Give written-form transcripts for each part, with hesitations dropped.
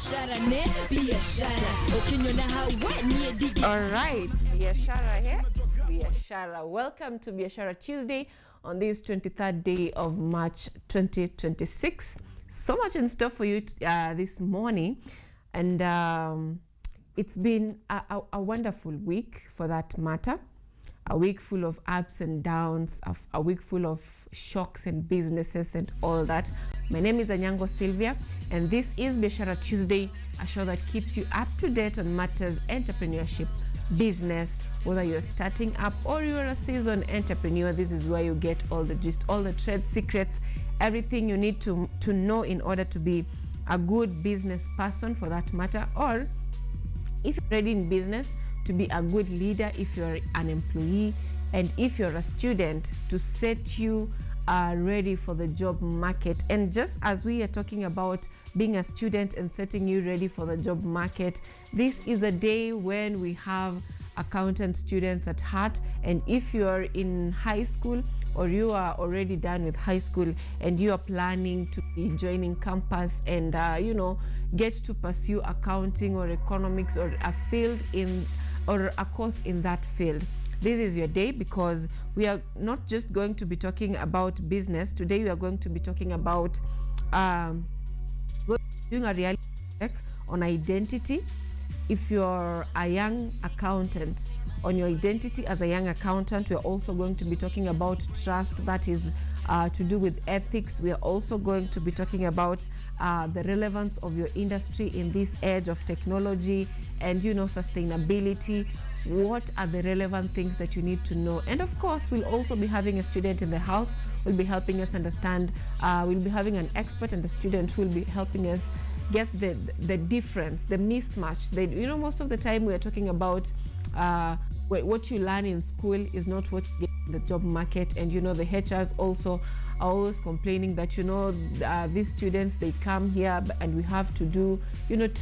Biashara ne Biashara. Okinyona hawa ni digi. All right, Biashara here. Biashara. Welcome to Biashara Tuesday on this 23rd day of March 2026. So much in store for you this morning, and it's been a wonderful week for that matter. A week full of ups and downs, a week full of shocks and businesses and all that. My name is Anyango, Sylvia, and this is Biashara Tuesday, a show that keeps you up to date on matters entrepreneurship, business, whether you're starting up or you're a seasoned entrepreneur. This is where you get all the gist, all the trade secrets, everything you need to know in order to be a good business person for that matter, or if you're already in business, to be a good leader if you're an employee, and if you're a student, to set you ready for the job market. And just as we are talking about being a student and setting you ready for the job market, this is a day when we have accountant students at heart. And if you're in high school or you are already done with high school and you are planning to be joining campus and get to pursue accounting or economics or a field in or a course in that field, this is your day, because we are not just going to be talking about business. Today we are going to be talking about doing a reality check on identity. If you're a young accountant, on your identity as a young accountant, we're also going to be talking about trust, that is to do with ethics. We are also going to be talking about the relevance of your industry in this age of technology and sustainability. What are the relevant things that you need to know? And of course, we'll also be having a student in the house who will be helping us understand. We'll be having an expert and a student who will be helping us get the difference, the mismatch. Most of the time we are talking about what you learn in school is not what you get in the job market. And the HRs also are always complaining that these students, they come here and we have to do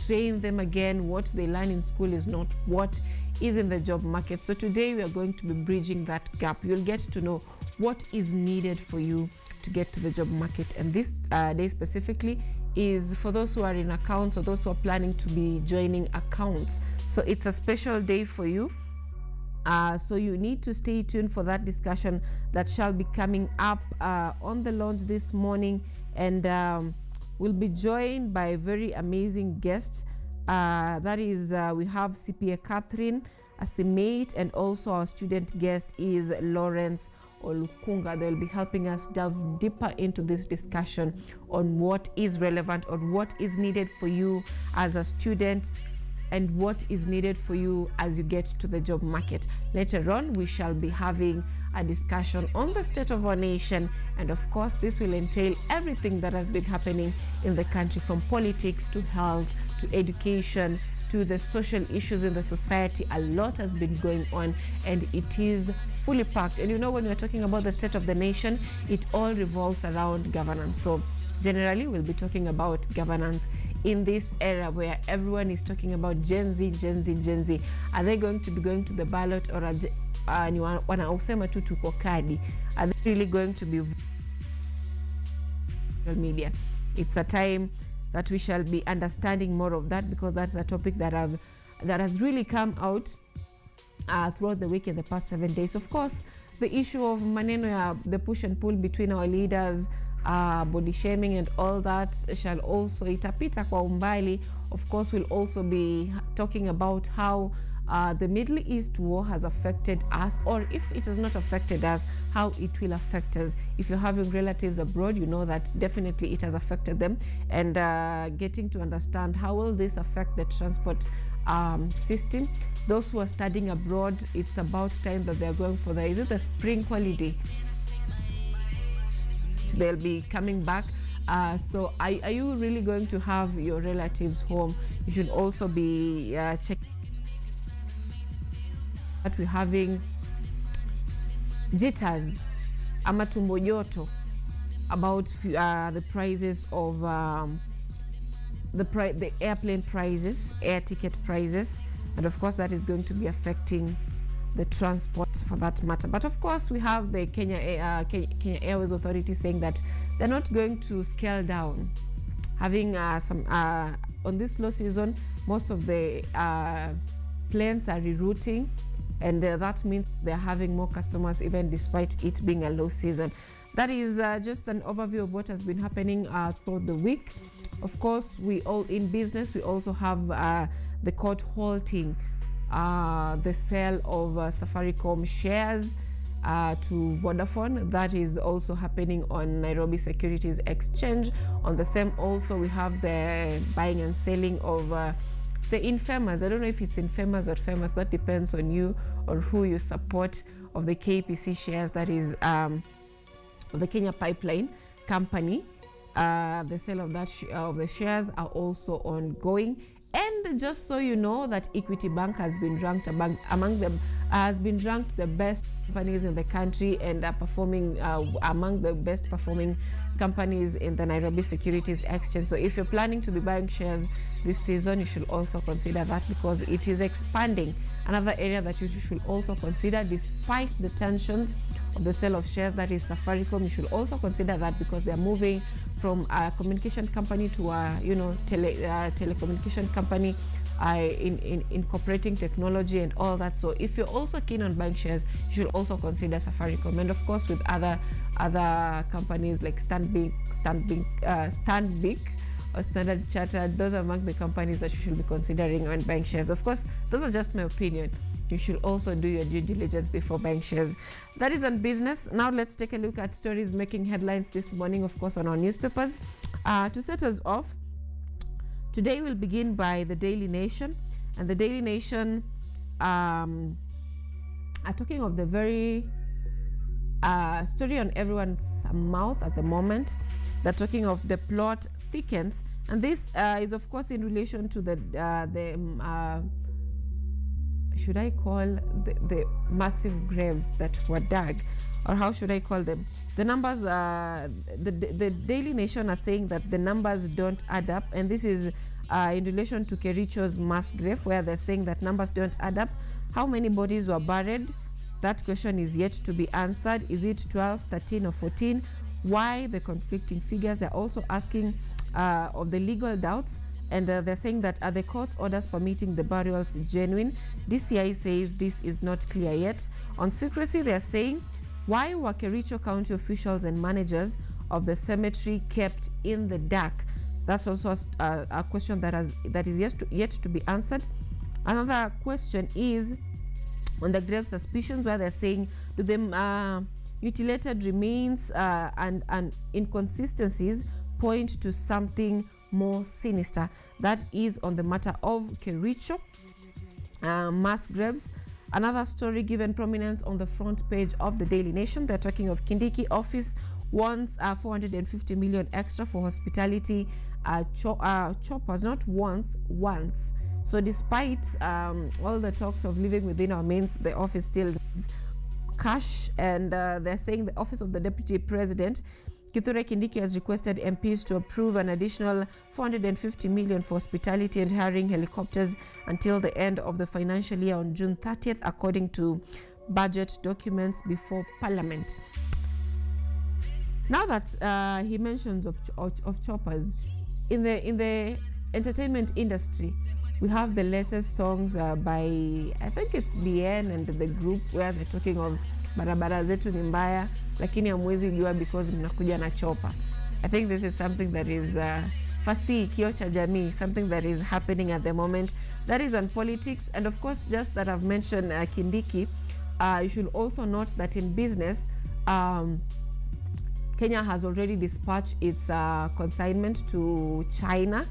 train them again. What they learn in school is not what is in the job market. So today we are going to be bridging that gap. You'll get to know what is needed for you to get to the job market. And this day specifically is for those who are in accounts or those who are planning to be joining accounts. So it's a special day for you. So you need to stay tuned for that discussion that shall be coming up on the launch this morning. And we'll be joined by a very amazing guest. That is, we have CPA Catherine as a mate, and also our student guest is Lawrence Olukunga. They'll be helping us delve deeper into this discussion on what is relevant or what is needed for you as a student and what is needed for you as you get to the job market. Later on, we shall be having a discussion on the state of our nation, and of course, this will entail everything that has been happening in the country, from politics to health to education to the social issues in the society. A lot has been going on, and it is fully packed. And when we're talking about the state of the nation, it all revolves around governance. So generally, we'll be talking about governance in this era where everyone is talking about Gen Z. Are they going to be going to the ballot, or wanaosema tu tuko kadi? Are they really going to be social media? It's a time that we shall be understanding more of that, because that's a topic that has really come out throughout the week in the past 7 days. Of course, the issue of maneno, the push and pull between our leaders, body shaming and all that shall also itapita kwa umbali. Of course, we'll also be talking about how the Middle East war has affected us, or if it has not affected us, how it will affect us. If you're having relatives abroad, you know that definitely it has affected them, and getting to understand how will this affect the transport system. Those who are studying abroad, it's about time that they're going for the spring holiday. They'll be coming back. So are you really going to have your relatives home? You should also be checking that we're having jitters, ama tumbo joto, about the prices of the airplane prices, air ticket prices, and of course that is going to be affecting the transport for that matter. But of course, we have the Kenya Airways Authority saying that they're not going to scale down, having some on this low season, most of the planes are rerouting, and that means they're having more customers even despite it being a low season. That is just an overview of what has been happening throughout the week. Of course, we all in business, we also have the court halting the sale of Safaricom shares to Vodafone. That is also happening on Nairobi Securities Exchange. On the same also, we have the buying and selling of the infamous, I don't know if it's infamous or famous, that depends on you or who you support, of the KPC shares, that is the Kenya Pipeline Company. The sale of that of the shares are also ongoing. And just so you know that Equity Bank has been ranked among them, has been ranked the best companies in the country and are performing among the best performing companies in the Nairobi Securities Exchange. So if you're planning to be buying shares this season, you should also consider that, because it is expanding. Another area that you should also consider, despite the tensions of the sale of shares, that is Safaricom, you should also consider that, because they are moving from a communication company to a telecommunication company, incorporating technology and all that. So if you're also keen on buying shares, you should also consider Safaricom, and of course with other companies like Stanbic or Standard Chartered. Those are among the companies that you should be considering on buying shares. Of course, those are just my opinion. You should also do your due diligence before buying shares. That is on business. Now let's take a look at stories making headlines this morning, of course, on our newspapers. To set us off, today we'll begin by the Daily Nation. And the Daily Nation are talking of the very story on everyone's mouth at the moment. They're talking of the plot thickens. And this is, of course, in relation to the should I call the massive graves that were dug, or how should I call them? The numbers, the Daily Nation are saying that the numbers don't add up, and this is in relation to Kericho's mass grave, where they're saying that numbers don't add up. How many bodies were buried? That question is yet to be answered. Is it 12, 13, or 14? Why the conflicting figures? They're also asking of the legal doubts. And they're saying that are the court's orders permitting the burials genuine? DCI says this is not clear yet. On secrecy, they're saying, why were Kericho County officials and managers of the cemetery kept in the dark? That's also a question that is yet to be answered. Another question is on the grave suspicions, where they're saying, do the mutilated remains and inconsistencies point to something more sinister? That is on the matter of Kericho mass graves. Another story given prominence on the front page of the Daily Nation. They're talking of Kindiki office wants 450 million extra for hospitality choppers, not once. So despite all the talks of living within our means, the office still needs cash, and they're saying the office of the Deputy President Kithure Kindiki has requested MPs to approve an additional 450 million for hospitality and hiring helicopters until the end of the financial year on June 30th, according to budget documents before Parliament. Now that he mentions of choppers, in the entertainment industry, we have the latest songs by, I think it's BN and the group, where they're talking of barabara zetu ni mbaya, lakini hamwezi jua because mnakuja na chopper. I think this is something that is fasihi, kioo cha jamii, something that is happening at the moment. That is on politics. And of course, just that I've mentioned Kindiki, you should also note that in business, Kenya has already dispatched its consignment to China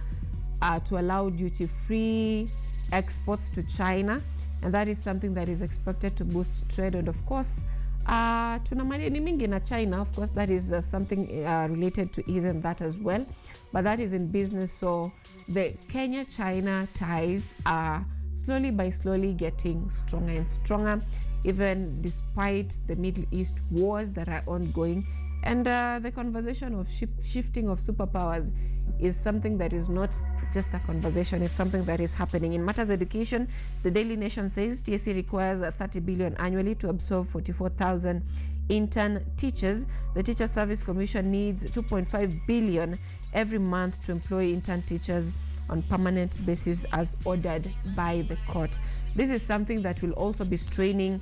to allow duty-free exports to China. And that is something that is expected to boost trade. And of course, tuna madeni mingi na China. Of course, that is something related to ease and that as well. But that is in business. So the Kenya-China ties are slowly getting stronger and stronger, even despite the Middle East wars that are ongoing. And the conversation of shifting of superpowers is something that is not just a conversation, it's something that is happening. In matters education, the Daily Nation says TSC requires 30 billion annually to absorb 44,000 intern teachers. The Teacher Service Commission needs 2.5 billion every month to employ intern teachers on permanent basis as ordered by the court. This is something that will also be straining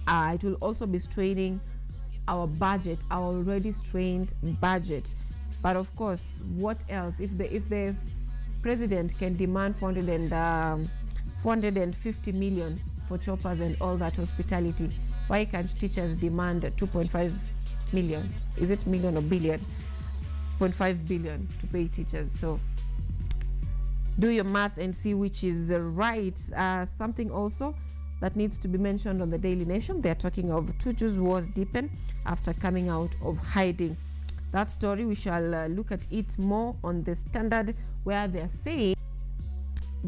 our budget, our already strained budget. But of course, what else? If the president can demand 450 million for choppers and all that hospitality, why can't teachers demand 2.5 million? Is it million or billion? 0.5 billion to pay teachers. So do your math and see which is right. Something also that needs to be mentioned on the Daily Nation, they're talking of Tuju's wars deepen after coming out of hiding. That story, we shall look at it more on the Standard, where they're saying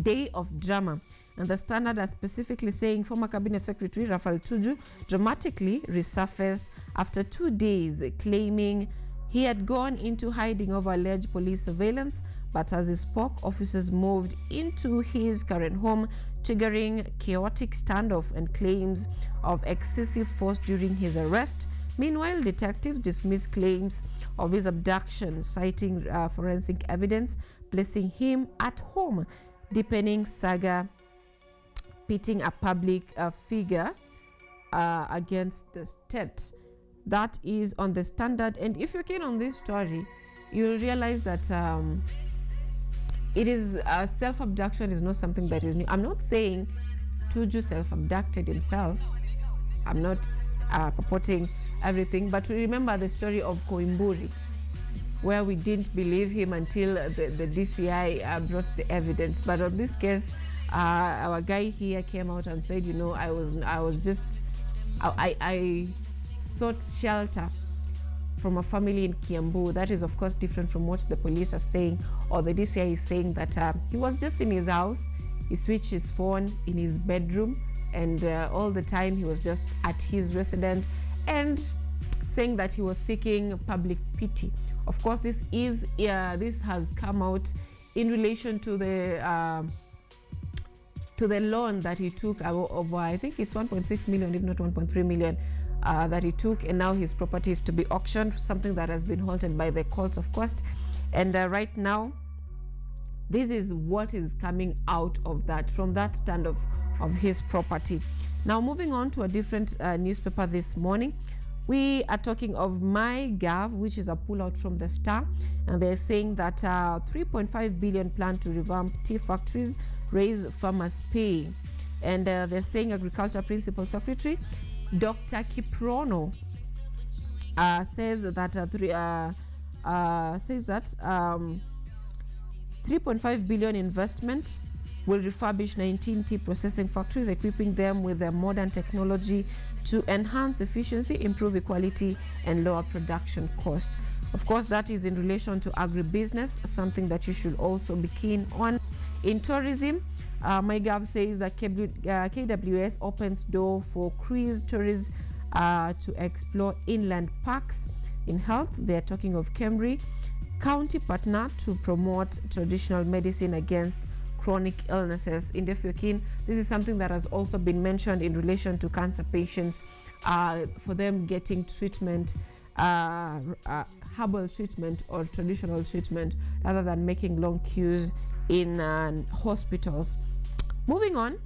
day of drama. And the Standard are specifically saying former Cabinet Secretary Raphael Tuju dramatically resurfaced after 2 days, claiming he had gone into hiding over alleged police surveillance, but as he spoke, officers moved into his current home, triggering chaotic standoff and claims of excessive force during his arrest. Meanwhile, detectives dismissed claims of his abduction, citing forensic evidence, placing him at home, deepening saga, pitting a public figure against the state. That is on the Standard. And if you're keen on this story, you'll realize that it is self-abduction is not something that is new. I'm not saying Tuju self-abducted himself. I'm not purporting everything, but remember the story of Koimburi, where we didn't believe him until the DCI brought the evidence. But on this case, our guy here came out and said, I sought shelter from a family in Kiambu. That is, of course, different from what the police are saying, or the DCI is saying, that he was just in his house, he switched his phone in his bedroom, and all the time he was just at his residence, and saying that he was seeking public pity. Of course, this has come out in relation to the loan that he took of I think it's 1.6 million, if not 1.3 million, that he took, and now his property is to be auctioned, something that has been halted by the courts, of course. And right now, this is what is coming out of that, from that stand of his property. Now, moving on to a different newspaper this morning, we are talking of MyGov, which is a pullout from the Star, and they're saying that 3.5 billion plan to revamp tea factories, raise farmers' pay. And they're saying Agriculture Principal Secretary Dr. Kiprono says that 3.5 billion investment will refurbish 19 tea processing factories, equipping them with modern technology to enhance efficiency, improve equality, and lower production cost. Of course, that is in relation to agribusiness, something that you should also be keen on. In tourism, MyGov says that KWS opens door for cruise tourists to explore inland parks. In health, they are talking of Kemri, county partner to promote traditional medicine against chronic illnesses. In Defiokin, this is something that has also been mentioned in relation to cancer patients, for them getting treatment, herbal treatment or traditional treatment, rather than making long queues in hospitals. Moving on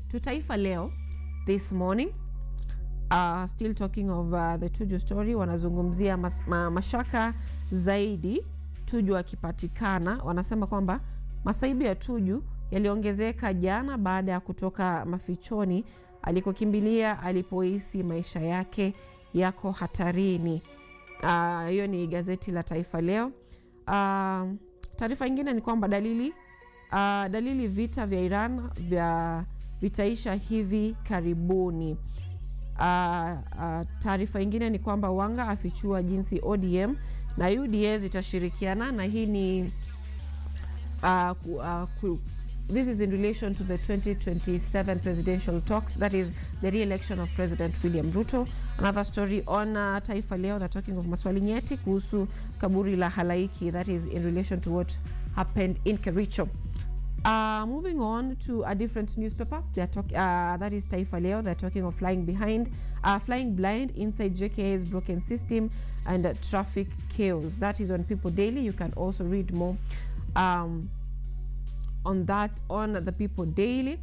to Taifa Leo this morning, still talking of the Tuju story, wanazungumzia mashaka zaidi Tuju akipatikana. Wanasema kwamba masaibu ya Tuju yaliongezeka jana baada ya kutoka mafichoni alikokimbilia alipohisi maisha yake yako hatarini. Hiyo ni gazeti la Taifa Leo. Taarifa nyingine ni kwamba dalili vita vya Iran vitaisha hivi karibuni. Taarifa nyingine ni kwamba Wanga afichua jinsi ODM na UDA zitashirikiana, na hii ni this is in relation to the 2027 presidential talks, that is the re-election of President William Ruto. Another story on Taifa Leo, they're talking of maswali nyeti kuhusu kaburi la halaiki, that is in relation to what happened in Kericho. Moving on to a different newspaper, that is Taifa Leo. They're talking of flying blind inside JKA's broken system and traffic chaos. That is on People Daily. You can also read more on that on the People Daily.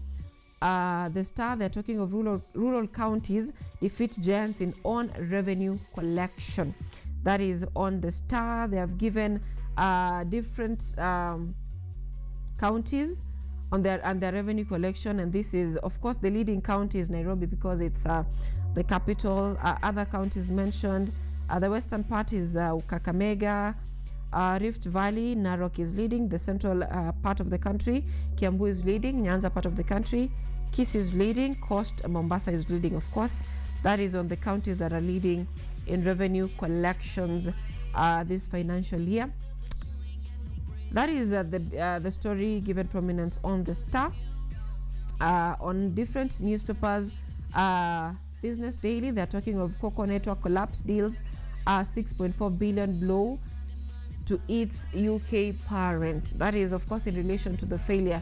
The Star, they're talking of rural counties defeat giants in own revenue collection. That is on the Star. They have given different counties on their revenue collection, and this is, of course, the leading county is Nairobi because it's the capital. Other counties mentioned, the western part is Kakamega, Rift Valley, Narok is leading. The central part of the country, Kiambu is leading. Nyanza part of the country, Kisii is leading. Coast, Mombasa is leading, of course. That is on the counties that are leading in revenue collections this financial year. That is the story given prominence on the Star. On different newspapers, Business Daily, they're talking of Cocoa Network collapse deals, 6.4 billion blow to its UK parent. That is, of course, in relation to the failure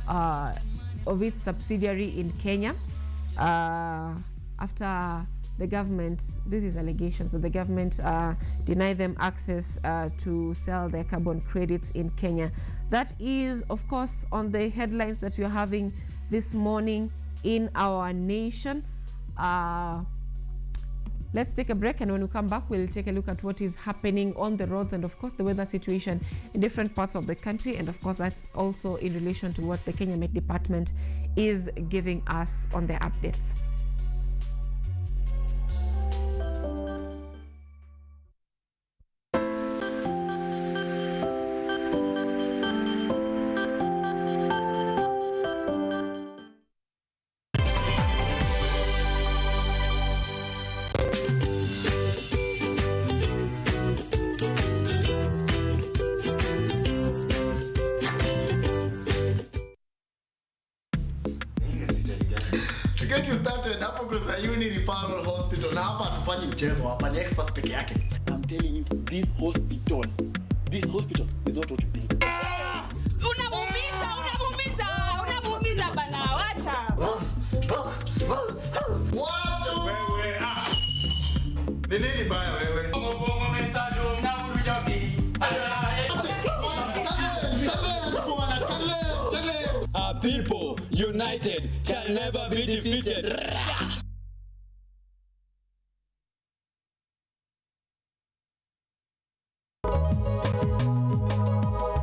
of its subsidiary in Kenya after the government, this is allegations, that the government denied them access to sell their carbon credits in Kenya. That is, of course, on the headlines that we're having this morning in our nation. Let's take a break, and when we come back, we'll take a look at what is happening on the roads and, of course, the weather situation in different parts of the country. And, of course, that's also in relation to what the Kenya Met Department is giving us on their updates. Hapo kwa Sayuni Referral Hospital, na hapa hatufanyi mchezo, hapa ni experts peke yake. I'm telling you, this hospital is not what you think. Unamuumiza bana, wacha. Watu wewe ni nini baya wewe? Our people united shall never be defeated.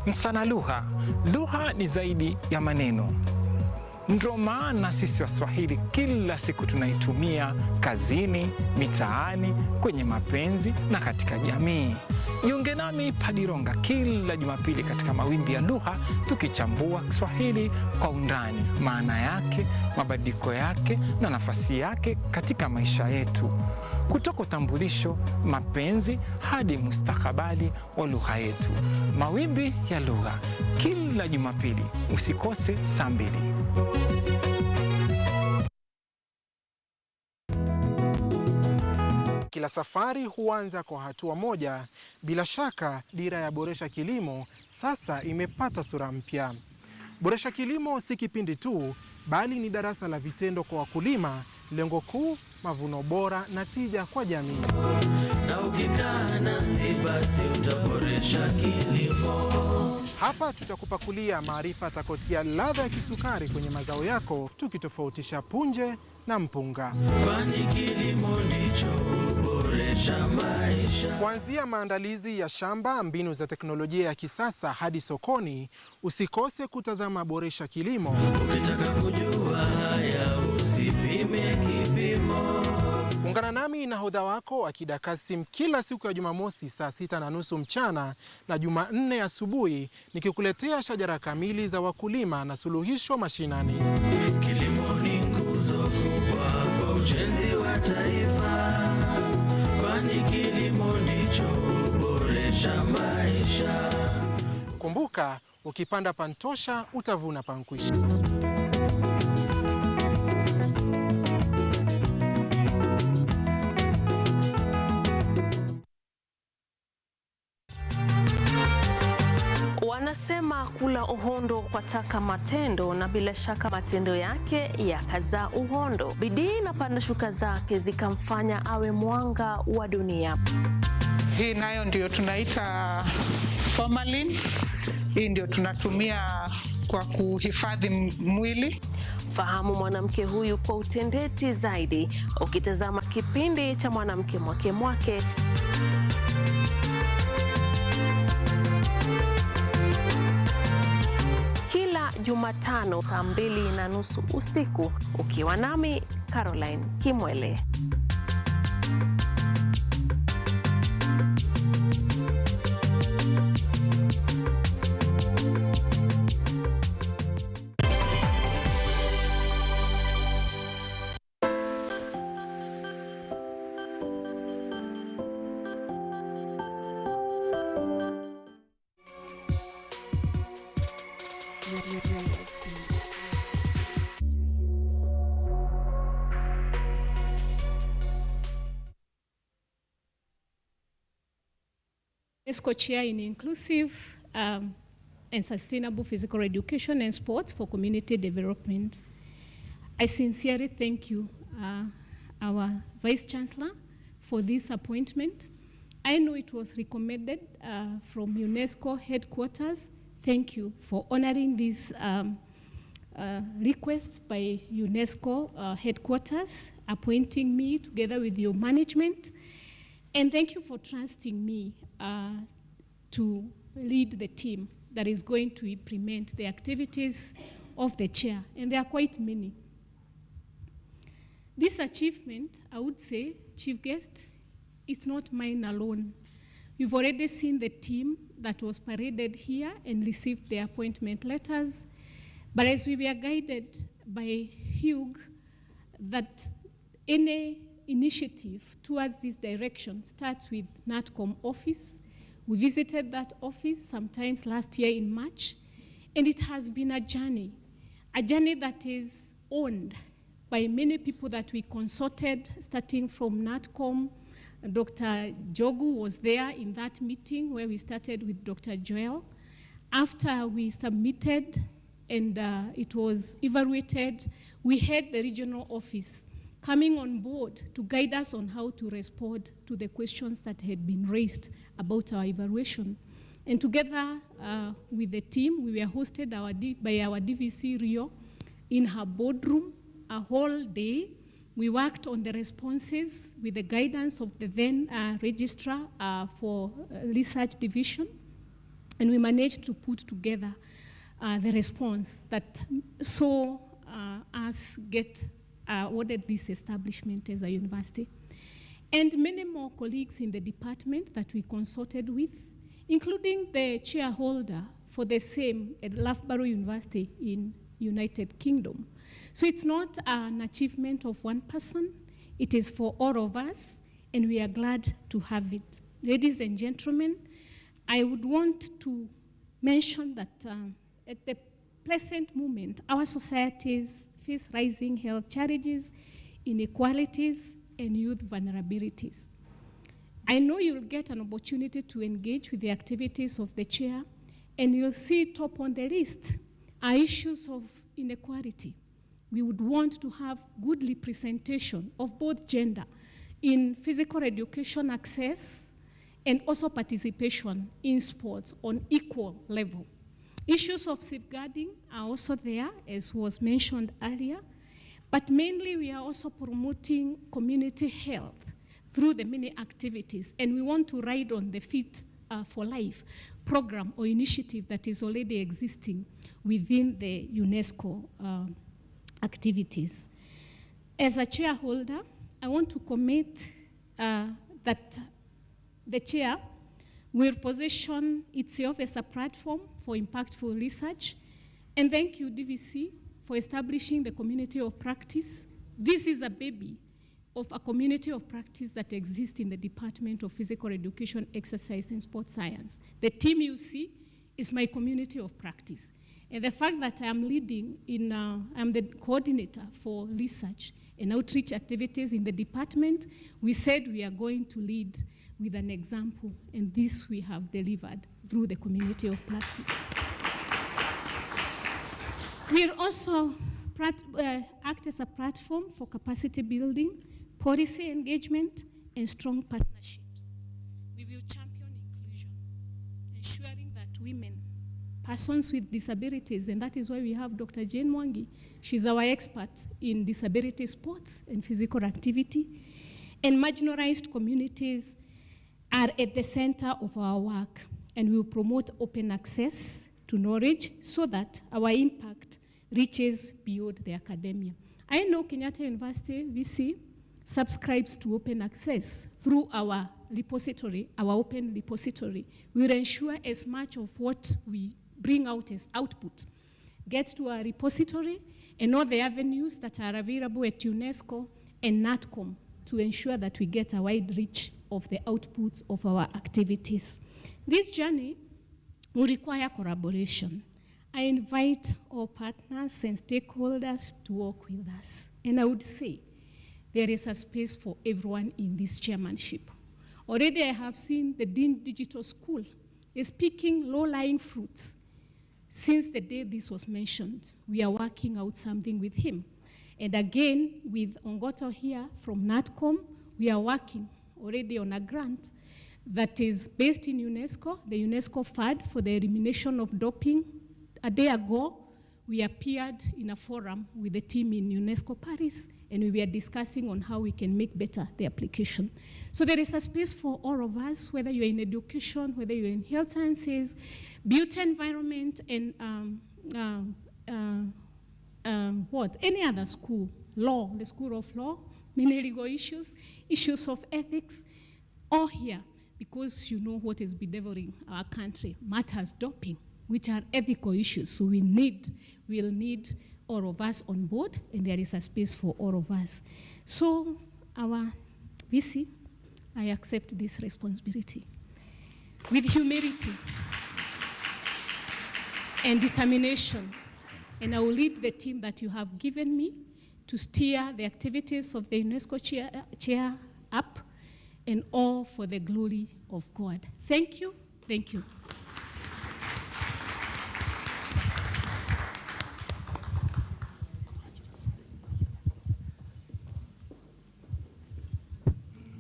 Msana lugha ni zaidi ya maneno. Ndio maana sisi Waswahili kila siku tunaitumia kazini, mitaani, kwenye mapenzi na katika jamii. Jiunge nami Padironga kila Jumapili katika Mawimbi ya Lugha, tukichambua Kiswahili kwa undani, maana yake, mabadiliko yake na nafasi yake katika maisha yetu. Kutoka utambulisho, mapenzi hadi mustakabali wa lugha yetu. Mawimbi ya Lugha kila Jumapili, usikose saa 2. Kila safari huanza kwa hatua moja. Bila shaka, dira ya Boresha Kilimo sasa imepata sura mpya. Boresha Kilimo si kipindi tu, bali ni darasa la vitendo kwa wakulima. Lengo kuu, mavuno bora na tija kwa jamii. Na ukikaa nasi basi utaboresha kilimo. Hapa tutakupakulia maarifa atakotia ladha ya kisukari kwenye mazao yako, tukitofautisha punje na mpunga. Kwani kilimo ndicho huboresha maisha. Kuanzia maandalizi ya shamba, mbinu za teknolojia ya kisasa hadi sokoni, usikose kutazama Boresha Kilimo. Ukitaka kujua haya usipime kipimo. Ungana nami na nahodha wako Akida Kasim kila siku ya Jumamosi saa 6:30 mchana na Jumanne asubuhi, nikikuletea shajara kamili za wakulima na suluhisho mashinani. Kilimo ni nguzo kubwa kwa ujenzi wa taifa, kwani kilimo ndicho huboresha maisha. Kumbuka, ukipanda pantosha utavuna pankwisha. Wanasema kula uhondo kwa taka matendo, na bila shaka matendo yake yakazaa uhondo. Bidii na panda shuka zake zikamfanya awe mwanga wa dunia. Hii nayo ndio tunaita formalin. Hii ndio tunatumia kwa kuhifadhi mwili. Fahamu mwanamke huyu kwa utendeti zaidi ukitazama kipindi cha Mwanamke Mwake Mwake. Kila Jumatano saa 2:30 usiku ukiwa nami Caroline Kimwele. As co-chair in inclusive and sustainable physical education and sports for community development, I sincerely thank you, our Vice Chancellor, for this appointment. I know it was recommended from UNESCO headquarters. Thank you for honoring this request by UNESCO headquarters, appointing me together with your management. And thank you for trusting me to lead the team that is going to implement the activities of the chair. And there are quite many. This achievement, I would say, Chief Guest, it's not mine alone. You've already seen the team that was paraded here and received their appointment letters. But as we were guided by Hugh, that any initiative towards this direction starts with NATCOM office. We visited that office sometimes last year in March, and it has been a journey that is owned by many people that we consulted, starting from NATCOM. Dr. Jogu was there in that meeting where we started with Dr. Joel. After we submitted and it was evaluated, we had the regional office coming on board to guide us on how to respond to the questions that had been raised about our evaluation. And together with the team, we were hosted by our DVC Rio in her boardroom a whole day. We worked on the responses with the guidance of the then registrar for research division, and we managed to put together the response that saw us get awarded this establishment as a university. And many more colleagues in the department that we consulted with, including the chairholder for the same at Loughborough University in United Kingdom. So it's not an achievement of one person, it is for all of us, and we are glad to have it. Ladies and gentlemen, I would want to mention that at the present moment, our societies face rising health challenges, inequalities, and youth vulnerabilities. I know you'll get an opportunity to engage with the activities of the chair, and you'll see top on the list are issues of inequality. We would want to have good representation of both gender in physical education access and also participation in sports on equal level. Issues of safeguarding are also there, as was mentioned earlier, but mainly we are also promoting community health through the many activities, and we want to ride on the Fit for Life program or initiative that is already existing within the UNESCO activities. As a chairholder, I want to commit that the chair will position itself as a platform for impactful research. And thank you, DVC, for establishing the community of practice. This is a baby of a community of practice that exists in the Department of Physical Education, Exercise, and Sports Science. The team you see is my community of practice. And the fact that I am leading I'm the coordinator for research and outreach activities in the department, we said we are going to lead with an example, and this we have delivered through the community of practice. We'll also act as a platform for capacity building, policy engagement, and strong partnerships. We will champion inclusion, ensuring that women persons with disabilities, and that is why we have Dr. Jane Mwangi. She's our expert in disability sports and physical activity. And marginalized communities are at the center of our work, and we will promote open access to knowledge so that our impact reaches beyond the academia. I know Kenyatta University, VC, subscribes to open access through our repository, our open repository. We'll ensure as much of what we bring out as output gets to our repository and all the avenues that are available at UNESCO and NATCOM to ensure that we get a wide reach of the outputs of our activities. This journey will require collaboration. I invite all partners and stakeholders to work with us. And I would say there is a space for everyone in this chairmanship. Already I have seen the Dean Digital School is picking low-lying fruits. Since the day this was mentioned, we are working out something with him. And again, with Ongoto here from NATCOM, we are working already on a grant that is based in UNESCO, the UNESCO Fund for the elimination of doping. A day ago, we appeared in a forum with the team in UNESCO Paris, and we were discussing on how we can make better the application. So there is a space for all of us, whether you're in education, whether you're in health sciences, built environment, and any other school, law, the School of Law, many legal issues, issues of ethics, all here, because you know what is bedeviling our country, matters doping, which are ethical issues. So we'll need all of us on board, and there is a space for all of us. So our VC, I accept this responsibility with humility and determination. And I will lead the team that you have given me to steer the activities of the UNESCO chair up, and all for the glory of God. Thank you. Thank you.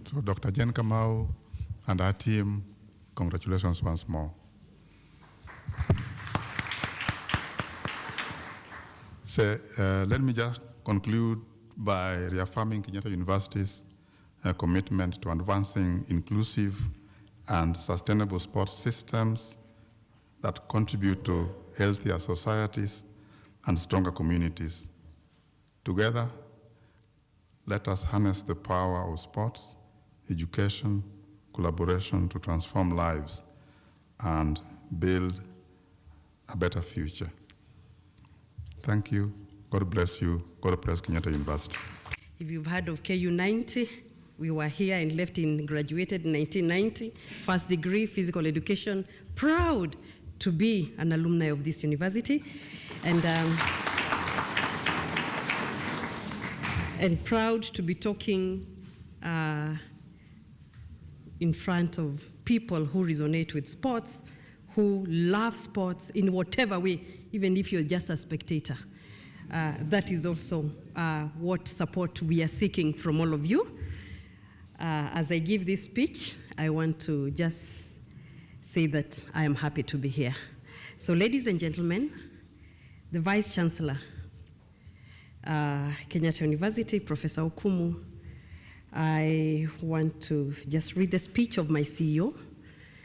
So Dr. Jen Kamau and our team, congratulations once more. So let me just conclude by reaffirming Kenyatta University's commitment to advancing inclusive and sustainable sports systems that contribute to healthier societies and stronger communities. Together, let us harness the power of sports, education, collaboration to transform lives and build a better future. Thank you. God bless you. God bless Kenyatta University. If you've heard of KU90, we were here and left in, graduated in 1990, first degree, physical education, proud to be an alumni of this university. And proud to be talking in front of people who resonate with sports, who love sports in whatever way, even if you're just a spectator. That is also what support we are seeking from all of you. As I give this speech, I want to just say that I am happy to be here. So ladies and gentlemen, the Vice Chancellor, Kenyatta University, Professor Okumu, I want to just read the speech of my CEO,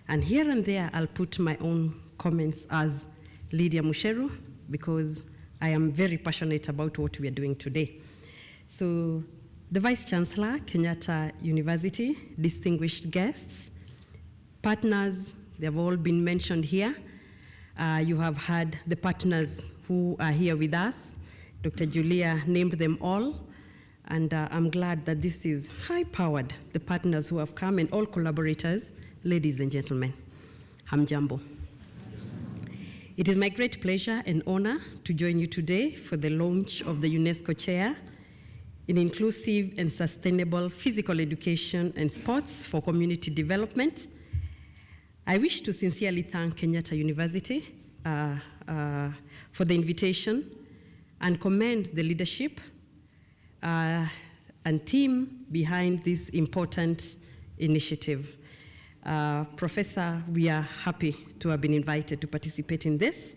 and here and there I'll put my own comments as Lydia Musheru, because I am very passionate about what we are doing today. So the Vice Chancellor, Kenyatta University, distinguished guests, partners, they have all been mentioned here. You have heard the partners who are here with us. Dr. Julia named them all, and I'm glad that this is high-powered, the partners who have come, and all collaborators, ladies and gentlemen. Hamjambo. It is my great pleasure and honor to join you today for the launch of the UNESCO Chair in Inclusive and Sustainable Physical Education and Sports for Community Development. I wish to sincerely thank Kenyatta University for the invitation and commend the leadership and team behind this important initiative. Professor, we are happy to have been invited to participate in this.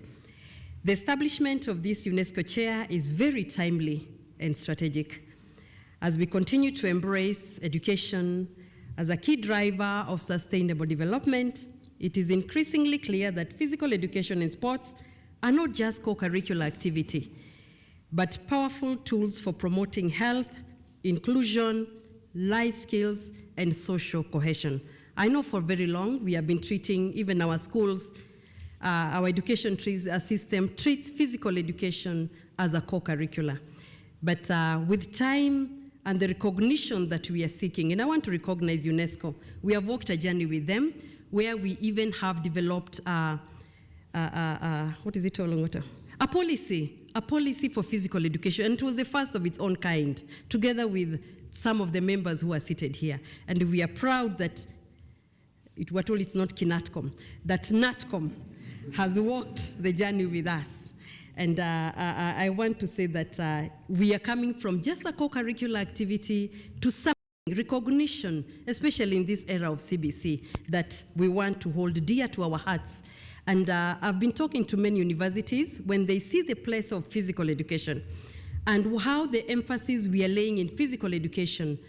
The establishment of this UNESCO chair is very timely and strategic as we continue to embrace education as a key driver of sustainable development. It is increasingly clear that physical education and sports are not just co-curricular activity, but powerful tools for promoting health, inclusion, life skills, and social cohesion. I know for very long we have been treating, even our schools, our education system treats physical education as a co-curricular. But with time and the recognition that we are seeking, and I want to recognize UNESCO, we have walked a journey with them where we even have developed, what is it, a policy for physical education. And it was the first of its own kind, together with some of the members who are seated here. And we are proud that it's not KINATCOM, that NATCOM has walked the journey with us. And I want to say that we are coming from just a co-curricular activity to some recognition, especially in this era of CBC, that we want to hold dear to our hearts. And I've been talking to many universities when they see the place of physical education and how the emphasis we are laying in physical education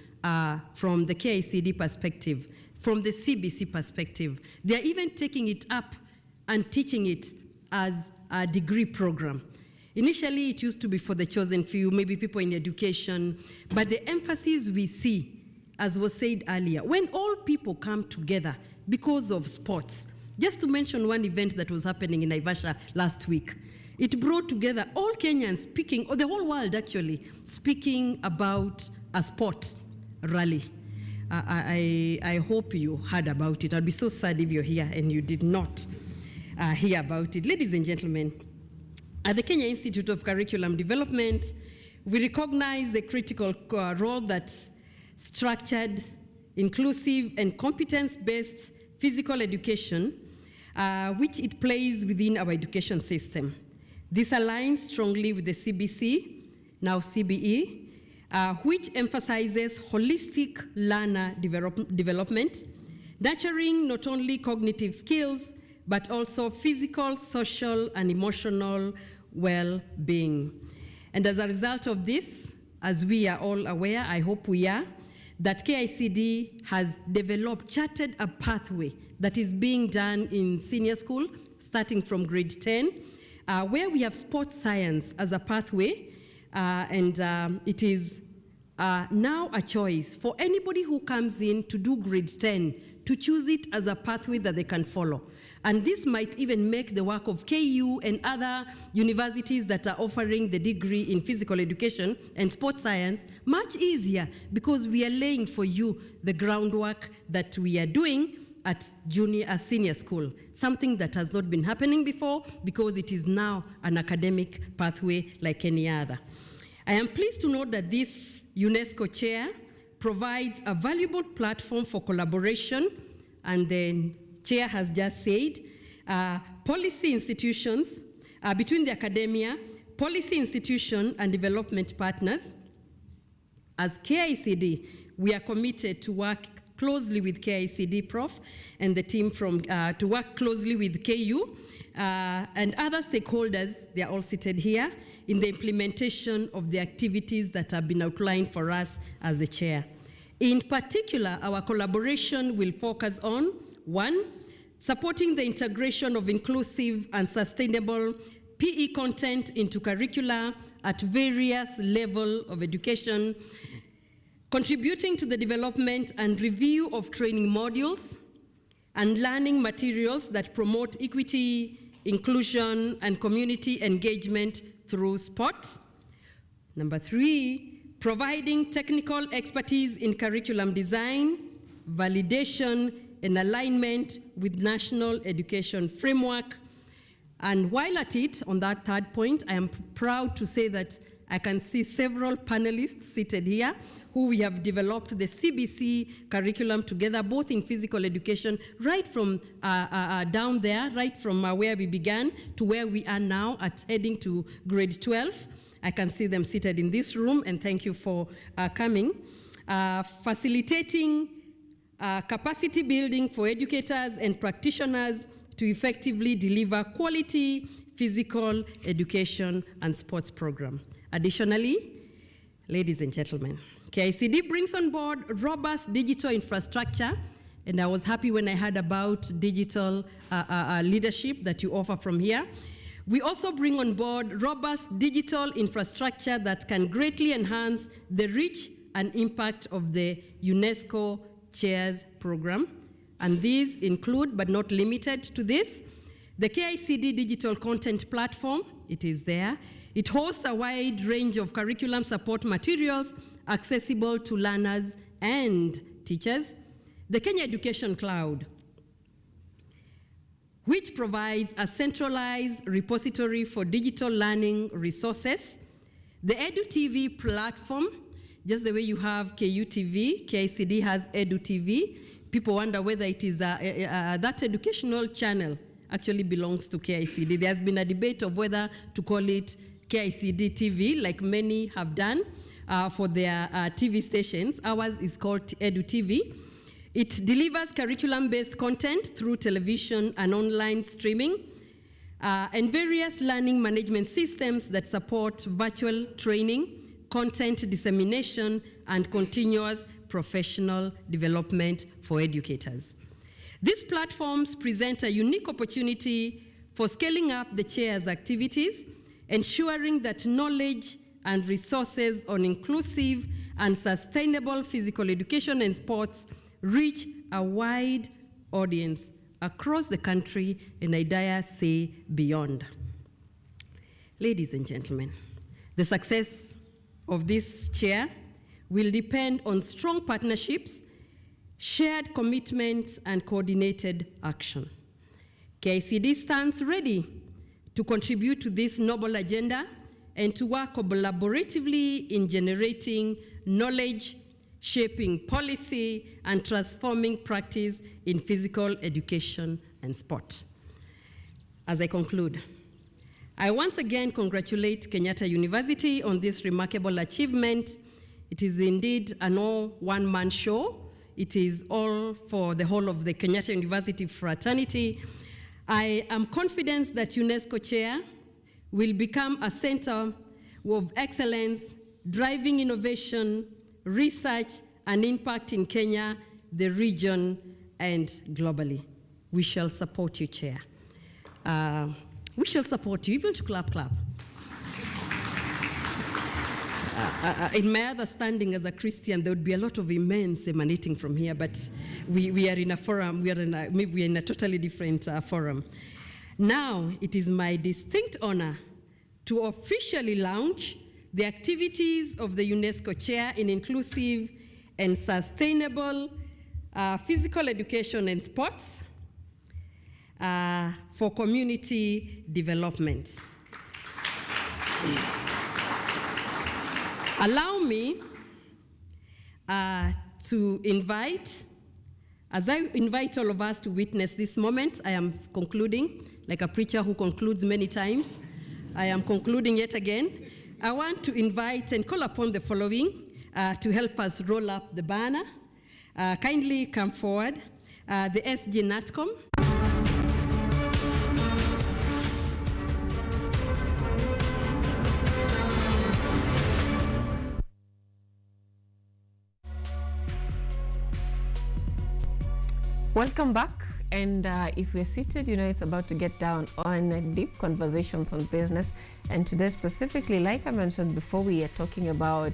from the KICD perspective, from the CBC perspective. They are even taking it up and teaching it as a degree program. Initially, it used to be for the chosen few, maybe people in education, but the emphasis we see, as was said earlier, when all people come together because of sports. Just to mention one event that was happening in Biashara last week, it brought together all Kenyans speaking, or the whole world actually, speaking about a sport rally. I hope you heard about it. I'd be so sad if you're here and you did not hear about it. Ladies and gentlemen, at the Kenya Institute of Curriculum Development, we recognize the critical role that structured, inclusive, and competence-based physical education, which it plays within our education system. This aligns strongly with the CBC, now CBE, which emphasizes holistic learner development, nurturing not only cognitive skills, but also physical, social, and emotional well-being. And as a result of this, as we are all aware, I hope we are, that KICD has developed, charted a pathway that is being done in senior school, starting from grade 10, where we have sports science as a pathway, and it is now a choice for anybody who comes in to do grade 10 to choose it as a pathway that they can follow. And this might even make the work of KU and other universities that are offering the degree in physical education and sports science much easier, because we are laying for you the groundwork that we are doing at senior school, something that has not been happening before because it is now an academic pathway like any other. I am pleased to note that this UNESCO chair provides a valuable platform for collaboration, and the chair has just said, policy institutions, between the academia, policy institution, and development partners. As KICD, we are committed to work closely with KICD Prof and the team from, to work closely with KU and other stakeholders, they are all seated here, in the implementation of the activities that have been outlined for us as the chair. In particular, our collaboration will focus on, 1, supporting the integration of inclusive and sustainable PE content into curricula at various levels of education, contributing to the development and review of training modules and learning materials that promote equity, inclusion, and community engagement through sport. Number 3, providing technical expertise in curriculum design, validation, and alignment with national education framework. And while at it, on that third point, I am proud to say that I can see several panelists seated here who we have developed the CBC curriculum together, both in physical education, right from down there, right from where we began to where we are now at heading to grade 12. I can see them seated in this room, and thank you for coming. Facilitating capacity building for educators and practitioners to effectively deliver quality physical education and sports program. Additionally, ladies and gentlemen, KICD brings on board robust digital infrastructure, and I was happy when I heard about digital leadership that you offer from here. We also bring on board robust digital infrastructure that can greatly enhance the reach and impact of the UNESCO Chairs program. And these include, but not limited to this, the KICD digital content platform. It is there. It hosts a wide range of curriculum support materials accessible to learners and teachers. The Kenya Education Cloud, which provides a centralized repository for digital learning resources. The EduTV platform, just the way you have KUTV, KICD has EduTV. People wonder whether it is that educational channel actually belongs to KICD. There's been a debate of whether to call it KICD TV, like many have done for their TV stations. Ours is called EduTV. It delivers curriculum-based content through television and online streaming, and various learning management systems that support virtual training, content dissemination, and continuous professional development for educators. These platforms present a unique opportunity for scaling up the chair's activities, ensuring that knowledge and resources on inclusive and sustainable physical education and sports reach a wide audience across the country, and I dare say beyond. Ladies and gentlemen, the success of this chair will depend on strong partnerships, shared commitment, and coordinated action. KICD stands ready to contribute to this noble agenda and to work collaboratively in generating knowledge, shaping policy, and transforming practice in physical education and sport. As I conclude, I once again congratulate Kenyatta University on this remarkable achievement. It is indeed an all one-man show. It is all for the whole of the Kenyatta University fraternity. I am confident that UNESCO Chair will become a center of excellence, driving innovation, research, and impact in Kenya, the region, and globally. We shall support you, Chair. We shall support you. Even to clap, clap. In my understanding as a Christian, there would be a lot of amens emanating from here, but we are in a forum, we are in a totally different forum. Now, it is my distinct honor to officially launch the activities of the UNESCO Chair in Inclusive and Sustainable Physical Education and Sports for Community Development. Allow me to invite, as I invite all of us to witness this moment, I am concluding, like a preacher who concludes many times. I am concluding yet again. I want to invite and call upon the following to help us roll up the banner. Kindly come forward. The SG NATCOM. Welcome back. And if we're seated, you know it's about to get down on deep conversations on business. And today specifically, like I mentioned before, we are talking about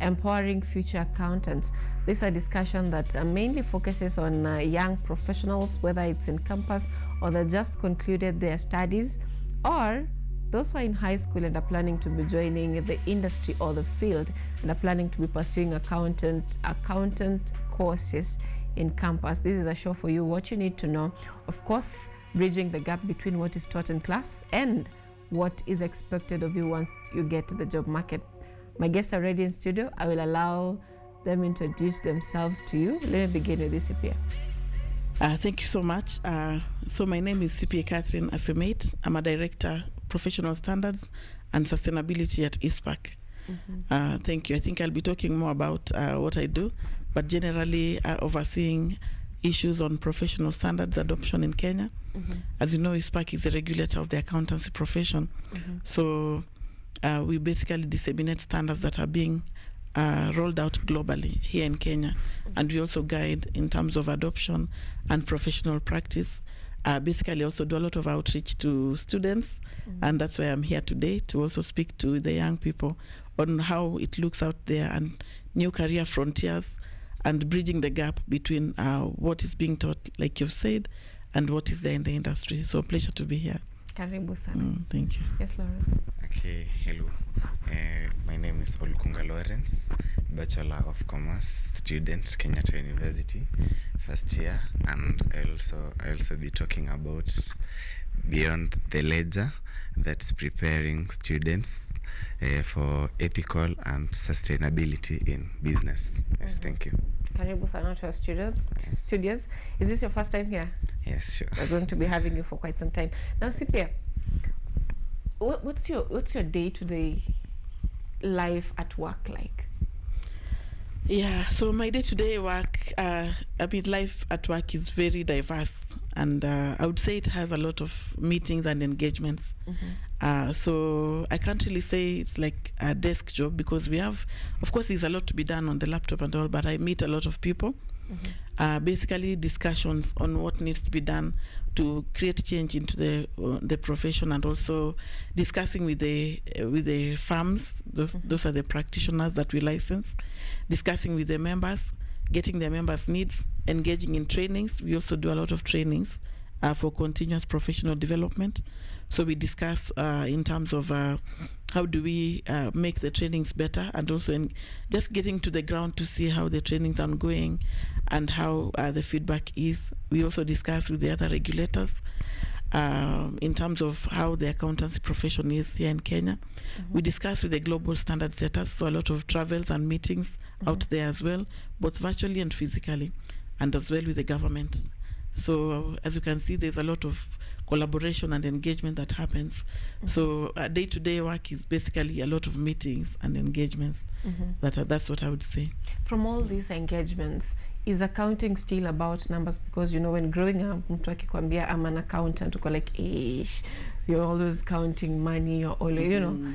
empowering future accountants. This is a discussion that mainly focuses on young professionals, whether it's in campus or they just concluded their studies, or those who are in high school and are planning to be joining the industry or the field and are planning to be pursuing accountant courses in campus. This is a show for you, what you need to know. Of course, bridging the gap between what is taught in class and what is expected of you once you get to the job market. My guests are ready in studio. I will allow them introduce themselves to you. Let me begin with this, CPA. Thank you so much. So my name is CPA Catherine Asemate. I'm a director, professional standards and sustainability at ISPAC. Thank you. I think I'll be talking more about what I do, but generally overseeing issues on professional standards adoption in Kenya. As you know, ISPAC is the regulator of the accountancy profession. So we basically disseminate standards that are being rolled out globally here in Kenya. And we also guide in terms of adoption and professional practice. Basically also do a lot of outreach to students. And that's why I'm here today, to also speak to the young people on how it looks out there and new career frontiers and bridging the gap between what is being taught, like you've said, and what is there in the industry. So pleasure to be here. Karibu sana. Thank you. Yes, Lawrence. Okay, hello. My name is Olukunga Lawrence, Bachelor of Commerce student, Kenyatta University, first year, and I also be talking about Beyond the Ledger, that's preparing students for ethical and sustainability in business. Yes, thank you. Karibu sana to our studios. Is this your first time here? Yes, sure. We're going to be having you for quite some time. Now, Sylvia, what's your day-to-day life at work like? Yeah, so my day-to-day work, life at work is very diverse, and I would say it has a lot of meetings and engagements. So I can't really say it's like a desk job, because we have, of course, there's a lot to be done on the laptop and all, but I meet a lot of people. Basically discussions on what needs to be done to create change into the profession, and also discussing with the firms, those are the practitioners that we license, discussing with the members, getting the members' needs, engaging in trainings. We also do a lot of trainings for continuous professional development. So we discuss in terms of how do we make the trainings better, and also in just getting to the ground to see how the trainings are going and how the feedback is. We also discuss with the other regulators in terms of how the accountancy profession is here in Kenya. We discuss with the global standard setters, so a lot of travels and meetings out there as well, both virtually and physically, and as well with the government. So as you can see, there's a lot of collaboration and engagement that happens. So day-to-day work is basically a lot of meetings and engagements. That's what I would say. From all these engagements, is accounting still about numbers? Because, you know, when growing up, mtu akikwambia I'm an accountant, uko like, you're always counting money, you're always, you know.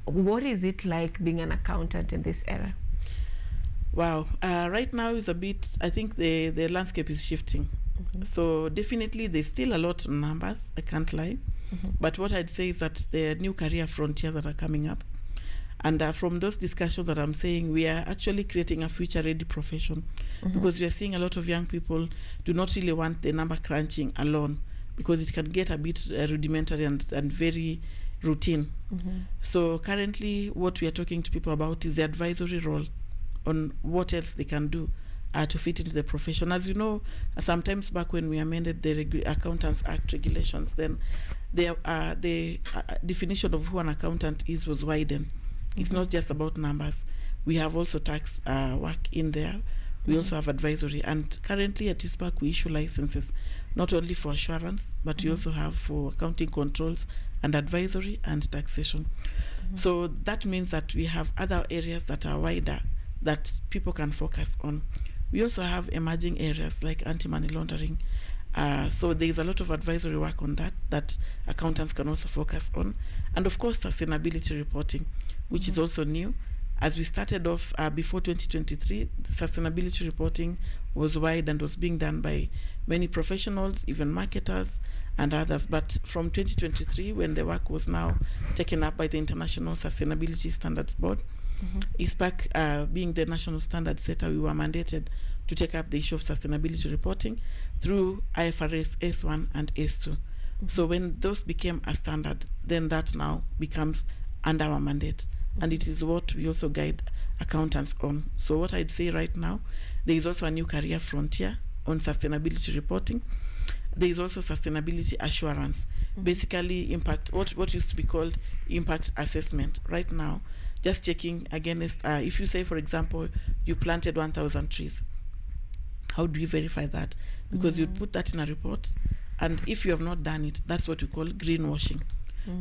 What is it like being an accountant in this era? Wow. Right now is a bit, I think the landscape is shifting. So definitely there's still a lot of numbers, I can't lie. But what I'd say is that there are new career frontiers that are coming up. And from those discussions that I'm saying, we are actually creating a future-ready profession, because we are seeing a lot of young people do not really want the number crunching alone, because it can get a bit rudimentary and very routine. So currently what we are talking to people about is the advisory role on what else they can do to fit into the profession. As you know, sometimes back when we amended the Accountants Act regulations, then the definition of who an accountant is was widened. It's not just about numbers. We have also tax work in there. We also have advisory. And currently at ISPAC, we issue licenses, not only for assurance, but we also have for accounting controls and advisory and taxation. So that means that we have other areas that are wider that people can focus on. We also have emerging areas like anti-money laundering. So there's a lot of advisory work on that accountants can also focus on. And of course, sustainability reporting, which is also new. As we started off before 2023, sustainability reporting was wide and was being done by many professionals, even marketers and others. But from 2023, when the work was now taken up by the International Sustainability Standards Board, ISPAC being the national standard setter, we were mandated to take up the issue of sustainability reporting through IFRS S1 and S2. So when those became a standard, then that now becomes under our mandate. And it is what we also guide accountants on. So what I'd say right now, there is also a new career frontier on sustainability reporting. There is also sustainability assurance. Basically impact, what used to be called impact assessment. Right now, just checking against, if you say, for example, you planted 1,000 trees, how do you verify that? Because you'd put that in a report, and if you have not done it, that's what we call greenwashing.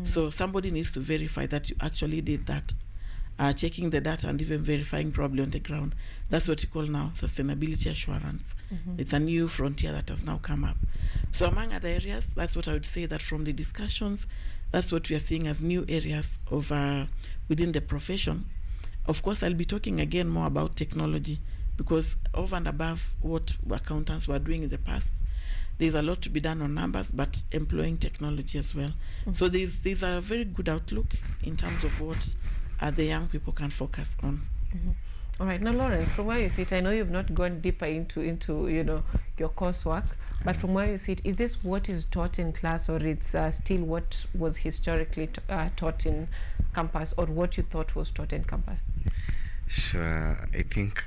So somebody needs to verify that you actually did that. checking the data and even verifying probably on the ground. That's what we call now sustainability assurance. It's a new frontier that has now come up. So among other areas, that's what I would say that from the discussions, that's what we are seeing as new areas of within the profession. Of course, I'll be talking again more about technology, because over and above what accountants were doing in the past, there's a lot to be done on numbers, but employing technology as well. So there's a very good outlook in terms of what the young people can focus on. All right, now Lawrence, from where you sit, I know you've not gone deeper into you know, your coursework, but from where you sit, is this what is taught in class, or it's still what was historically taught in campus, or what you thought was taught in campus? Sure, I think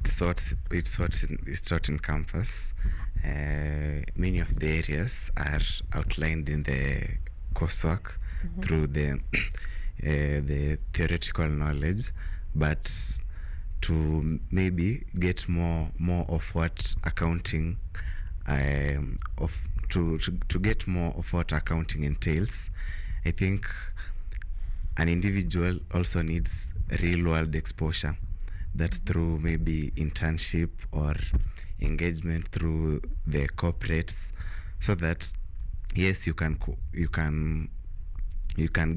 it's taught in campus. Many of the areas are outlined in the coursework through the theoretical knowledge, but to maybe get more of what accounting to get more of what accounting entails, I think an individual also needs real world exposure. That's through maybe internship or engagement through the corporates, so that yes, you can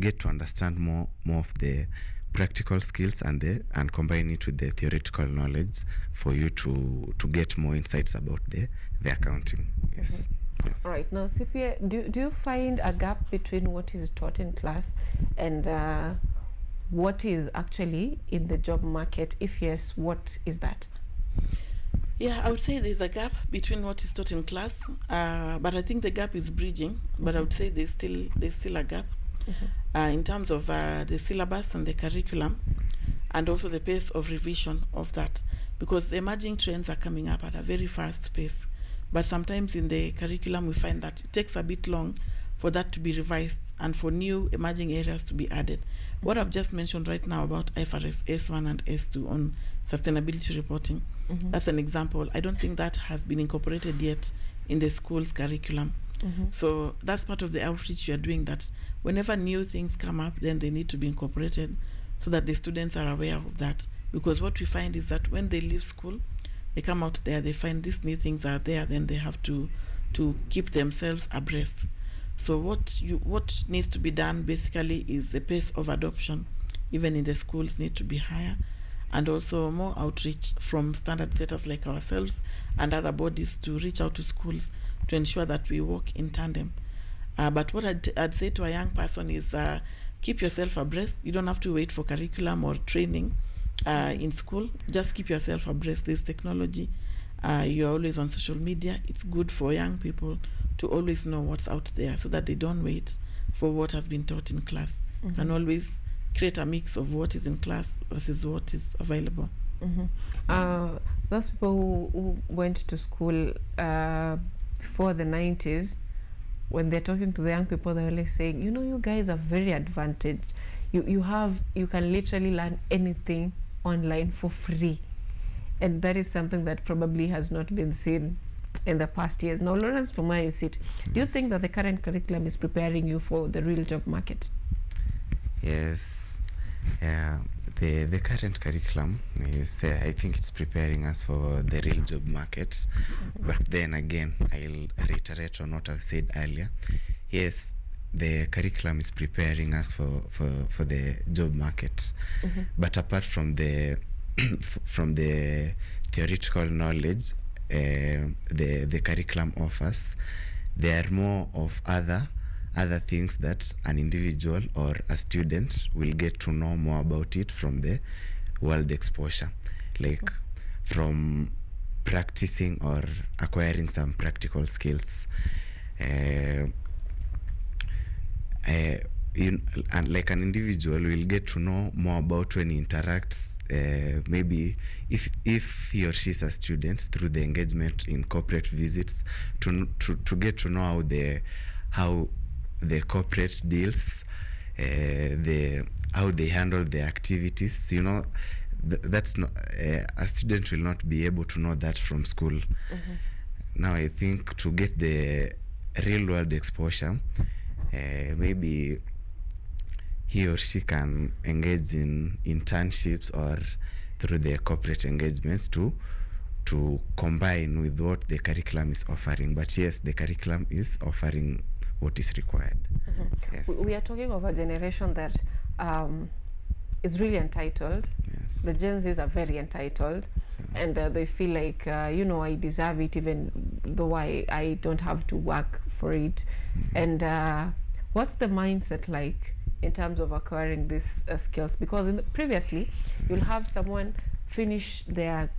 get to understand more of the practical skills and combine it with the theoretical knowledge for you to get more insights about the accounting. Yes. Yes. All right, now Sylvia, do you find a gap between what is taught in class and what is actually in the job market? If yes, what is that? Yeah, I would say there's a gap between what is taught in class, but I think the gap is bridging. But I would say there's still a gap in terms of the syllabus and the curriculum, and also the pace of revision of that, because the emerging trends are coming up at a very fast pace. But sometimes in the curriculum we find that it takes a bit long for that to be revised and for new emerging areas to be added. What I've just mentioned right now about IFRS S1 and S2 on sustainability reporting, that's an example. I don't think that has been incorporated yet in the school's curriculum. So that's part of the outreach you're doing, that whenever new things come up, then they need to be incorporated so that the students are aware of that. Because what we find is that when they leave school, they come out there, they find these new things are there, then they have to keep themselves abreast. So what needs to be done basically is the pace of adoption, even in the schools, need to be higher, and also more outreach from standard setters like ourselves and other bodies to reach out to schools to ensure that we work in tandem. But what I'd say to a young person is keep yourself abreast. You don't have to wait for curriculum or training in school. Just keep yourself abreast. There's technology. You're always on social media. It's good for young people to always know what's out there so that they don't wait for what has been taught in class. You can always create a mix of what is in class versus what is available. Those people who went to school before the 90s, when they're talking to the young people, they're always saying, you know, you guys are very advantaged. You can literally learn anything online for free. And that is something that probably has not been seen in the past years. Now, Lawrence, from where you sit, do you think that the current curriculum is preparing you for the real job market? Yes. The current curriculum is, I think it's preparing us for the real job market. But then again, I'll reiterate on what I've said earlier. Yes, the curriculum is preparing us for the job market. But apart from the from the theoretical knowledge the curriculum offers, there are more of other things that an individual or a student will get to know more about it from the world exposure, like from practicing or acquiring some practical skills. And like an individual will get to know more about when he interacts, maybe if he or she is a student, through the engagement in corporate visits, to get to know how the corporate deals, how they handle the activities. You know, that's not a student will not be able to know that from school. Now I think to get the real world exposure, maybe he or she can engage in internships or through their corporate engagements to combine with what the curriculum is offering. But yes, the curriculum is offering what is required. Yes. We are talking of a generation that is really entitled. Yes. The Gen Zs are very entitled, and they feel like, I deserve it even though I don't have to work for it. And what's the mindset like in terms of acquiring these skills? Because previously, you'll have someone finish their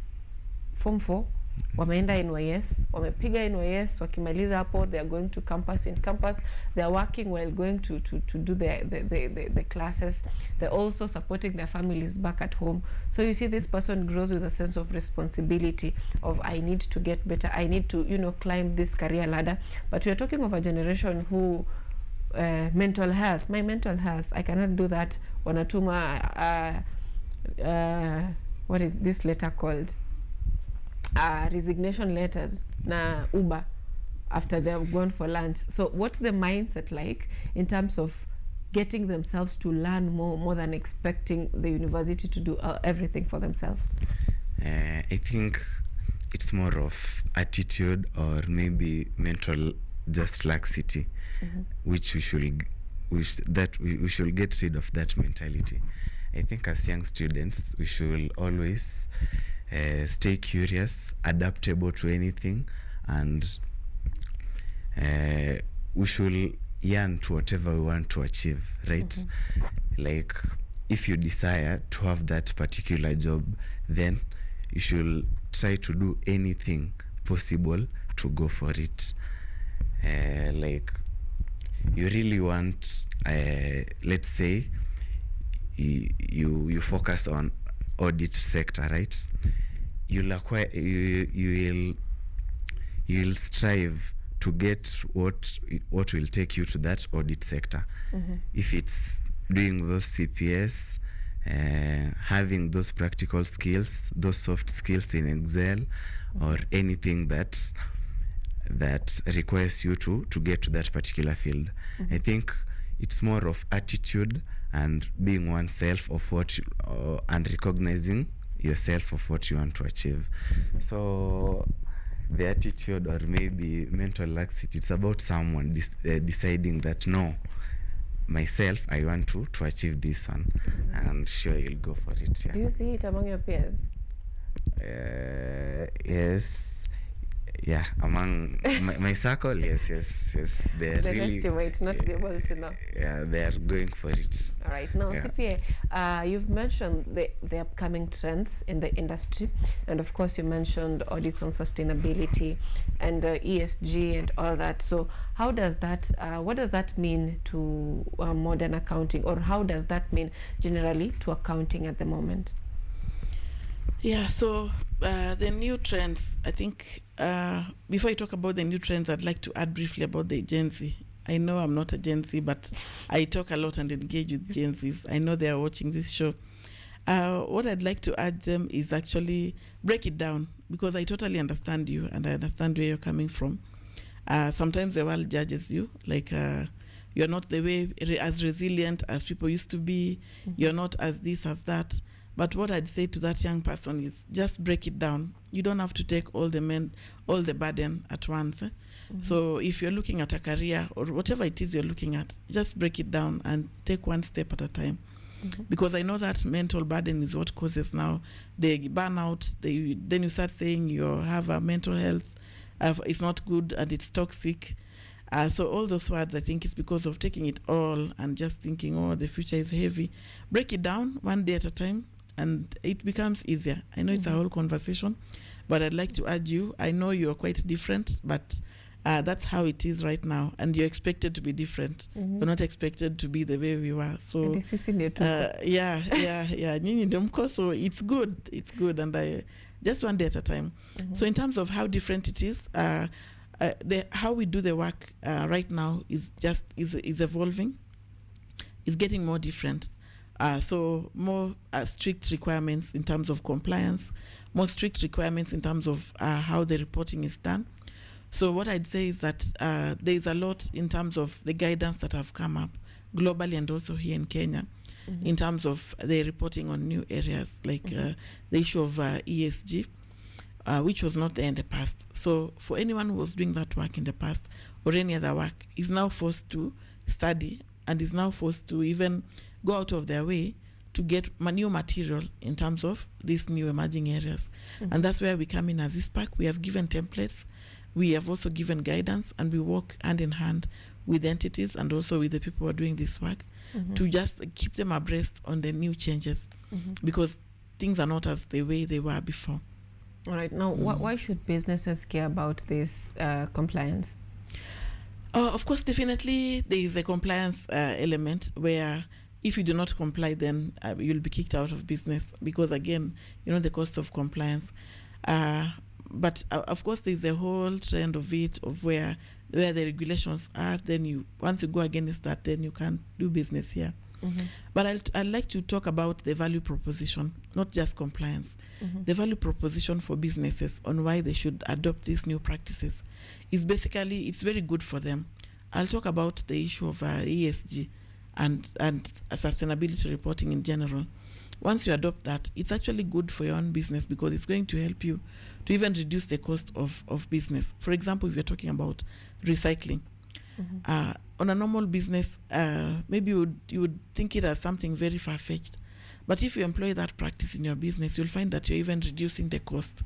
Form 4, wameenda NYS, wamepiga NYS, wakimaliza hapo, they are going to campus. In campus, they are working while going to do the classes. They're also supporting their families back at home. So you see this person grows with a sense of responsibility of, I need to get better, I need to, climb this career ladder. But we are talking of a generation who, mental health, my mental health, I cannot do that. Wanatuma, what is this letter called? Resignation letters na Uber after they have gone for lunch. So what's the mindset like in terms of getting themselves to learn more than expecting the university to do everything for themselves? I think it's more of attitude or maybe mental just laxity, which we should get rid of that mentality. I think as young students we should always stay curious, adaptable to anything, and we should yearn to whatever we want to achieve, right? Like if you desire to have that particular job, then you should try to do anything possible to go for it. Like you really want, let's say you focus on audit sector, right? You'll strive to get what will take you to that audit sector. If it's doing those CPS, having those practical skills, those soft skills in Excel, or anything that requires you to get to that particular field. I think it's more of attitude and being oneself of what and recognizing yourself of what you want to achieve. So the attitude or maybe mental laxity, it's about someone deciding that no, myself, I want to achieve this one, and sure, you'll go for it. Yeah. Do you see it among your peers? Yes. Yeah, among my circle, yes. They're the really, rest you might not be able to know. Yeah, they are going for it. All right, now CPA, you've mentioned the upcoming trends in the industry, and of course you mentioned audits on sustainability and ESG and all that. So how does that, what does that mean to modern accounting, or how does that mean generally to accounting at the moment? Yeah, so the new trends, I think, before I talk about the new trends, I'd like to add briefly about the Gen Z. I know I'm not a Gen Z, but I talk a lot and engage with Gen Zs. I know they are watching this show. What I'd like to add them is actually break it down, because I totally understand you and I understand where you're coming from. Sometimes the world judges you, like you're not the way as resilient as people used to be. You're not as this, as that. But what I'd say to that young person is just break it down. You don't have to take all the burden at once. So if you're looking at a career or whatever it is you're looking at, just break it down and take one step at a time. Because I know that mental burden is what causes now the burnout. Then you start saying you have a mental health, it's not good and it's toxic. So all those words, I think it's because of taking it all and just thinking, oh, the future is heavy. Break it down one day at a time, and it becomes easier. I know it's a whole conversation, but I'd like to urge you, I know you're quite different, but that's how it is right now, and you're expected to be different. We're not expected to be the way we were. So yeah. So it's good, and I just one day at a time. So in terms of how different it is, how we do the work right now is evolving. It's getting more different. So more strict requirements in terms of compliance, more strict requirements in terms of how the reporting is done. So what I'd say is that there's a lot in terms of the guidance that have come up globally and also here in Kenya, in terms of the reporting on new areas like the issue of ESG, which was not there in the past. So for anyone who was doing that work in the past or any other work is now forced to study and is now forced to even go out of their way to get new material in terms of these new emerging areas. And that's where we come in as ISPAC. We have given templates, we have also given guidance, and we work hand in hand with entities and also with the people who are doing this work to just keep them abreast on the new changes, because things are not as the way they were before. All right. Now, why should businesses care about this compliance? Of course, definitely there is a compliance element where if you do not comply, then you'll be kicked out of business because, again, you know, the cost of compliance. But of course, there's a whole trend of it, of where the regulations are, then once you go against that, then you can't do business here. But I'd like to talk about the value proposition, not just compliance. The value proposition for businesses on why they should adopt these new practices is basically, it's very good for them. I'll talk about the issue of ESG and sustainability reporting in general. Once you adopt that, it's actually good for your own business because it's going to help you to even reduce the cost of business. For example, if you're talking about recycling, on a normal business, maybe you would think it as something very far-fetched. But if you employ that practice in your business, you'll find that you're even reducing the cost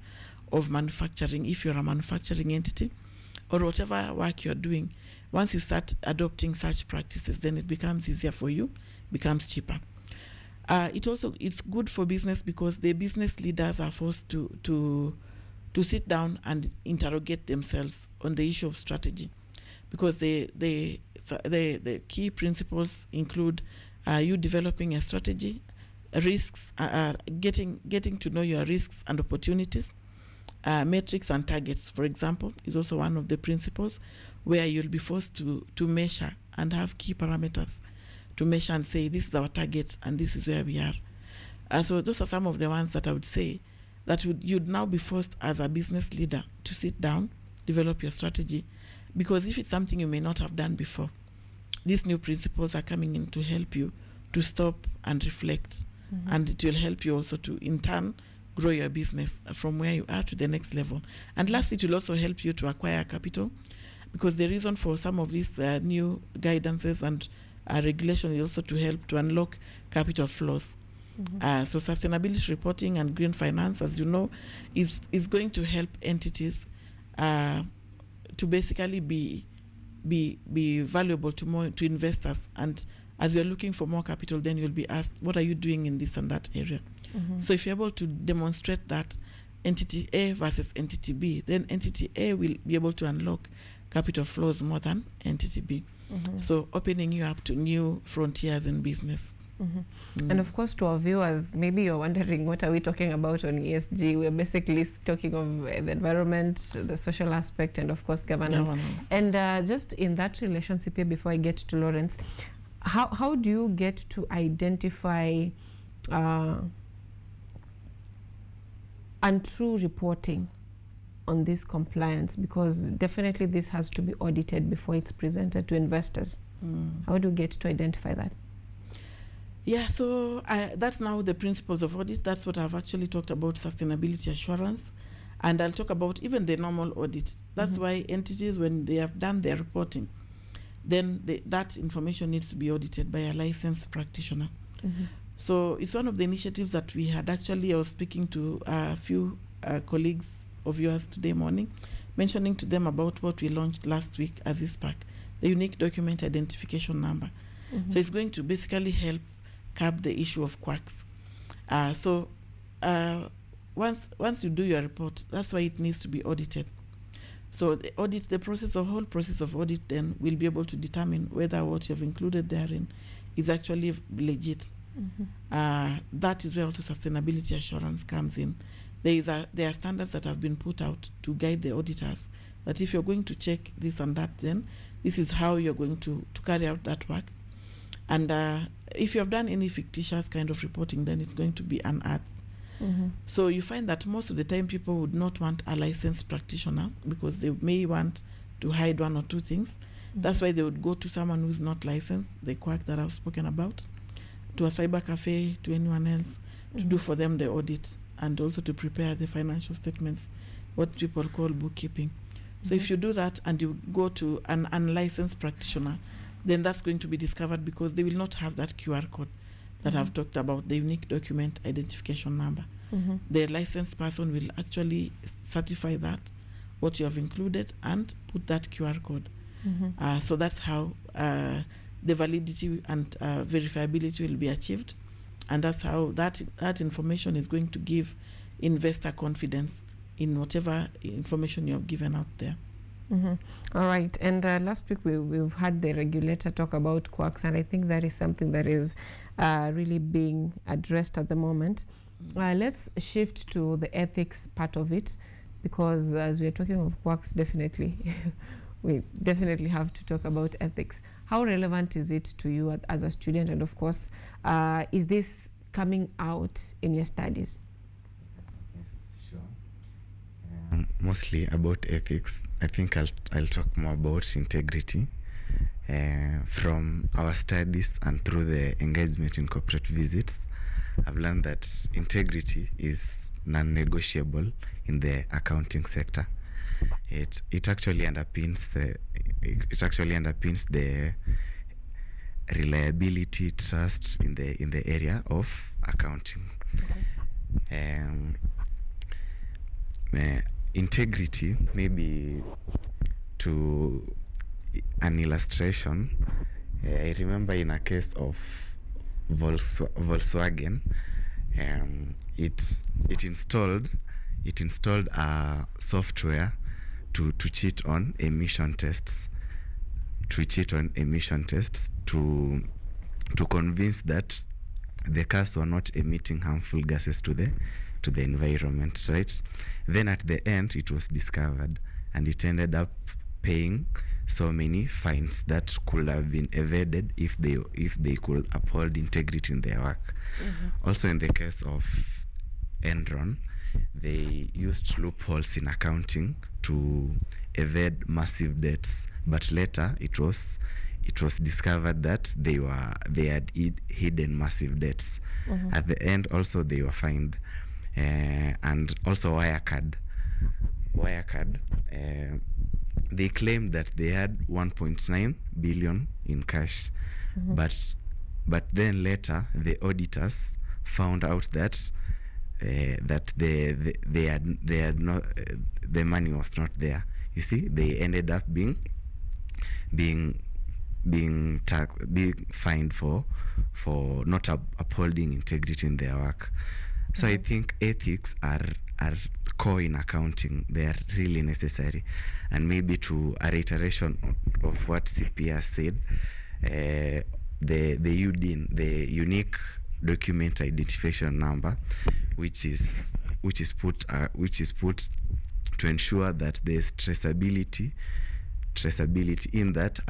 of manufacturing if you're a manufacturing entity or whatever work you're doing. Once you start adopting such practices, then it becomes easier for you, becomes cheaper. It's good for business because the business leaders are forced to sit down and interrogate themselves on the issue of strategy, because the key principles include you developing a strategy, risks, getting to know your risks and opportunities, metrics and targets, for example, is also one of the principles where you'll be forced to measure and have key parameters to measure and say, this is our target and this is where we are. So those are some of the ones that I would say that you'd now be forced as a business leader to sit down, develop your strategy, because if it's something you may not have done before, these new principles are coming in to help you to stop and reflect, and it will help you also to, in turn, grow your business from where you are to the next level. And lastly, it will also help you to acquire capital, because the reason for some of these new guidances and regulation is also to help to unlock capital flows. So sustainability reporting and green finance, as you know, is going to help entities to basically be valuable to investors. And as you're looking for more capital, then you'll be asked, what are you doing in this and that area? So if you're able to demonstrate that entity A versus entity B, then entity A will be able to unlock capital flows more than entity B. So opening you up to new frontiers in business. And of course, to our viewers, maybe you're wondering, what are we talking about on ESG? We're basically talking of the environment, the social aspect, and of course governance. And just in that relationship here, before I get to Lawrence, how do you get to identify untrue reporting on this compliance? Because definitely this has to be audited before it's presented to investors. How do you get to identify that? Yeah, so that's now the principles of audit. That's what I've actually talked about, sustainability assurance. And I'll talk about even the normal audit. That's why entities, when they have done their reporting, then that information needs to be audited by a licensed practitioner. So it's one of the initiatives that we had actually. I was speaking to a few colleagues of yours today morning, mentioning to them about what we launched last week as ISPAC, the unique document identification number. So it's going to basically help curb the issue of quacks. Once you do your report, that's why it needs to be audited. So the whole process of audit then will be able to determine whether what you have included therein is actually legit. That is where also sustainability assurance comes in. There are standards that have been put out to guide the auditors that if you're going to check this and that, then this is how you're going to carry out that work. And if you have done any fictitious kind of reporting, then it's going to be unearthed. So you find that most of the time people would not want a licensed practitioner because they may want to hide one or two things. That's why they would go to someone who's not licensed, the quack that I've spoken about, to a cyber cafe, to anyone else, to do for them the audit and also to prepare the financial statements, what people call bookkeeping. So if you do that and you go to an unlicensed practitioner, then that's going to be discovered because they will not have that QR code that I've talked about, the unique document identification number. The licensed person will actually certify that, what you have included, and put that QR code. So that's how the validity and verifiability will be achieved. And that's how that information is going to give investor confidence in whatever information you have given out there. All right. And last week we've had the regulator talk about quacks, and I think that is something that is really being addressed at the moment. Let's shift to the ethics part of it, because as we're talking of quacks, definitely we definitely have to talk about ethics. How relevant is it to you as a student? And of course, is this coming out in your studies? Yes, sure. Mostly about ethics. I think I'll talk more about integrity. From our studies and through the engagement in corporate visits, I've learned that integrity is non-negotiable in the accounting sector. It actually underpins the reliability, trust in the area of accounting. Integrity, maybe to an illustration, I remember in a case of Volkswagen, it installed a software to cheat on emission tests, to convince that the cars were not emitting harmful gases to the environment, right? Then at the end it was discovered, and it ended up paying so many fines that could have been evaded if they could uphold integrity in their work. Also in the case of Enron, they used loopholes in accounting to evade massive debts, but later it was discovered that they had hidden massive debts. At the end also they were fined. And also Wirecard, they claimed that they had 1.9 billion in cash, but then later the auditors found out that they had not, the money was not there. You see, they ended up being fined for not upholding integrity in their work. So I think ethics are core in accounting. They are really necessary. And maybe to a reiteration of what CPR said, the UDIN, the unique document identification number, which is put to ensure that there's traceability in that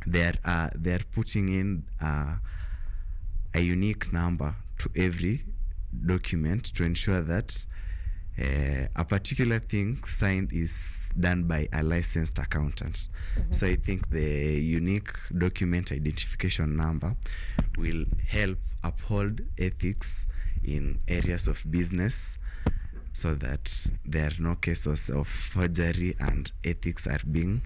they're putting in a unique number to every document to ensure that a particular thing signed is done by a licensed accountant. So I think the unique document identification number will help uphold ethics in areas of business, so that there are no cases of forgery, and ethics are being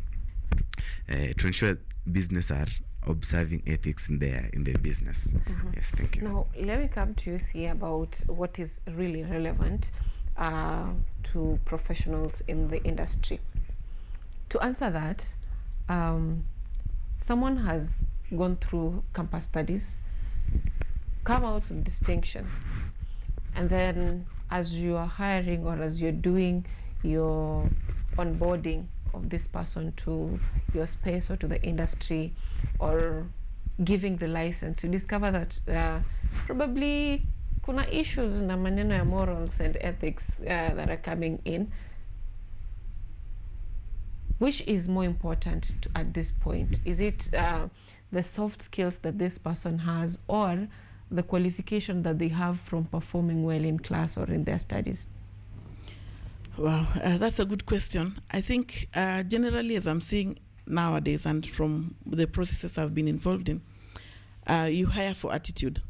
to ensure business are observing ethics in their business. Yes, thank you. Now let me come to you, see about what is really relevant to professionals in the industry. To answer that, someone has gone through campus studies, come out with distinction, and then as you are hiring or as you're doing your onboarding of this person to your space or to the industry, or giving the license, you discover that probably kuna issues na maneno ya morals and ethics that are coming in. Which is more important at this point? Is it the soft skills that this person has, or the qualification that they have from performing well in class or in their studies? Wow, that's a good question. I think generally, as I'm seeing nowadays, and from the processes I've been involved in, you hire for attitude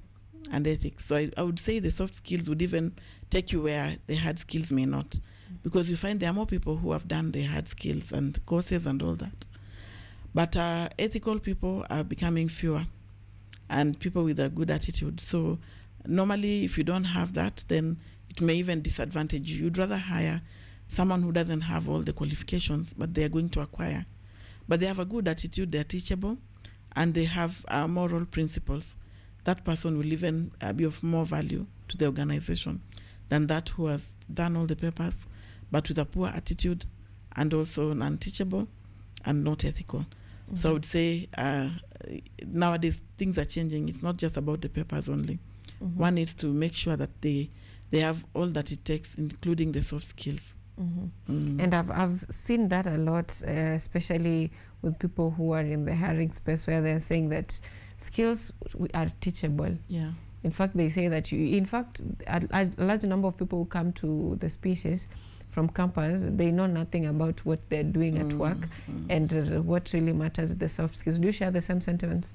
and ethics. So I would say the soft skills would even take you where the hard skills may not, because you find there are more people who have done the hard skills and courses and all that. But ethical people are becoming fewer, and people with a good attitude. So normally, if you don't have that, then it may even disadvantage you. You'd rather hire someone who doesn't have all the qualifications, but they are going to acquire. But they have a good attitude, they're teachable, and they have moral principles. That person will even be of more value to the organization than that who has done all the papers, but with a poor attitude and also unteachable and not ethical. So I would say nowadays things are changing. It's not just about the papers only. One needs to make sure that they have all that it takes, including the soft skills. And I've seen that a lot, especially with people who are in the hiring space, where they're saying that skills are teachable. Yeah. In fact, they say that a large number of people who come to the species from campus, they know nothing about what they're doing at work, and what really matters is the soft skills. Do you share the same sentiments?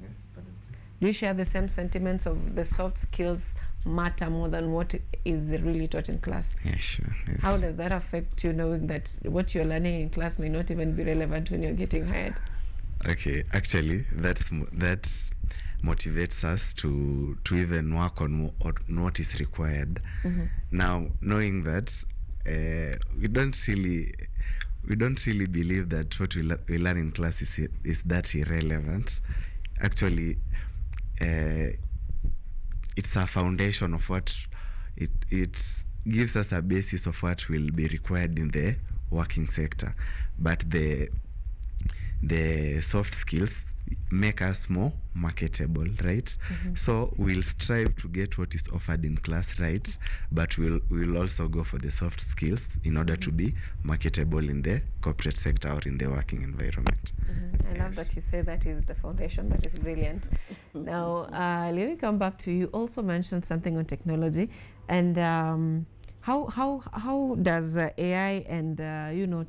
Yes, pardon, please. Do you share the same sentiments of the soft skills matter more than what is really taught in class? Yeah, sure. Yes. How does that affect you, knowing that what you're learning in class may not even be relevant when you're getting hired? Okay, actually, that motivates us to even work on what is required. Now, knowing that we don't really believe that what we learn in class is that irrelevant. Actually, it's a foundation of what it gives us a basis of what will be required in the working sector. But the soft skills make us more marketable, right? So we'll strive to get what is offered in class, right? But we'll also go for the soft skills in order to be marketable in the corporate sector or in the working environment. I love that you say that is the foundation. That is brilliant. Now, let me come back to you. Also mentioned something on technology, and how does AI and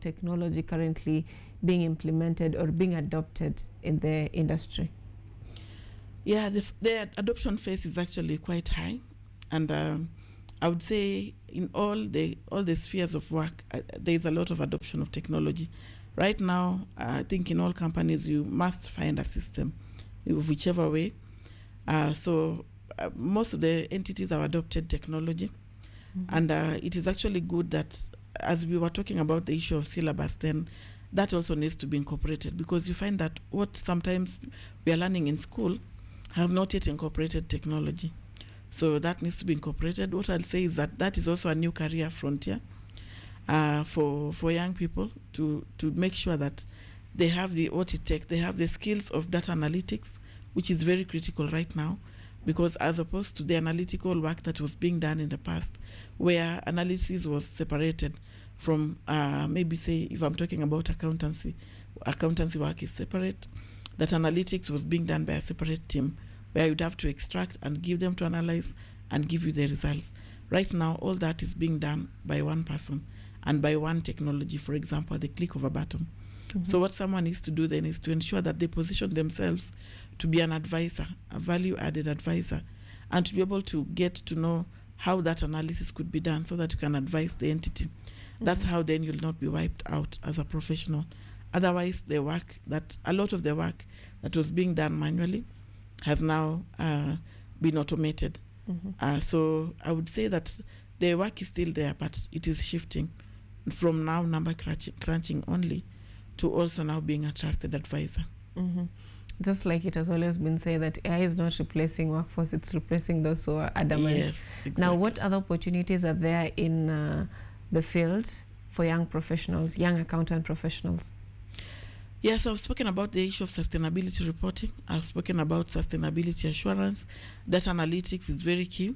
technology currently being implemented or being adopted in the industry? Yeah, the adoption phase is actually quite high, and I would say in all the spheres of work, there is a lot of adoption of technology. Right now, I think in all companies you must find a system, whichever way. So most of the entities have adopted technology, and it is actually good that, as we were talking about the issue of syllabus, then that also needs to be incorporated, because you find that what sometimes we are learning in school have not yet incorporated technology. So that needs to be incorporated. What I'll say is that is also a new career frontier for young people to make sure that they have what it takes. They have the skills of data analytics, which is very critical right now, because as opposed to the analytical work that was being done in the past, where analysis was separated from maybe, say, if I'm talking about accountancy work is separate, that analytics was being done by a separate team, where you'd have to extract and give them to analyze and give you the results. Right now, all that is being done by one person and by one technology, for example, the click of a button. So what someone needs to do then is to ensure that they position themselves to be an advisor, a value-added advisor, and to be able to get to know how that analysis could be done so that you can advise the entity. That's how then you'll not be wiped out as a professional. Otherwise, a lot of the work that was being done manually has now been automated. So I would say that the work is still there, but it is shifting from now number crunching only to also now being a trusted advisor. Just like it has always been said that AI is not replacing workforce, it's replacing those who are adamant. Yes, exactly. Now, what other opportunities are there in the field for young professionals, young accountant professionals? Yes, so I've spoken about the issue of sustainability reporting. I've spoken about sustainability assurance. Data analytics is very key.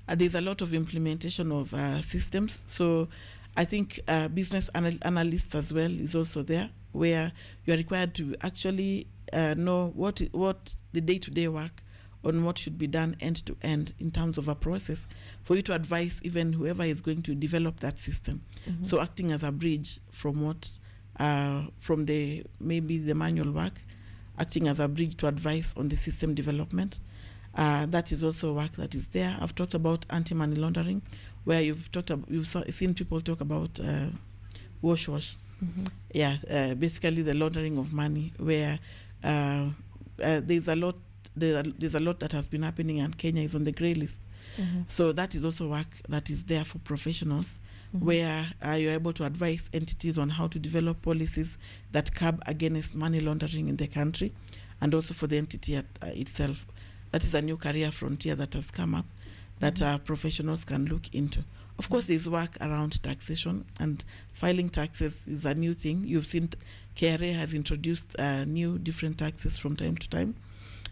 There's a lot of implementation of systems. So I think business analysts as well is also there, where you are required to actually know what the day-to-day work on what should be done end-to-end in terms of a process for you to advise even whoever is going to develop that system. So acting as a bridge from what from maybe the manual work, acting as a bridge to advice on the system development. That is also work that is there. I've talked about anti-money laundering, where you've seen people talk about wash. Yeah, basically the laundering of money, where there's a lot that has been happening, and Kenya is on the grey list. So that is also work that is there for professionals, where you're able to advise entities on how to develop policies that curb against money laundering in the country, and also for the entity itself. That is a new career frontier that has come up that professionals can look into. Of course, there's work around taxation, and filing taxes is a new thing. You've seen KRA has introduced new different taxes from time to time,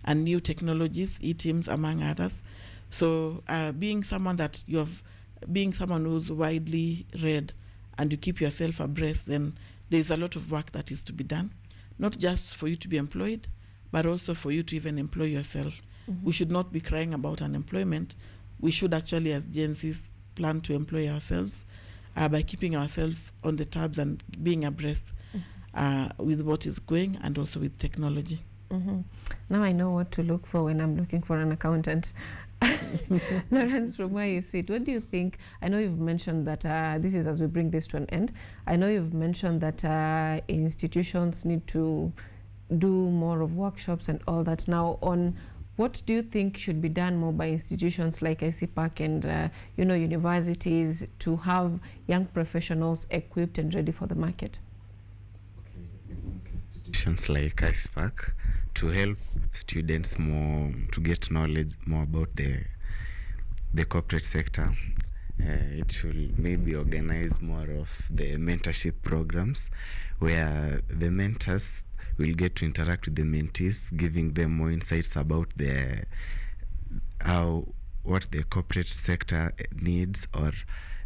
and new technologies, e-teams among others. So being someone who's widely read and you keep yourself abreast, then there's a lot of work that is to be done, not just for you to be employed, but also for you to even employ yourself. We should not be crying about unemployment. We should actually, as Gen Zs, plan to employ ourselves by keeping ourselves on the tabs and being abreast with what is going, and also with technology. Now I know what to look for when I'm looking for an accountant. Lawrence, from where you sit, what do you think? I know you've mentioned that this is as we bring this to an end. I know you've mentioned that institutions need to do more of workshops and all that. Now, on what do you think should be done more by institutions like ICPAC and universities to have young professionals equipped and ready for the market? Institutions like ICPAC to help students more to get knowledge more about the corporate sector. It should maybe organize more of the mentorship programs where the mentors will get to interact with the mentees, giving them more insights about what the corporate sector needs or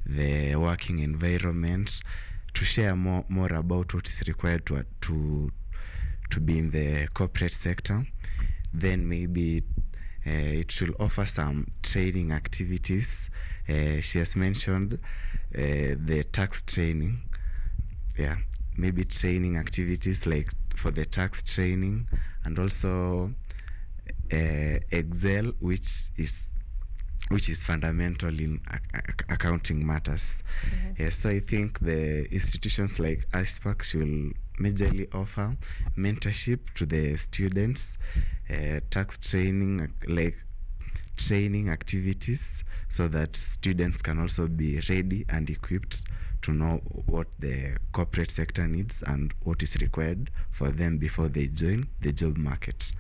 the working environment, to share more about what is required to be in the corporate sector. Then maybe it should offer some training activities. She has mentioned the tax training. Yeah, maybe training activities like for the tax training, and also Excel, which is fundamental in accounting matters. So I think the institutions like ICPAC should majorly offer mentorship to the students, tax training, like training activities, so that students can also be ready and equipped to know what the corporate sector needs and what is required for them before they join the job market.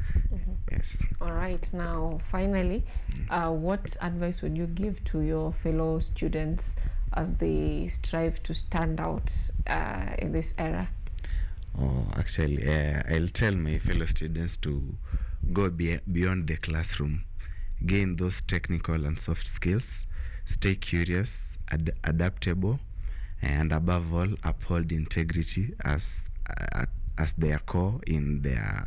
Yes. All right. Now, finally, what advice would you give to your fellow students as they strive to stand out in this era? Oh, actually, I'll tell my fellow students to go beyond the classroom, gain those technical and soft skills, stay curious, adaptable, and above all, uphold integrity as their core in their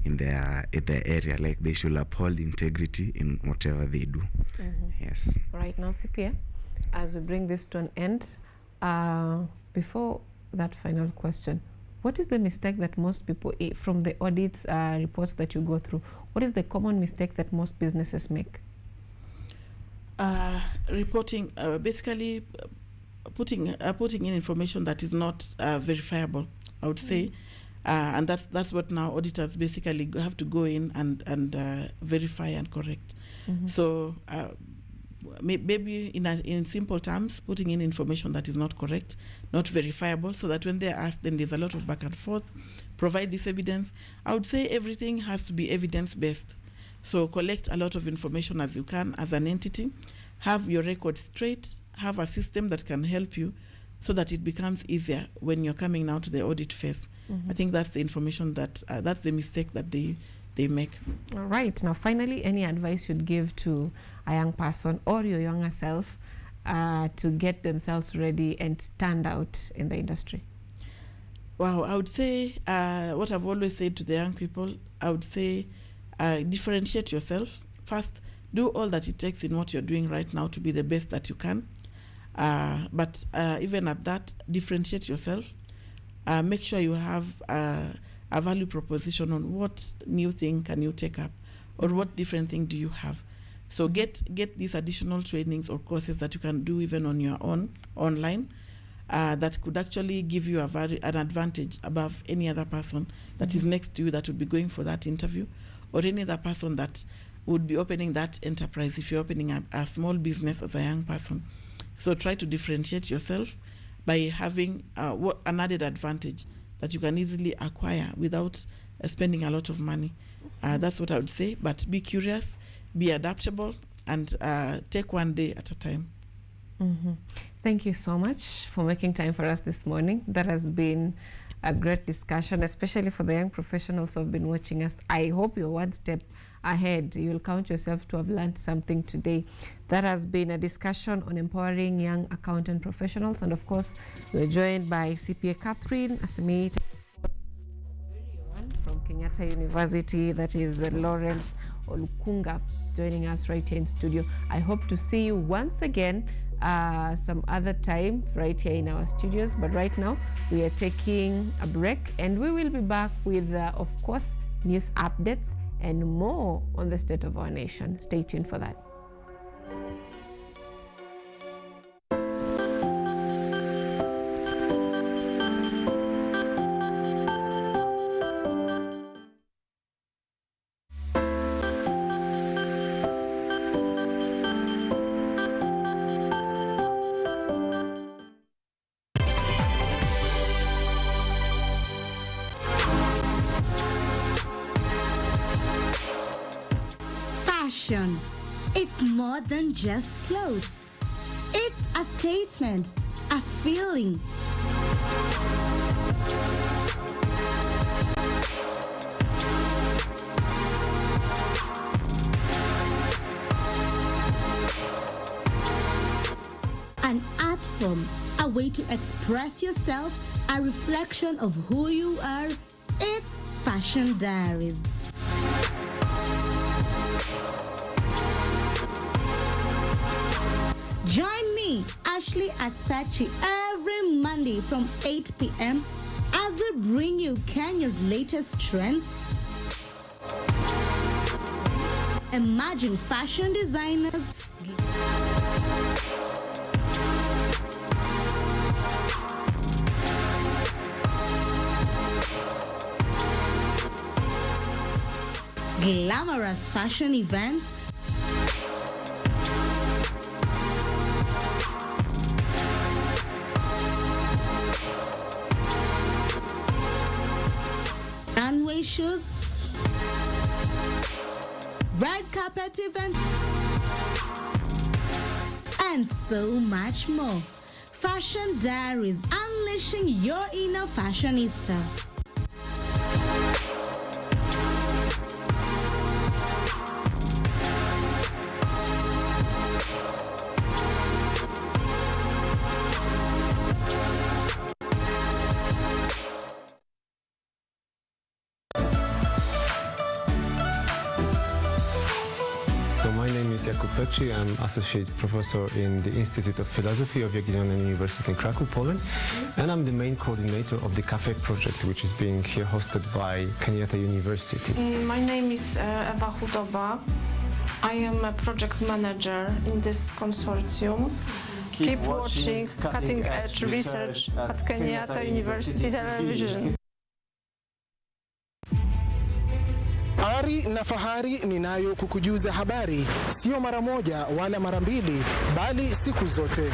area. Like, they should uphold integrity in whatever they do. Yes. Right now, Sylvia, as we bring this to an end, before that final question, what is the mistake that most people, from the audits reports that you go through, what is the common mistake that most businesses make? Reporting, basically putting in information that is not verifiable, I would say. And that's what now auditors basically have to go in and verify and correct. So maybe in simple terms, putting in information that is not correct, not verifiable, so that when they're asked, then there's a lot of back and forth. Provide this evidence. I would say everything has to be evidence-based. So collect a lot of information as you can as an entity. Have your record straight. Have a system that can help you so that it becomes easier when you're coming now to the audit phase. I think that's the information that's the mistake that they make. All right. Now, finally, any advice you'd give to a young person or your younger self to get themselves ready and stand out in the industry? Wow, I would say what I've always said to the young people, I would say differentiate yourself. First, do all that it takes in what you're doing right now to be the best that you can. But even at that, differentiate yourself. make sure you have a value proposition on what new thing can you take up, or what different thing do you have. So get these additional trainings or courses that you can do even on your own online, that could actually give you an advantage above any other person that is next to you that would be going for that interview, or any other person that would be opening that enterprise if you're opening a small business as a young person. So try to differentiate yourself by having an added advantage that you can easily acquire without spending a lot of money. That's what I would say. But be curious, be adaptable, and take one day at a time. Thank you so much for making time for us this morning. That has been a great discussion, especially for the young professionals who have been watching us. I hope you're one step ahead. You'll count yourself to have learned something today. That has been a discussion on empowering young accountant professionals. And of course, we're joined by CPA Catherine Asimit from Kenyatta University, that is Lawrence Olukunga, joining us right here in studio. I hope to see you once again some other time right here in our studios, but right now we are taking a break, and we will be back with of course news updates and more on the state of our nation. Stay tuned for that. Fashion. It's more than just clothes. It's a statement, a feeling. An art form, a way to express yourself, a reflection of who you are. It's Fashion Diaries. Join me, Ashley Asachi, every Monday from 8 p.m. as we bring you Kenya's latest trends, emerging fashion designers, glamorous fashion events, runway shows, red carpet events, and so much more. Fashion Diaries, unleashing your inner fashionista. I'm Associate Professor in the Institute of Philosophy of Jagiellonian University in Krakow, Poland, and I'm the main coordinator of the Cafe project, which is being here hosted by Kenyatta University. My name is Ewa Hudoba. I am a project manager in this consortium. Keep watching cutting-edge research at Kenyatta University Television. Ari na fahari ninayo kukujuza habari, sio mara moja wala mara mbili, bali siku zote.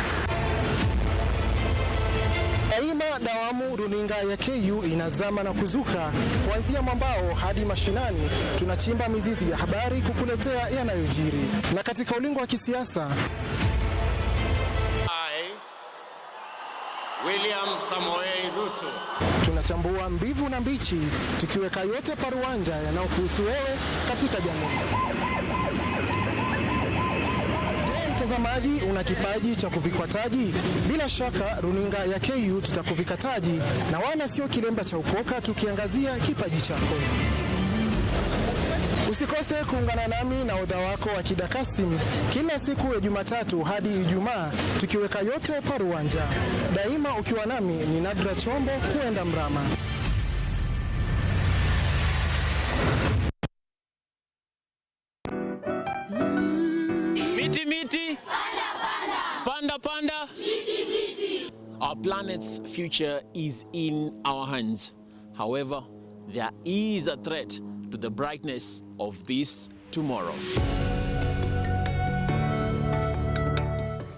Daima dawamu runinga ya KU inazama na kuzuka, kuanzia mwambao hadi mashinani. Tunachimba mizizi ya habari kukuletea yanayojiri. Na katika ulingo wa kisiasa, William Samoei Ruto, tunachambua mbivu na mbichi, tukiweka yote paruanja yanayokuhusu wewe katika jamii. Mtazamaji, una kipaji cha kuvikwa taji? Bila shaka runinga ya KU tutakuvika taji, na wala sio kilemba cha ukoka, tukiangazia kipaji chako. Usikose kuungana nami na udha wako wa Kidakasim kila siku ya Jumatatu hadi Ijumaa, tukiweka yote paruanja. Daima ukiwa nami ni Nadra Chombo kuenda mrama. Miti miti, panda panda, miti miti. Our planet's future is in our hands. However, there is a threat to the brightness of this tomorrow.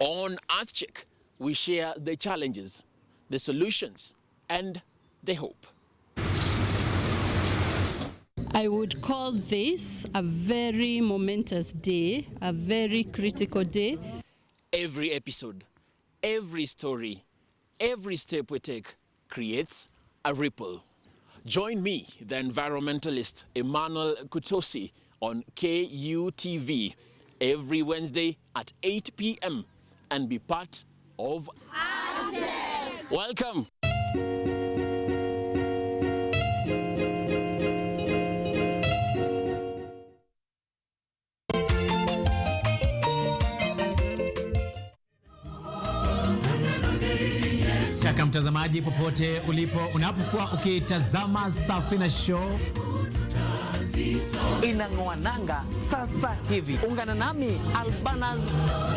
On EarthCheck, we share the challenges, the solutions, and the hope. I would call this a very momentous day, a very critical day. Every episode, every story, every step we take creates a ripple. Join me, the environmentalist Emmanuel Kutosi, on KUTV every Wednesday at 8 p.m. and be part of EarthCheck. Welcome. Kaka mtazamaji, popote ulipo unapokuwa ukitazama Safina Show inang'oa nanga sasa hivi. Ungana nami Albanas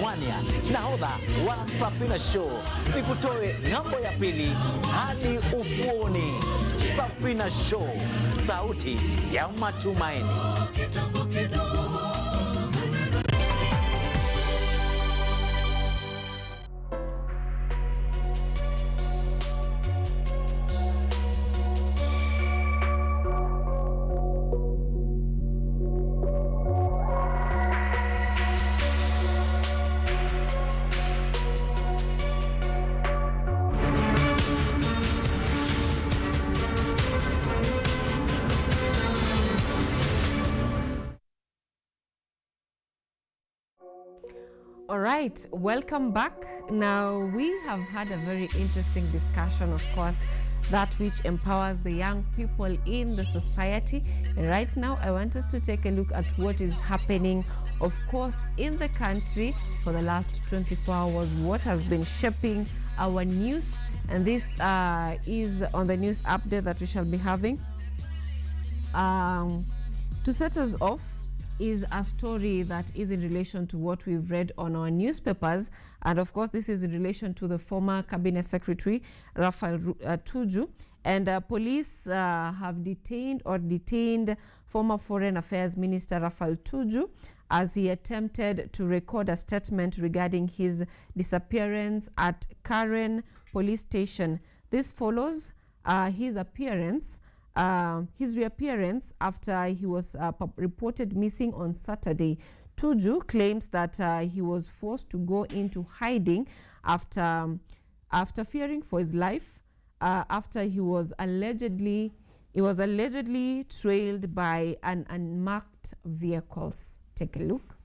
Mwania, nahodha wa Safina Show, nikutoe ng'ambo ya pili hadi ufuoni. Safina Show, sauti ya matumaini. All right, welcome back. Now, we have had a very interesting discussion, of course, that which empowers the young people in the society. And right now, I want us to take a look at what is happening, of course, in the country for the last 24 hours, what has been shaping our news. And this is on the news update that we shall be having. To set us off, is a story that is in relation to what we've read on our newspapers. And of course, this is in relation to the former Cabinet Secretary, Raphael Tuju. And police have detained former Foreign Affairs Minister Raphael Tuju as he attempted to record a statement regarding his disappearance at Karen Police Station. This follows his reappearance after he was reported missing on Saturday. Tuju claims that he was forced to go into hiding after fearing for his life after he was allegedly trailed by an unmarked vehicles. Take a look.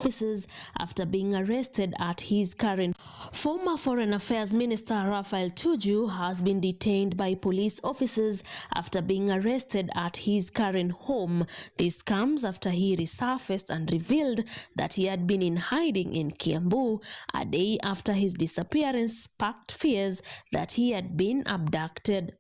Officers after being arrested at his current. Former Foreign Affairs Minister Raphael Tuju has been detained by police officers after being arrested at his current home. This comes after he resurfaced and revealed that he had been in hiding in Kiambu a day after his disappearance sparked fears that he had been abducted.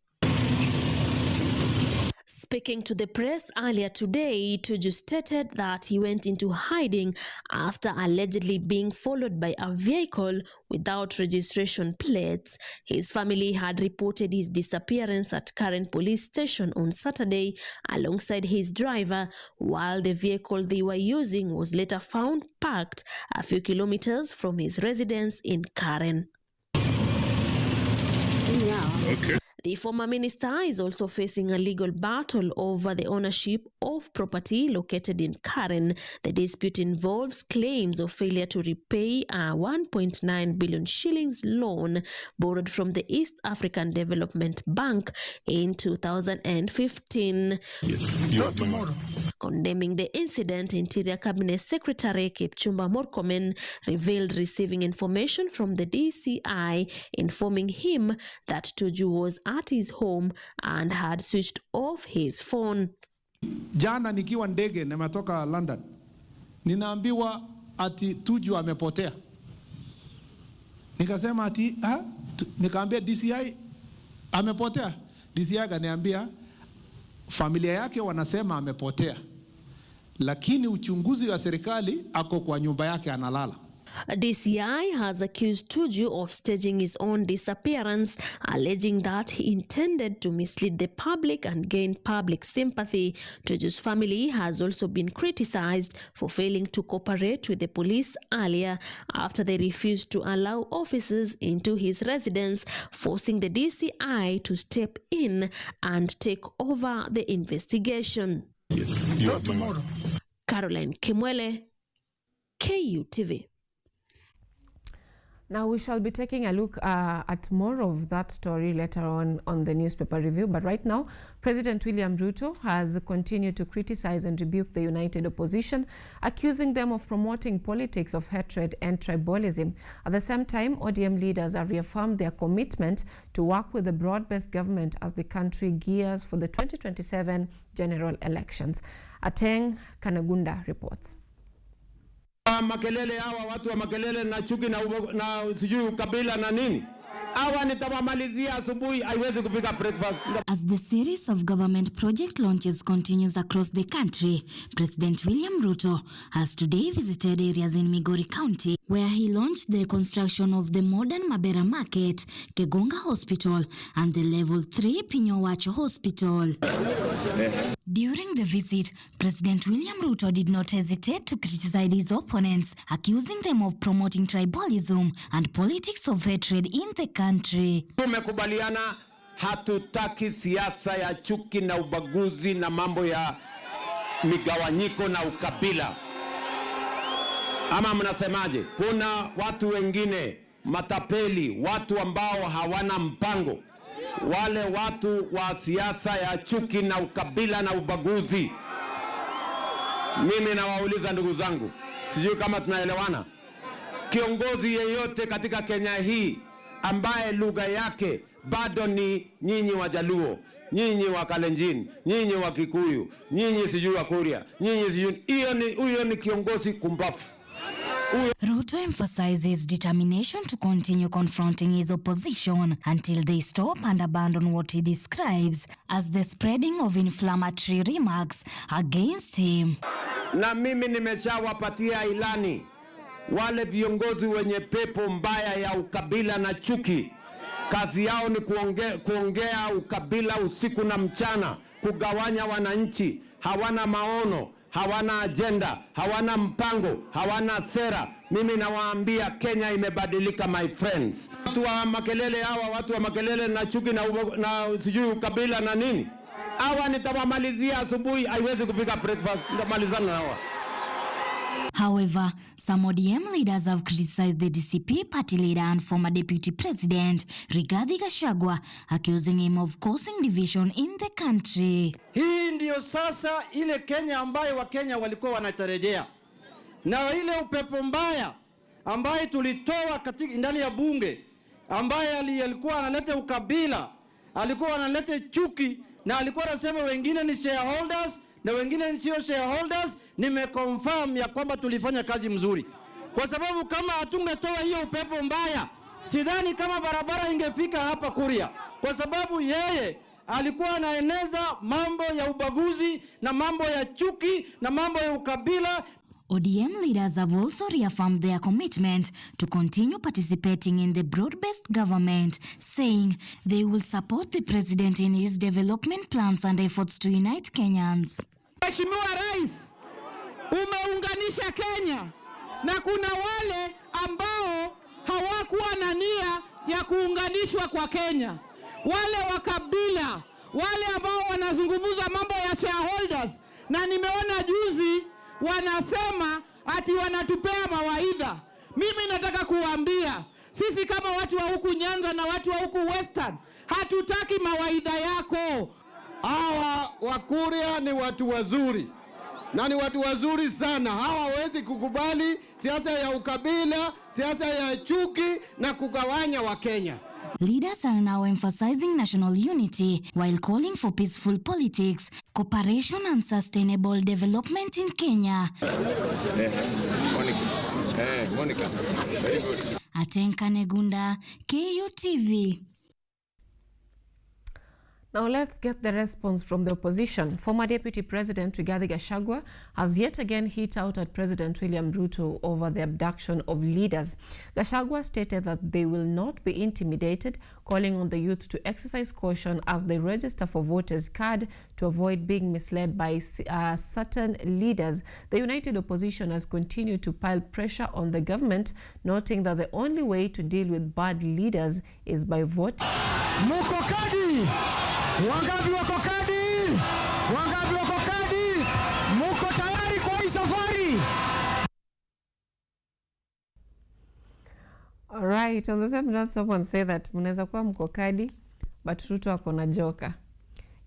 Speaking to the press earlier today, Tuju stated that he went into hiding after allegedly being followed by a vehicle without registration plates. His family had reported his disappearance at Karen Police Station on Saturday alongside his driver, while the vehicle they were using was later found parked a few kilometers from his residence in Karen. Okay. The former minister is also facing a legal battle over the ownership of property located in Karen. The dispute involves claims of failure to repay a 1.9 billion shillings loan borrowed from the East African Development Bank in 2015. Yes, you are tomorrow. Condemning the incident, Interior Cabinet Secretary Kipchumba Murkomen revealed receiving information from the DCI informing him that Tuju was at his home and had switched off his phone. Jana nikiwa ndege nimetoka London, ninaambiwa ati Tuju amepotea. Nikasema ati nikaambia DCI amepotea. DCI kaniambia familia yake wanasema amepotea, lakini uchunguzi wa serikali ako kwa nyumba yake analala. DCI has accused Tuju of staging his own disappearance, alleging that he intended to mislead the public and gain public sympathy. Tuju's family has also been criticized for failing to cooperate with the police earlier after they refused to allow officers into his residence, forcing the DCI to step in and take over the investigation. Yes, tomorrow. Caroline Kimwele, KUTV. Now we shall be taking a look at more of that story later on the newspaper review. But right now, President William Ruto has continued to criticize and rebuke the united opposition, accusing them of promoting politics of hatred and tribalism. At the same time, ODM leaders have reaffirmed their commitment to work with the broad-based government as the country gears for the 2027 general elections. Ateng Kanagunda reports. Makelele hawa watu wa makelele na chuki na sijui ukabila na nini. Hawa nitawamalizia asubuhi, haiwezi kupika breakfast. As the series of government project launches continues across the country, President William Ruto has today visited areas in Migori County where he launched the construction of the modern Mabera Market, Kegonga Hospital and the Level 3 Pinyowacho Hospital. During the visit, President William Ruto did not hesitate to criticize his opponents, accusing them of promoting tribalism and politics of hatred in the country. Tumekubaliana hatutaki siasa ya chuki na ubaguzi na mambo ya migawanyiko na ukabila. Ama mnasemaje? Kuna watu wengine matapeli, watu ambao hawana mpango. Wale watu wa siasa ya chuki na ukabila na ubaguzi. Mimi nawauliza ndugu zangu, sijui kama tunaelewana. Kiongozi yeyote katika Kenya hii ambaye lugha yake bado ni nyinyi wa Jaluo, nyinyi wa Kalenjin, nyinyi wa Kikuyu, nyinyi sijui wa Kuria, nyinyi sijui, huyo ni kiongozi kumbafu. Ruto emphasizes determination to continue confronting his opposition until they stop and abandon what he describes as the spreading of inflammatory remarks against him. Na mimi nimeshawapatia ilani wale viongozi wenye pepo mbaya ya ukabila na chuki. Kazi yao ni kuongea ukabila usiku na mchana, kugawanya wananchi, hawana maono, hawana agenda, hawana mpango, hawana sera. Mimi nawaambia Kenya imebadilika, my friends. Watu wa makelele hawa, watu wa makelele na chuki na sijui ukabila na nini. Hawa nitawamalizia asubuhi, haiwezi kupika breakfast, nitamalizana na hawa. However, some ODM leaders have criticized the DCP party leader and former deputy president, Rigathi Gachagua, accusing him of causing division in the country. Hii ndio sasa ile Kenya ambayo Wakenya walikuwa wanatarejea. Na ile upepo mbaya ambaye tulitoa katika ndani ya bunge, ambaye alikuwa analeta ukabila, alikuwa analeta chuki, na alikuwa anasema wengine ni shareholders na wengine sio shareholders. Nimeconfirm ya kwamba tulifanya kazi mzuri, kwa sababu kama hatungetoa hiyo upepo mbaya, sidhani kama barabara ingefika hapa Kuria, kwa sababu yeye alikuwa anaeneza mambo ya ubaguzi na mambo ya chuki na mambo ya ukabila. ODM leaders have also reaffirmed their commitment to continue participating in the broad-based government, saying they will support the president in his development plans and efforts to unite Kenyans. Mheshimiwa Rais, umeunganisha Kenya, na kuna wale ambao hawakuwa na nia ya kuunganishwa kwa Kenya. Wale wa kabila, wale ambao wanazungumza mambo ya shareholders, na nimeona juzi wanasema ati wanatupea mawaidha. Mimi nataka kuambia sisi kama watu wa huku Nyanza na watu wa huku Western, hatutaki mawaidha yako. Hawa Wakuria ni watu wazuri, na ni watu wazuri sana. Hawa hawezi kukubali siasa ya ukabila, siasa ya chuki na kugawanya Wakenya. Leaders are now emphasizing national unity while calling for peaceful politics, cooperation and sustainable development in Kenya. Monica. Very good. Atenka Negunda, KUTV. Now let's get the response from the opposition. Former Deputy President Rigathi Gachagua has yet again hit out at President William Ruto over the abduction of leaders. Gachagua stated that they will not be intimidated, calling on the youth to exercise caution as they register for voters' card to avoid being misled by certain leaders. The united opposition has continued to pile pressure on the government, noting that the only way to deal with bad leaders is by voting. Mukokadi! Wangapi wako kadi? Wangapi wako kadi? Muko tayari kwa hii safari? All right, on the same note, someone say that mnaweza kuwa mko kadi, but Ruto ako na joka.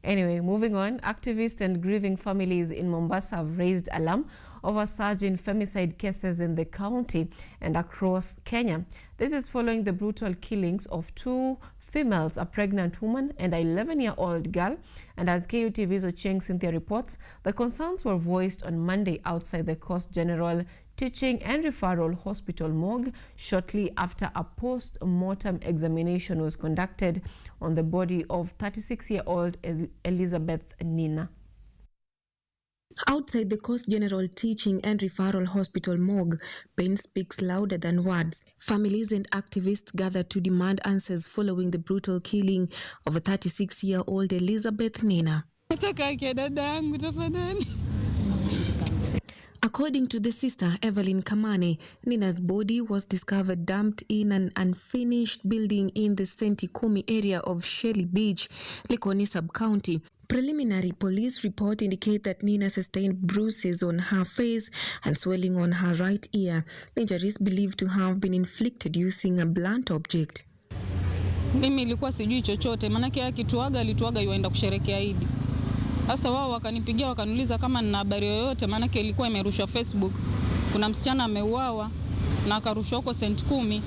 Anyway, moving on, activists and grieving families in Mombasa have raised alarm over surge in femicide cases in the county and across Kenya. This is following the brutal killings of 2 females, a pregnant woman and an 11-year-old girl. And as KUTV's Ochieng Cynthia reports, the concerns were voiced on Monday outside the Coast General Teaching and Referral Hospital morgue shortly after a post-mortem examination was conducted on the body of 36-year-old Elizabeth Nina. Outside the Coast General Teaching and Referral Hospital morgue, pain speaks louder than words. Families and activists gathered to demand answers following the brutal killing of a 36-year-old Elizabeth Nina. According to the sister, Evelyn Kamane, Nina's body was discovered dumped in an unfinished building in the Sentikumi area of Shelly Beach, Likoni sub-county. Preliminary police report indicate that Nina sustained bruises on her face and swelling on her right ear. The injuries believed to have been inflicted using a blunt object. Mimi nilikuwa sijui chochote, manake akituaga alituaga yuenda kusherehekea Eid. Sasa wao wakanipigia wakaniuliza kama nina habari yoyote, manake ilikuwa imerushwa Facebook. Kuna msichana ameuawa na akarushwa huko Sentikumi.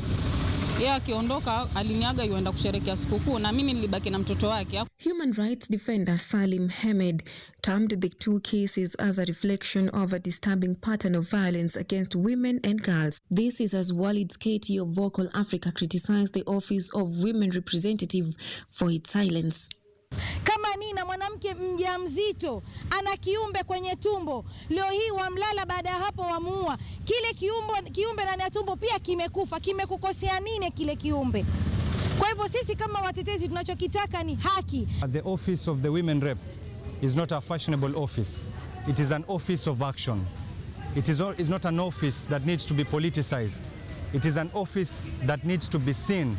Yeye akiondoka aliniaga yuenda kusherehekea sikukuu na mimi nilibaki na mtoto wake. Human rights defender Salim Hamed termed the 2 cases as a reflection of a disturbing pattern of violence against women and girls. This is as Walid Sketi of Vocal Africa criticized the Office of Women Representative for its silence. Kama Nina mwanamke mjamzito ana kiumbe kwenye tumbo, leo hii wamlala, baada ya hapo wamuua. Kile kiumbe ndani ya tumbo pia kimekufa. Kimekukosea nini kile kiumbe? Kwa hivyo sisi kama watetezi tunachokitaka ni haki. The Office of the Women Rep is not a fashionable office. It is an office of action. It is not an office that needs to be politicized. It is an office that needs to be seen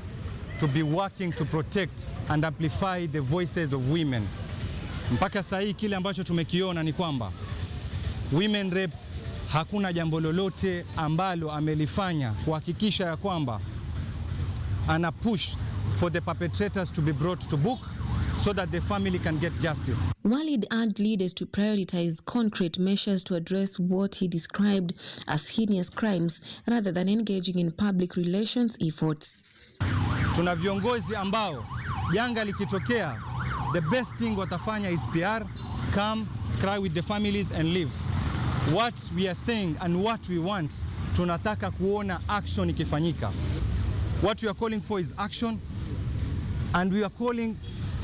to be working to protect and amplify the voices of women. Mpaka saa hii kile ambacho tumekiona ni kwamba Women Rep hakuna jambo lolote ambalo amelifanya kuhakikisha ya kwamba ana push for the perpetrators to be brought to book so that the family can get justice. Walid urged leaders to prioritize concrete measures to address what he described as heinous crimes rather than engaging in public relations efforts. Tuna viongozi ambao janga likitokea, the best thing watafanya is PR, come, cry with the families and leave. What we are saying and what we want, tunataka kuona action ikifanyika. What we are calling for is action, and we are calling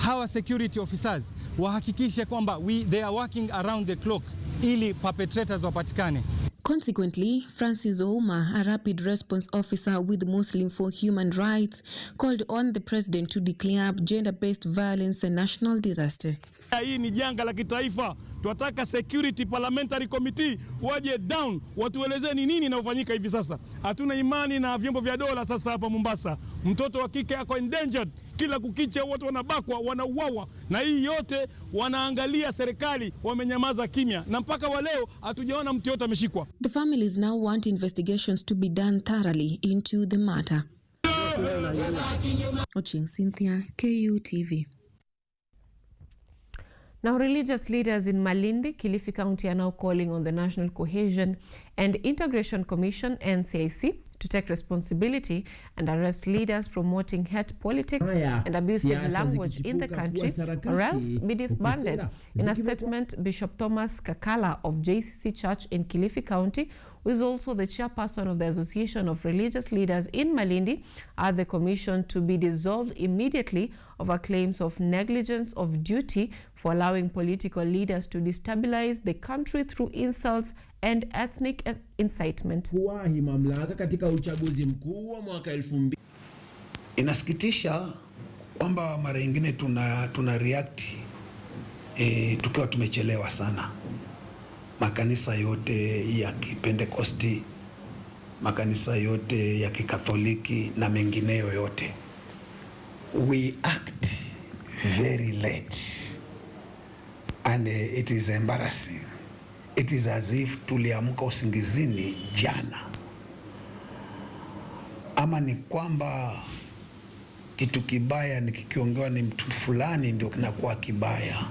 our security officers wahakikishe kwamba they are working around the clock ili perpetrators wapatikane. Consequently, Francis Ouma, a rapid response officer with Muslim for Human Rights, called on the president to declare gender-based violence a national disaster. Hii ni janga la kitaifa. Tunataka Security Parliamentary Committee waje down, watueleze ni nini inafanyika hivi sasa. Hatuna imani na vyombo vya dola sasa hapa Mombasa. Mtoto wa kike yako endangered, kila kukicha watu wanabakwa, wanauawa, na hii yote wanaangalia serikali wamenyamaza kimya, na mpaka wa leo hatujaona mtu yote ameshikwa. The families now want investigations to be done thoroughly into the matter. Ochieng Cynthia, KUTV. Now, religious leaders in Malindi, Kilifi County are now calling on the National Cohesion and Integration Commission, NCIC, to take responsibility and arrest leaders promoting hate politics and abusive language in the country, or else be disbanded. In a statement, Bishop Thomas Kakala of JCC Church in Kilifi County, who is also the chairperson of the Association of Religious Leaders in Malindi, urged the commission to be dissolved immediately over claims of negligence of duty for allowing political leaders to destabilize the country through insults and ethnic incitement. Kuwahi mamlaka katika uchaguzi mkuu wa mwaka 2000. Inasikitisha kwamba mara nyingine tuna react tukiwa tumechelewa sana. Makanisa yote ya Kipentekosti, makanisa yote ya Kikatholiki na mengineyo yote, we act very late and it is embarrassing. It is as if tuliamka usingizini jana, ama ni kwamba kitu kibaya ni kikiongewa ni mtu fulani ndio kinakuwa kibaya,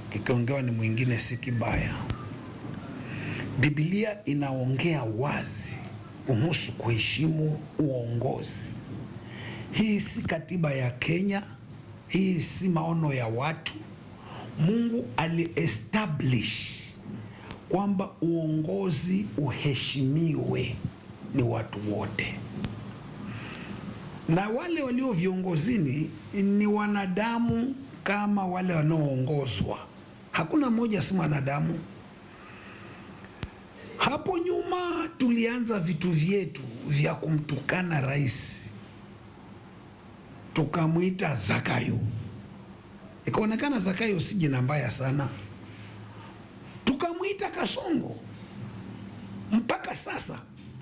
kikiongewa ni mwingine si kibaya. Biblia inaongea wazi kuhusu kuheshimu uongozi. Hii si katiba ya Kenya, hii si maono ya watu. Mungu aliestablish kwamba uongozi uheshimiwe ni watu wote, na wale walio viongozini ni wanadamu kama wale wanaoongozwa. Hakuna mmoja si mwanadamu. Hapo nyuma tulianza vitu vyetu vya kumtukana rais, tukamwita Zakayo, ikaonekana Zakayo si jina mbaya sana, tukamwita Kasongo. Mpaka sasa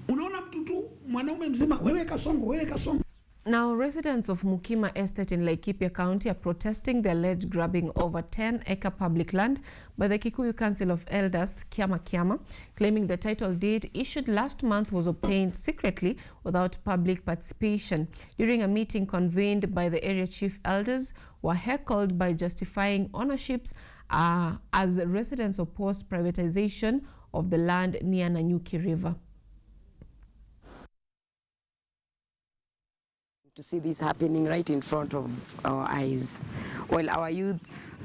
unaona mtu tu mwanaume mzima, wewe Kasongo, wewe Kasongo. Now, residents of Mukima Estate in Laikipia County are protesting the alleged grabbing over 10-acre public land by the Kikuyu Council of Elders, Kiama Kiama, claiming the title deed issued last month was obtained secretly without public participation. During a meeting convened by the area chief elders, were heckled by justifying ownerships as residents opposed privatization of the land near Nanyuki River. To see this happening right in front of our eyes, while our youths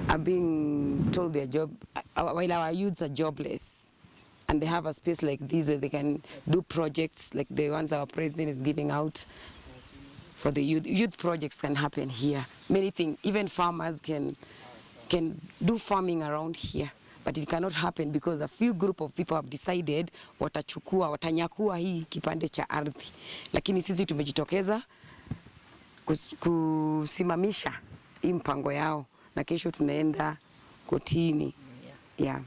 are being told their job, while our youths are jobless, and they have a space like this where they can do projects like the ones our president is giving out for the youth. Youth projects can happen here. Many things, even farmers can do farming around here. But it cannot happen because a few group of people have decided watanyakua hii kipande cha ardhi. Lakini sisi tumejitokeza kusimamisha hii mpango yao, na kesho tunaenda kotini. Yeah.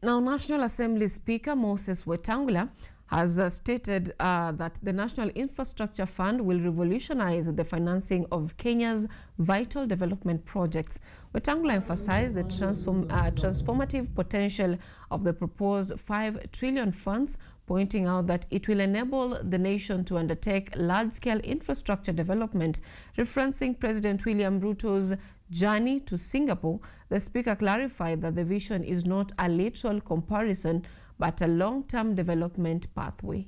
Now, National Assembly Speaker Moses Wetangula has stated that the National Infrastructure Fund will revolutionize the financing of Kenya's vital development projects. Wetangula emphasized the transformative potential of the proposed 5 trillion funds, pointing out that it will enable the nation to undertake large-scale infrastructure development. Referencing President William Ruto's journey to Singapore, the Speaker clarified that the vision is not a literal comparison, but a long-term development pathway.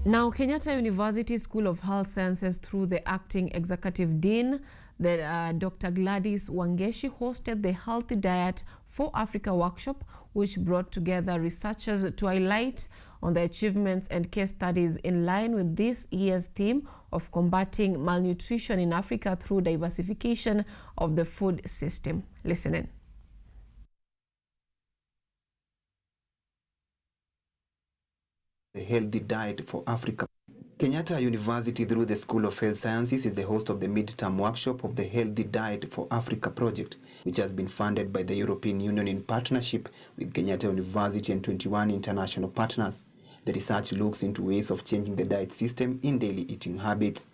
Now, Kenyatta University School of Health Sciences, through the acting executive dean, Dr. Gladys Wangeshi, hosted the Healthy Diet for Africa workshop, which brought together researchers to highlight on the achievements and case studies in line with this year's theme of combating malnutrition in Africa through diversification of the food system. Listen in. The Healthy Diet for Africa. Kenyatta University, through the School of Health Sciences, is the host of the mid-term workshop of the Healthy Diet for Africa project, which has been funded by the European Union in partnership with Kenyatta University and 21 international partners. The research looks into ways of changing the diet system in daily eating habits.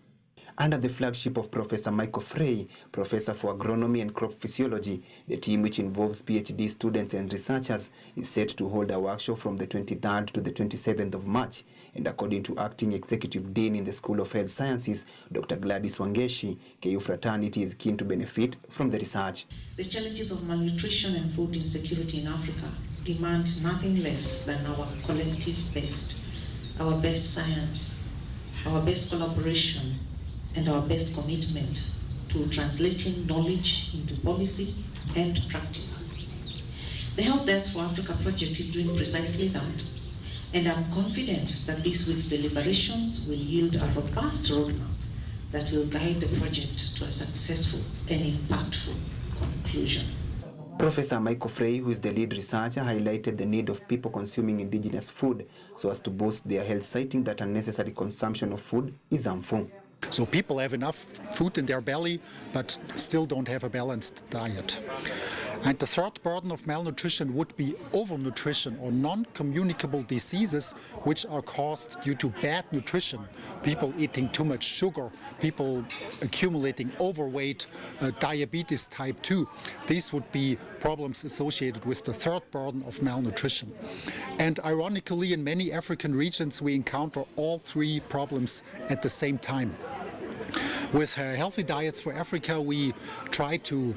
Under the flagship of Professor Michael Frey, Professor for Agronomy and Crop Physiology, the team, which involves PhD students and researchers, is set to hold a workshop from the 23rd to the 27th of March. And according to Acting Executive Dean in the School of Health Sciences, Dr. Gladys Wangeshi, KU fraternity is keen to benefit from the research. The challenges of malnutrition and food insecurity in Africa demand nothing less than our collective best, our best science, our best collaboration, and our best commitment to translating knowledge into policy and practice. The Health Desk for Africa project is doing precisely that, and I'm confident that this week's deliberations will yield a robust roadmap that will guide the project to a successful and impactful conclusion. Professor Michael Frey, who is the lead researcher, highlighted the need of people consuming indigenous food so as to boost their health, citing that unnecessary consumption of food is harmful. So people have enough food in their belly, but still don't have a balanced diet. And the third burden of malnutrition would be overnutrition or non-communicable diseases which are caused due to bad nutrition. People eating too much sugar, people accumulating overweight, diabetes type 2. These would be problems associated with the third burden of malnutrition. And ironically, in many African regions, we encounter all three problems at the same time. With Healthy Diets for Africa, we try to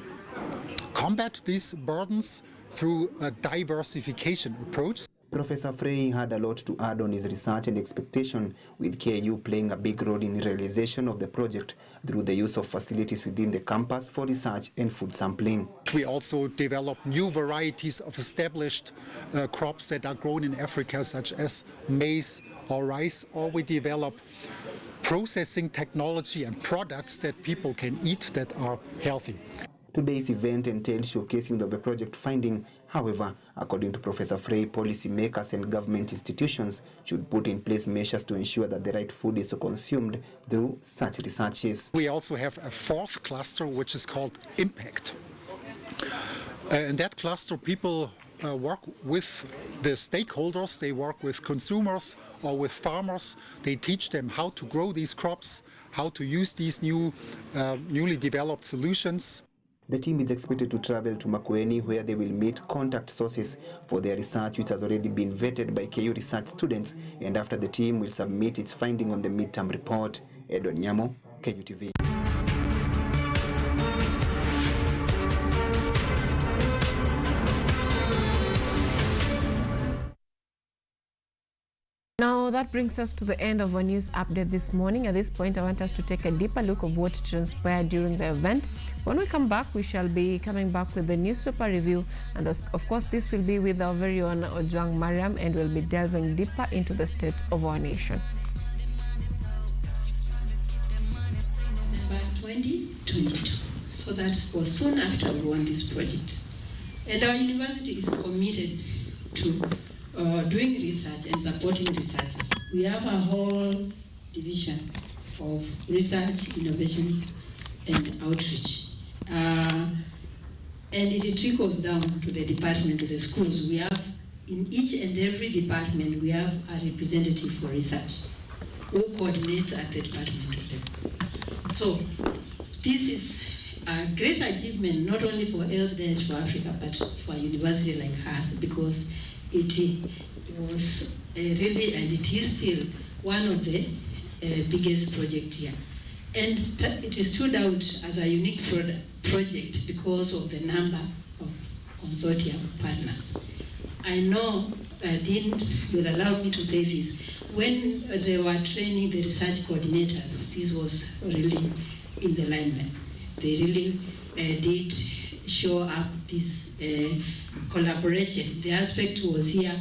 combat these burdens through a diversification approach. Professor Frey had a lot to add on his research and expectation, with KU playing a big role in the realization of the project through the use of facilities within the campus for research and food sampling. We also develop new varieties of established crops that are grown in Africa, such as maize or rice, or we develop processing technology and products that people can eat that are healthy. Today's event entailed showcasing of the project finding. However, according to Professor Frey, policymakers and government institutions should put in place measures to ensure that the right food is consumed through such researches. We also have a fourth cluster, which is called Impact. In that cluster, people work with the stakeholders, they work with consumers or with farmers. They teach them how to grow these crops, how to use these newly developed solutions. The team is expected to travel to Makueni, where they will meet contact sources for their research, which has already been vetted by KU research students, and after the team will submit its finding on the midterm report. Anyango, KUTV. Now that brings us to the end of our news update this morning. At this point, I want us to take a deeper look of what transpired during the event. When we come back, we shall be coming back with the newspaper review, and of course this will be with our very own Ojwang Mariam, and we'll be delving deeper into the state of our nation. By 2022, so that was soon after we won this project. And our university is committed to doing research and supporting researchers. We have a whole division of research, innovations, and outreach. And it trickles down to the department, to the schools. We have, in each and every department, we have a representative for research who coordinates at the department with them. So this is a great achievement, not only for Health Desk for Africa, but for a university like ours, because it was really, and it is still, one of the biggest projects here. And it stood out as a unique project because of the number of consortium partners. I know Dean will allow me to say this. When they were training the research coordinators, this was really in the limelight. They really did show up this collaboration. The aspect was here,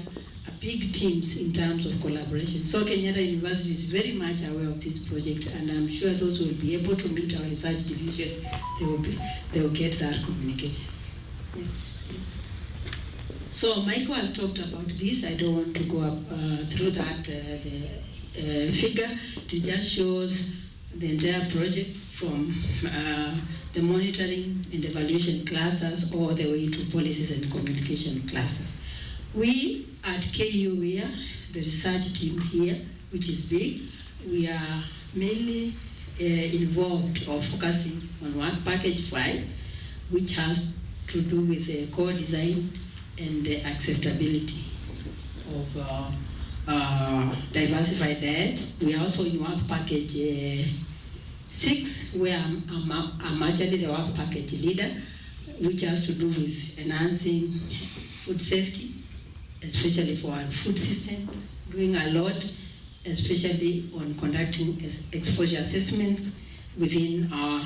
a big teams in terms of collaboration. So Kenyatta University is very much aware of this project, and I'm sure those who will be able to meet our research division, they will get that communication. Next, please. So Michael has talked about this. I don't want to go up through that the figure. It just shows the entire project from the monitoring and evaluation clusters all the way to policies and communication clusters. We at KU here, the research team here, which is big, we are mainly involved or focusing on work package 5, which has to do with the core design and the acceptability of diversified diet. We are also in work package 6, where I'm actually the work package leader, which has to do with enhancing food safety, especially for our food system, doing a lot, especially on conducting exposure assessments within our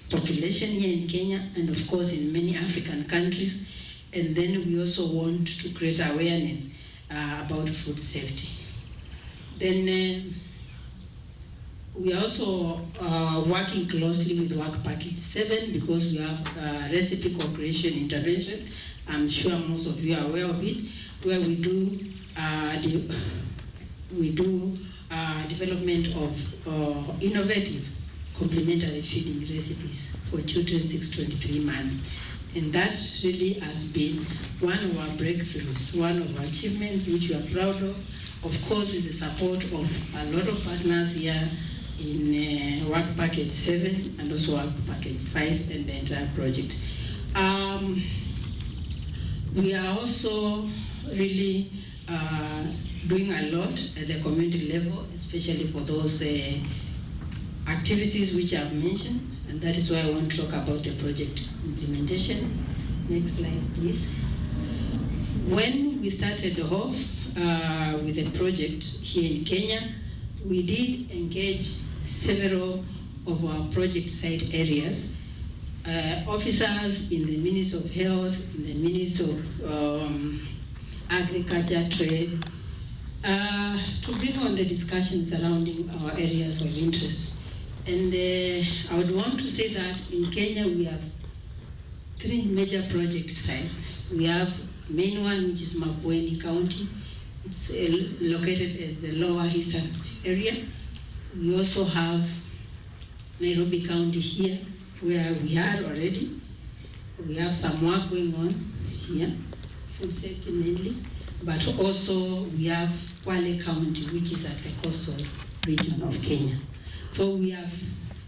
population here in Kenya and of course in many African countries. And then we also want to create awareness about food safety. Then we are also working closely with work package 7 because we have recipe co-creation intervention. I'm sure most of you are aware of it, where we do development of innovative complementary feeding recipes for children 6 to 23 months. And that really has been one of our breakthroughs, one of our achievements which we are proud of course with the support of a lot of partners here in work package 7 and also work package 5 and the entire project. We are also really doing a lot at the community level, especially for those activities which I've mentioned, and that is why I want to talk about the project implementation. Next slide, please. When we started off with the project here in Kenya, we did engage several of our project site areas, officers in the Ministry of Health, in the Ministry of Agriculture, Trade, to bring on the discussions surrounding our areas of interest. And I would want to say that in Kenya we have 3 major project sites. We have main one, which is Makueni County. It's located at the lower eastern area. We also have Nairobi County here, where we had already. We have some work going on here, food safety mainly, but also we have Kwale County, which is at the coastal region of Kenya. So we have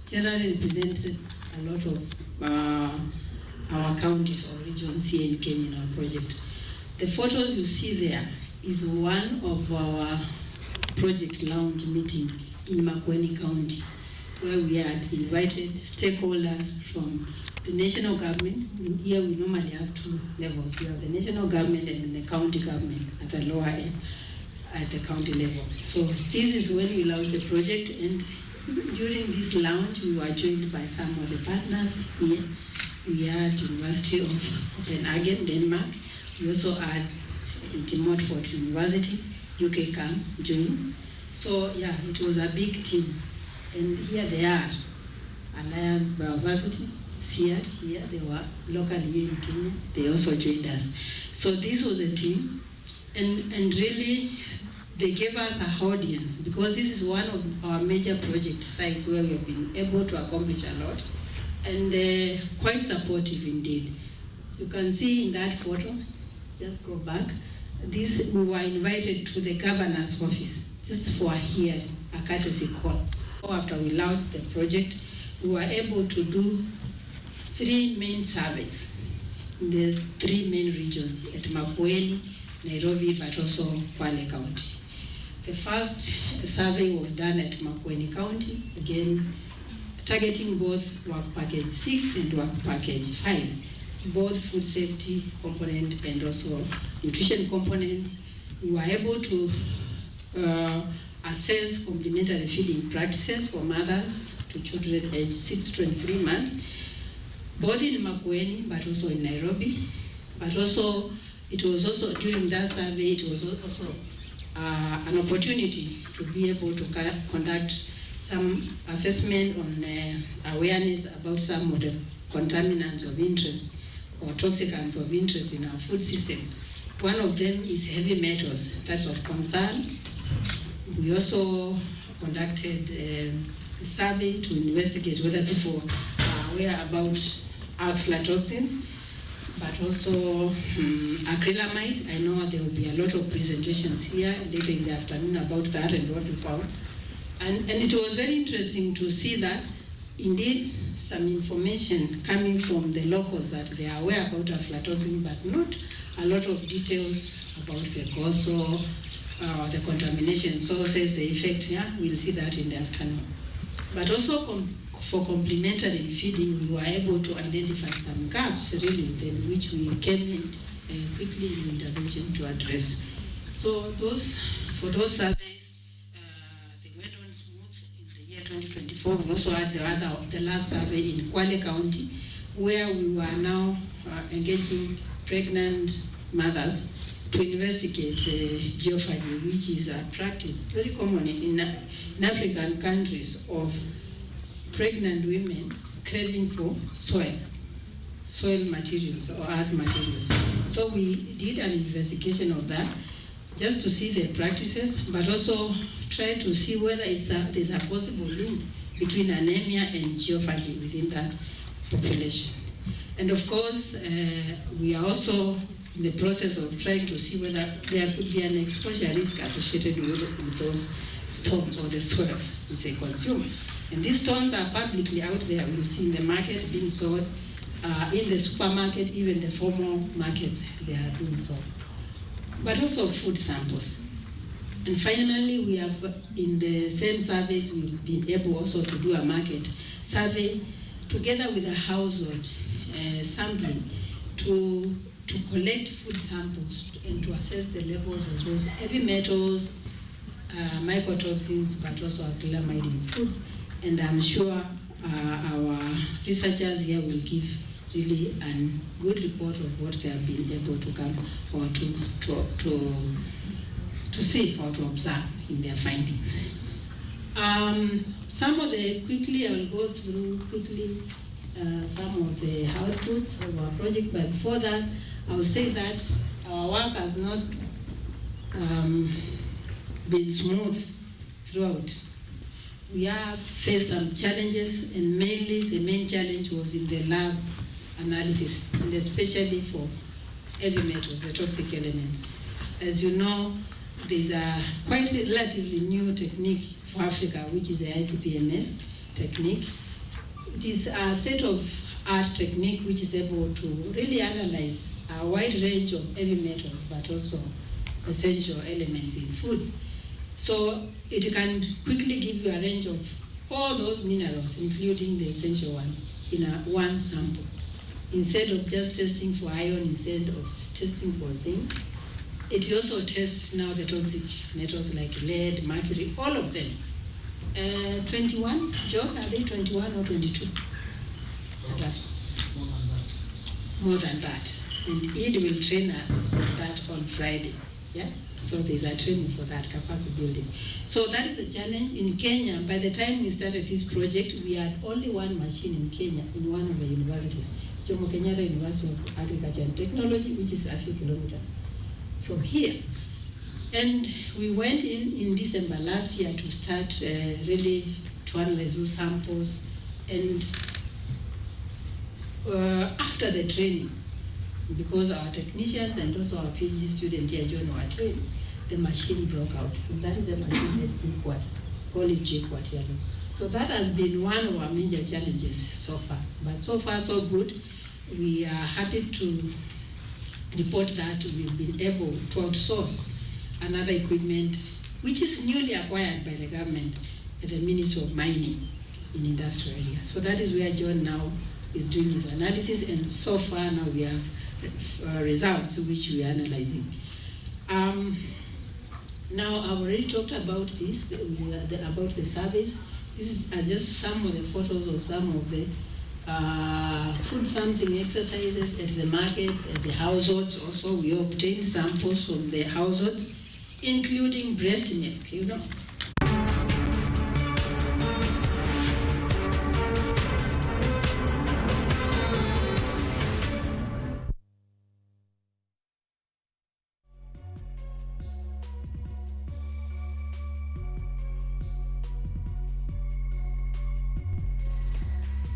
generally represented a lot of our counties or regions here in Kenya in our project. The photos you see there is one of our project launch meeting in Makueni County, where we had invited stakeholders from the national government. Here we normally have 2 levels. We have the national government and then the county government at the lower end, at the county level. So this is when we launched the project, and during this launch we were joined by some of the partners here. We had University of Copenhagen, Denmark. We also had Montfort University, UK camp join. So yeah, it was a big team. And here they are, Alliance Biodiversity, SEAD here, they were locally here in Kenya, they also joined us. So this was a team, and really they gave us a audience, because this is one of our major project sites where we have been able to accomplish a lot, and quite supportive indeed. So you can see in that photo, just go back, we were invited to the governor's office just for a hearing, a courtesy call. After we launched the project, we were able to do 3 main surveys in the 3 main regions at Makueni, Nairobi, but also Kwale County. The first survey was done at Makueni County, again targeting both work package 6 and work package 5, both food safety component and also nutrition components. We were able to assess complementary feeding practices for mothers to children aged 6 to 23 months, both in Makueni but also in Nairobi. But also, it was also during that survey, it was also an opportunity to be able to conduct some assessment on awareness about some of the contaminants of interest or toxicants of interest in our food system. One of them is heavy metals, that's of concern. We also conducted a survey to investigate whether people are aware about aflatoxins, but also acrylamide. I know there will be a lot of presentations here later in the afternoon about that and what we found. And it was very interesting to see that indeed some information coming from the locals that they are aware about aflatoxin, but not a lot of details about the cause or the contamination sources, the effect. Yeah, we'll see that in the afternoon. But also for complementary feeding, we were able to identify some gaps really, then which we came in quickly in intervention to address. So for those surveys, they went on smooth in the year 2024. We also had the last survey in Kwale County, where we were now engaging pregnant mothers to investigate geophagy, which is a practice very common in African countries of pregnant women craving for soil materials or earth materials. So we did an investigation of that just to see the practices, but also try to see whether there's a possible link between anemia and geophagy within that population. And of course, we are also in the process of trying to see whether there could be an exposure risk associated with those stones or the soils which they consume. And these stones are publicly out there. We'll see in the market being sold, in the supermarket, even the formal markets, they are being sold. But also food samples. And finally, we have, in the same surveys, we've been able also to do a market survey together with a household sampling to collect food samples and to assess the levels of those heavy metals, mycotoxins, but also acrylamide in foods. And I'm sure our researchers here will give really a good report of what they have been able to come or to see or to observe in their findings. Some of the, quickly, I will go through quickly some of the outputs of our project, but before that, I will say that our work has not been smooth throughout. We have faced some challenges, and mainly the main challenge was in the lab analysis, and especially for heavy metals, the toxic elements. As you know, there's a quite relatively new technique for Africa, which is the ICP-MS technique. It is a set of art technique which is able to really analyze a wide range of heavy metals, but also essential elements in food. So it can quickly give you a range of all those minerals, including the essential ones, in one sample. Instead of just testing for iron, instead of testing for zinc, it also tests now the toxic metals like lead, mercury, all of them. 21, John, are they 21 or 22? More than that. And it will train us on that on Friday. Yeah? So there's a training for that, capacity building. So that is a challenge. In Kenya, by the time we started this project, we had only one machine in Kenya in one of the universities, Jomo Kenyatta University of Agriculture and Technology, which is a few kilometers from here. And we went in December last year to start really to analyze those samples. And after the training, because our technicians and also our PhD students here joined our training, the machine broke out. And that is the machine that G-Quad, call it G-Quad here. So that has been one of our major challenges so far. But so far, so good. We are happy to report that we've been able to outsource another equipment, which is newly acquired by the government at the Ministry of Mining in industrial area. So that is where John now is doing his analysis, and so far now we have results which we are analyzing. Now I've already talked about this, about the surveys. These are just some of the photos of some of the food sampling exercises at the markets, at the households. Also, we obtained samples from the households, including breast milk, you know.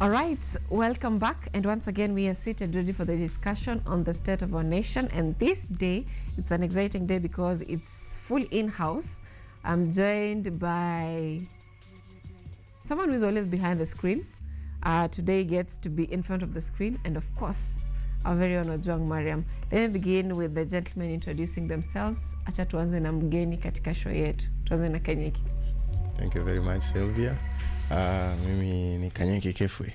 All right, welcome back. And once again, we are seated ready for the discussion on the state of our nation. And this day, it's an exciting day because it's full in-house. I'm joined by someone who is always behind the screen, today gets to be in front of the screen, and of course, our very own Ojwang Mariam. Let me begin with the gentlemen introducing themselves. Acha tuanze na mgeni katika show yetu. Tuanze na Kanyeki. Thank you very much, Sylvia. Mimi ni Kanyeki Kefwe,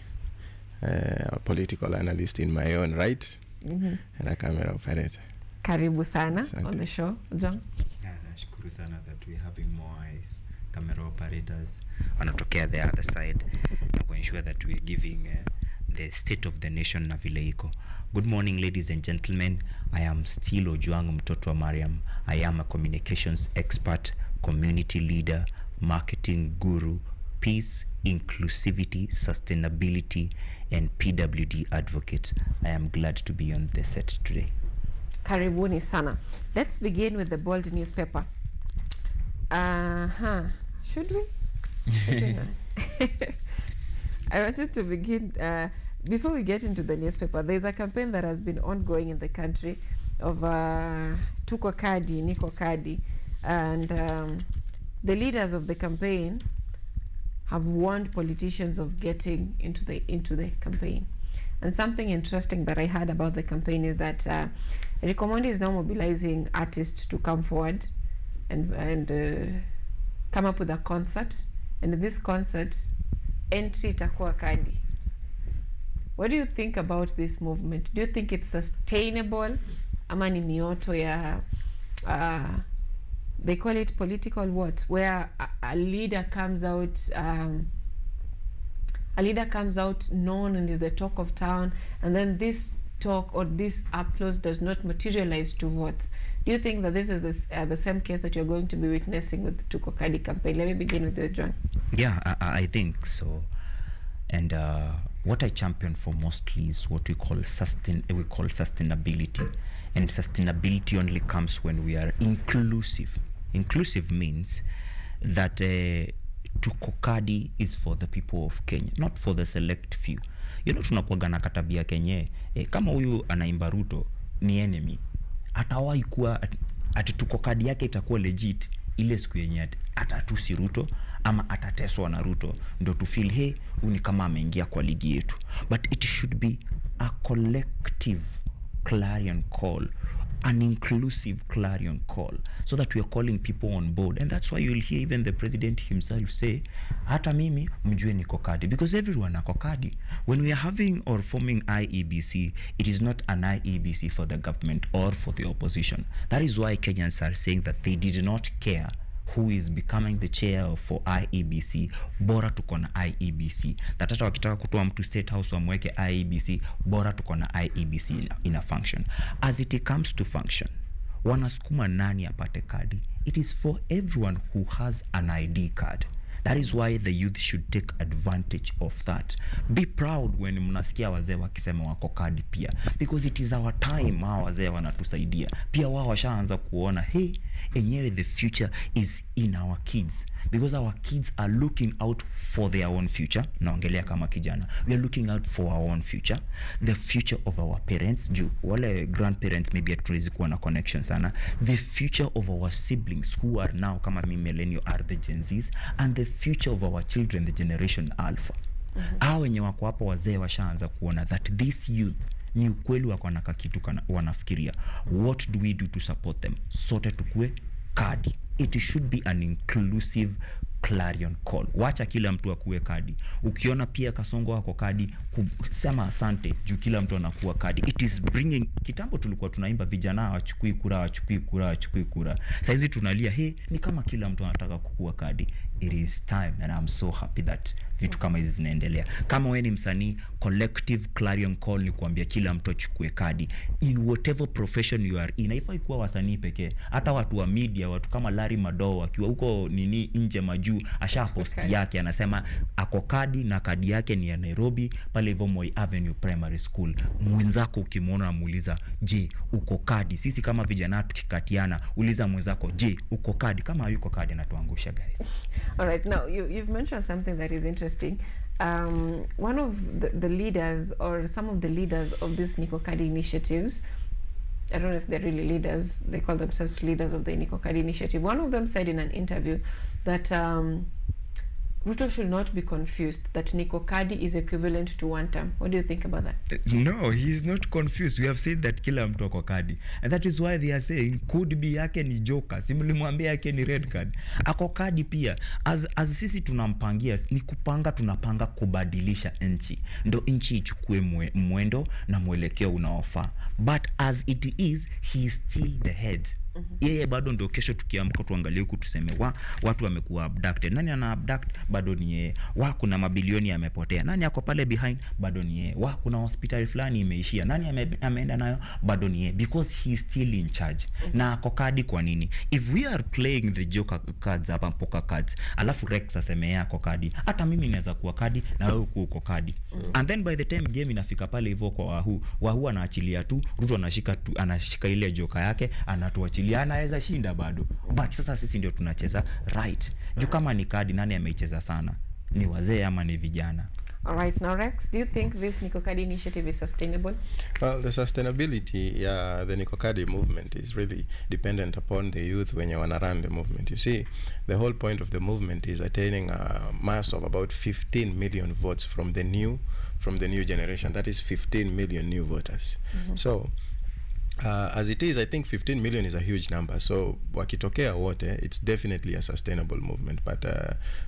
a political analyst in my own right, and a camera operator. Karibu sana on the show, Ojwang. Nashukuru sana that we're having more eyes, camera operators wanatokea the other side na kuensure that we're giving the state of the nation na vile iko. Good morning, ladies and gentlemen. I am still Ojwang mtoto wa Mariam. I am a communications expert, community leader, marketing guru, peace, inclusivity, sustainability, and PWD advocate. I am glad to be on the set today. Karibuni sana. Let's begin with the bold newspaper. Should we? I wanted to begin, before we get into the newspaper, there's a campaign that has been ongoing in the country of Tuko Kadi, Niko Kadi, and the leaders of the campaign have warned politicians of getting into the campaign. And something interesting that I heard about the campaign is that Rikomondi is now mobilizing artists to come forward and come up with a concert, and in this concert, entry itakuwa kadi. What do you think about this movement? Do you think it's sustainable? Ama ni mioto ya they call it political what? Where a leader comes out known and is the talk of town, and then this talk or this applause does not materialize to votes. Do you think that this is the same case that you're going to be witnessing with the Tuko Kadi campaign? Let me begin with you, John. Yeah, I think so. And what I champion for mostly is what we call sustainability. And sustainability only comes when we are inclusive. Inclusive means that Tuko Kadi is for the people of Kenya, not for the select few. You know, tunakuwaga na katabia Kenya, kama huyu anaimba Ruto ni enemy, atawahi kuwa ati Tuko Kadi yake itakuwa legit ile siku yenye atatusi Ruto ama atateswa na Ruto ndo to feel hey, uni kama ameingia kwa ligi yetu. But it should be a collective clarion call, an inclusive clarion call, so that we are calling people on board. And that's why you'll hear even the president himself say, hata mimi mjue niko kadi, because everyone ako kadi. When we are having or forming IEBC, it is not an IEBC for the government or for the opposition. That is why Kenyans are saying that they did not care who is becoming the chair for IEBC, bora tuko na IEBC. That hata wakitaka kutoa mtu state house wamweke IEBC, bora tuko na IEBC in a function. As it comes to function, wanasukuma nani apate kadi? It is for everyone who has an ID card. That is why the youth should take advantage of that. Be proud when mnasikia wazee wakisema wako kadi pia, because it is our time. Hawa wazee wanatusaidia pia, wao washaanza kuona hey, enyewe the future is in our kids, because our kids are looking out for their own future. Naongelea kama kijana, we are looking out for our own future, the future of our parents, juu wale grandparents maybe hatuwezi kuwa na connection sana, the future of our siblings who are now kama millennial are the Gen Zs, and the future of our children, the generation Alpha. Hao wenye wako hapo wazee washaanza kuona that this youth ni ukweli wako na kitu wanafikiria. What do we do to support them? Sote tukue kadi. It should be an inclusive clarion call. Wacha kila mtu akue kadi. Ukiona pia Kasongo wako kadi, kusema asante juu kila mtu anakuwa kadi. It is bringing, kitambo tulikuwa tunaimba vijana wachukui kura. Saizi tunalia hey, ni kama kila mtu anataka kukua kadi. It is time, and I'm so happy that vitu kama hizi zinaendelea. Kama wewe ni msanii, collective clarion call ni kuambia kila mtu achukue kadi in whatever profession you are in. Haifai kuwa wasanii pekee, hata watu wa media, watu kama Larry Madowo akiwa huko nje majuu, asha post yake anasema ako kadi na kadi yake ni ya Nairobi pale hivyo Moi Avenue Primary School. Mwenzako ukimwona muuliza, je, uko kadi? Sisi kama vijana tukikatiana, uliza mwenzako, je, uko kadi? Kama hayuko kadi anatuangusha, guys. All right, now you've mentioned something that is interesting. One of the leaders, or some of the leaders of these Niko Kadi initiatives, I don't know if they're really leaders, they call themselves leaders of the Niko Kadi initiative. One of them said in an interview that Ruto should not be confused that Niko Kadi is equivalent to one term. What do you think about that? No, he is not confused. We have said that kila mtu ako kadi. And that is why they are saying could be yake ni joker. Simulimwambia yake ni red card. Ako kadi pia. As sisi tunampangia, ni kupanga tunapanga kubadilisha nchi. Ndo nchi ichukue mwendo na mwelekeo unaofaa. But as it is, he is still the head. Yeye bado ndo kesho tukiamka tuangalie huku tuseme watu wamekuwa abducted. Nani ana abduct? Bado ni yeye. Kuna mabilioni yamepotea. Nani ako pale behind? Bado ni yeye. Kuna hospitali fulani imeishia. Nani ameenda nayo? Bado ni yeye. Because he is still in charge. Na ako kadi kwa nini? If we are playing the joker cards hapa poker cards, alafu Rex aseme yako kadi, hata mimi naweza kuwa kadi na wewe uko kadi. And then by the time game inafika pale hivyo kwa Wahu anaachilia tu, Ruto anashika ile joker yake, anatuachilia, anaweza shinda bado. But sasa sisi ndio tunacheza right. Juu kama ni kadi, nani ameicheza sana? Ni wazee ama ni vijana? All right, now Rex, do you think this Niko Kadi initiative is sustainable? Well, the sustainability, the Niko Kadi movement is really dependent upon the youth when you want to run the movement. You see, the whole point of the movement is attaining a mass of about 15 million votes from the new generation. That is 15 million new voters. So, as it is, I think 15 million is a huge number. So, wakitokea wote, it's definitely a sustainable movement. But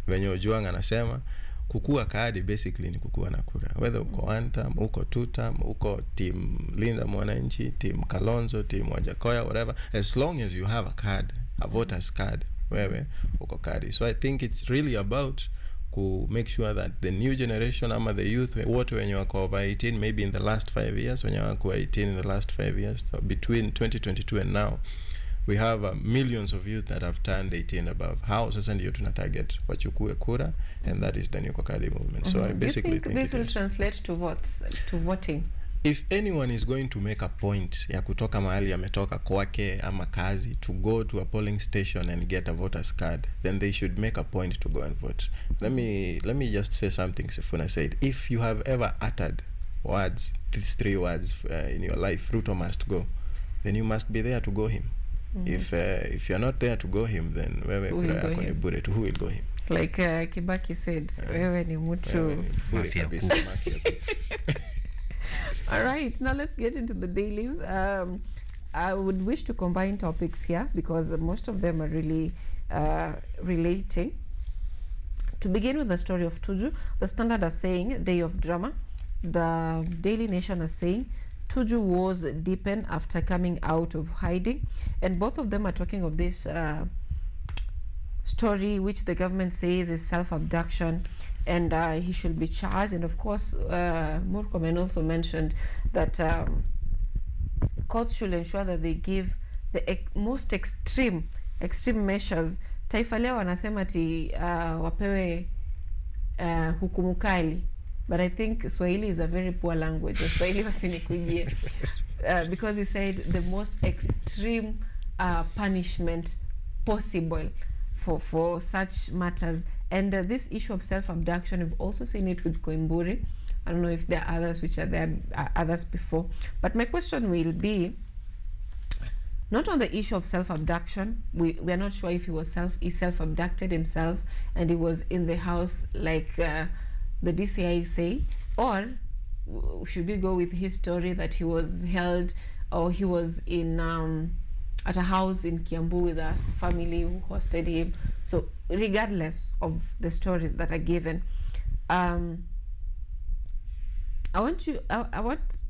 when you're Juang anasema, kukua kadi basically ni kukua na kura. Whether uko one term, uko two term, uko team Linda Mwananchi, team Kalonzo, team Wajakoya, whatever. As long as you have a card, a voter's card, wewe uko kadi. So I think it's really about to make sure that the new generation, ama the youth, wote wenye wako over 18, maybe in the last 5 years, wenye wako 18 in the last 5 years, so between 2022 and now, we have millions of youth that have turned 18 above. How sasa ndio tuna target wachukue kura, and that is the Niko Kadi movement. So I basically think this will translate to votes, to voting. If anyone is going to make a point ya kutoka mahali ametoka kwake ama kazi to go to a polling station and get a voter's card, then they should make a point to go and vote. Let me just say something Sifuna said. If you have ever uttered words, these 3 words in your life, Ruto must go, then you must be there to go him. If you're not there to go him, then wewe kura yako ni bure tu. Who will go him? Like Kibaki said, wewe ni mtu bure kabisa, mafia. All right, now let's get into the dailies. I would wish to combine topics here because most of them are really relating. To begin with the story of Tuju, the Standard are saying day of drama. The Daily Nation are saying Tuju was deepened after coming out of hiding, and both of them are talking of this story which the government says is self-abduction, and he should be charged. And of course, Murkomen also mentioned that courts should ensure that they give the most extreme measures. Taifa Leo wanasema ati wapewe hukumu kali, but I think Swahili is a very poor language. Swahili wasinikujie. Because he said the most extreme punishment possible for such matters. And this issue of self-abduction, we've also seen it with Koimburi. I don't know if there are others which are there, others before. But my question will be, not on the issue of self-abduction. We are not sure if he self-abducted himself and he was in the house like the DCI say, or should we go with his story that he was held, or he was in at a house in Kiambu with a family who hosted him. So regardless of the stories that are given, I want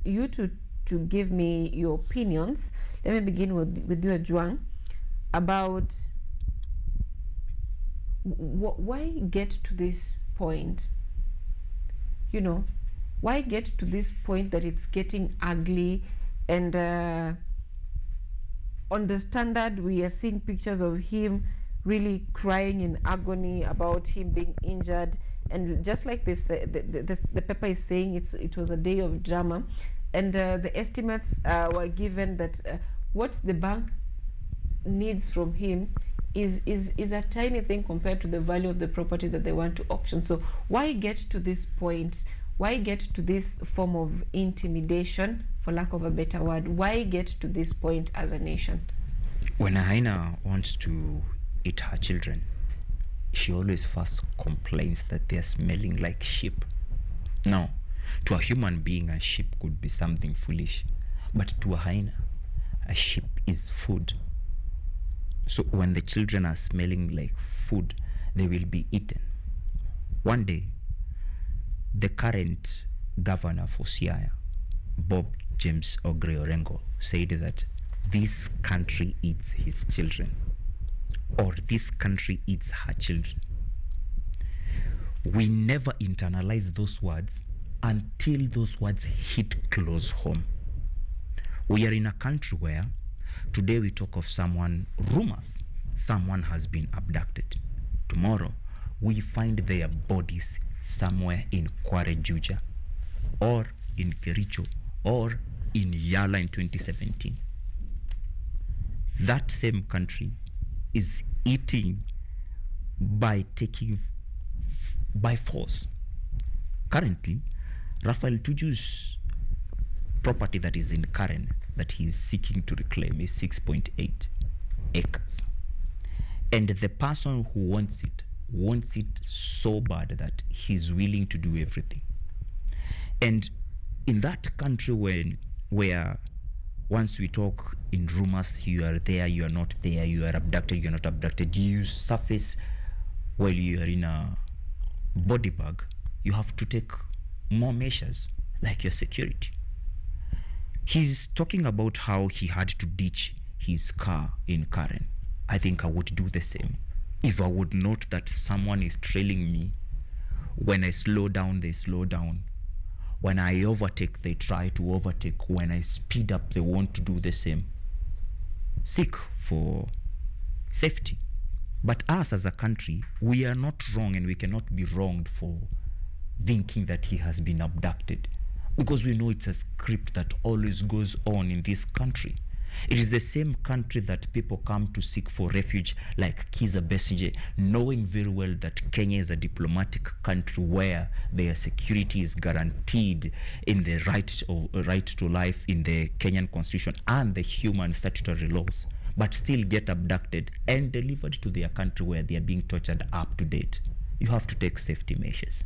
you to give me your opinions. Let me begin with you, Juang, about why get to this point. You know, why get to this point that it's getting ugly? And on the Standard, we are seeing pictures of him really crying in agony about him being injured. And just like this, the paper is saying it was a day of drama. And the estimates were given that what the bank needs from him is a tiny thing compared to the value of the property that they want to auction. So why get to this point? Why get to this form of intimidation, for lack of a better word? Why get to this point as a nation? When a hyena wants to eat her children, she always first complains that they are smelling like sheep. Now, to a human being, a sheep could be something foolish, but to a hyena, a sheep is food. So when the children are smelling like food, they will be eaten. One day, the current governor for Siaya, Bob James Ogre Orengo, said that this country eats his children, or this country eats her children. We never internalize those words until those words hit close home. We are in a country where today we talk of rumors, someone has been abducted. Tomorrow, we find their bodies somewhere in Kware Juja, or in Kericho, or in Yala in 2017. That same country is eating by by force. Currently, Raphael Tuju's property that is in Karen that he is seeking to reclaim is 6.8 acres. And the person who wants it so bad that he's willing to do everything. And in that country where once we talk in rumors, you are there, you are not there, you are abducted, you are not abducted, you surface while you are in a body bag, you have to take more measures, like your security. He's talking about how he had to ditch his car in Karen. I think I would do the same. If I would note that someone is trailing me, when I slow down, they slow down. When I overtake, they try to overtake. When I speed up, they want to do the same. Seek for safety. But us as a country, we are not wrong, and we cannot be wronged for thinking that he has been abducted, because we know it's a script that always goes on in this country. It is the same country that people come to seek for refuge, like Kiza Besigye, knowing very well that Kenya is a diplomatic country where their security is guaranteed in the right to life in the Kenyan constitution and the human statutory laws, but still get abducted and delivered to their country where they are being tortured up to date. You have to take safety measures.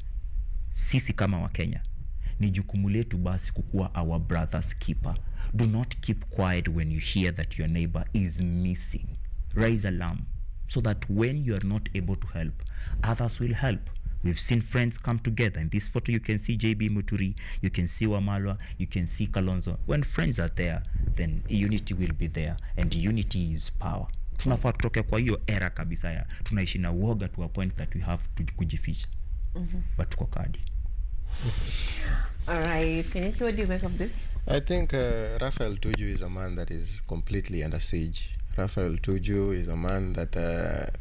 Sisi kama wa Kenya, ni jukumu letu basi kukuwa our brother's keeper. Do not keep quiet when you hear that your neighbor is missing. Raise alarm so that when you are not able to help, others will help. We've seen friends come together. In this photo, you can see JB Muturi, you can see Wamalwa, you can see Kalonzo. When friends are there, then unity will be there, and unity is power. Tunafaa tutoke kwa hiyo era kabisa ya tunaishi na uoga to a point that we have to kujificha. But tuko kadi. All right, Kenyeki, what do you make of this? I think Raphael Tuju is a man that is completely under siege. Raphael Tuju is a man that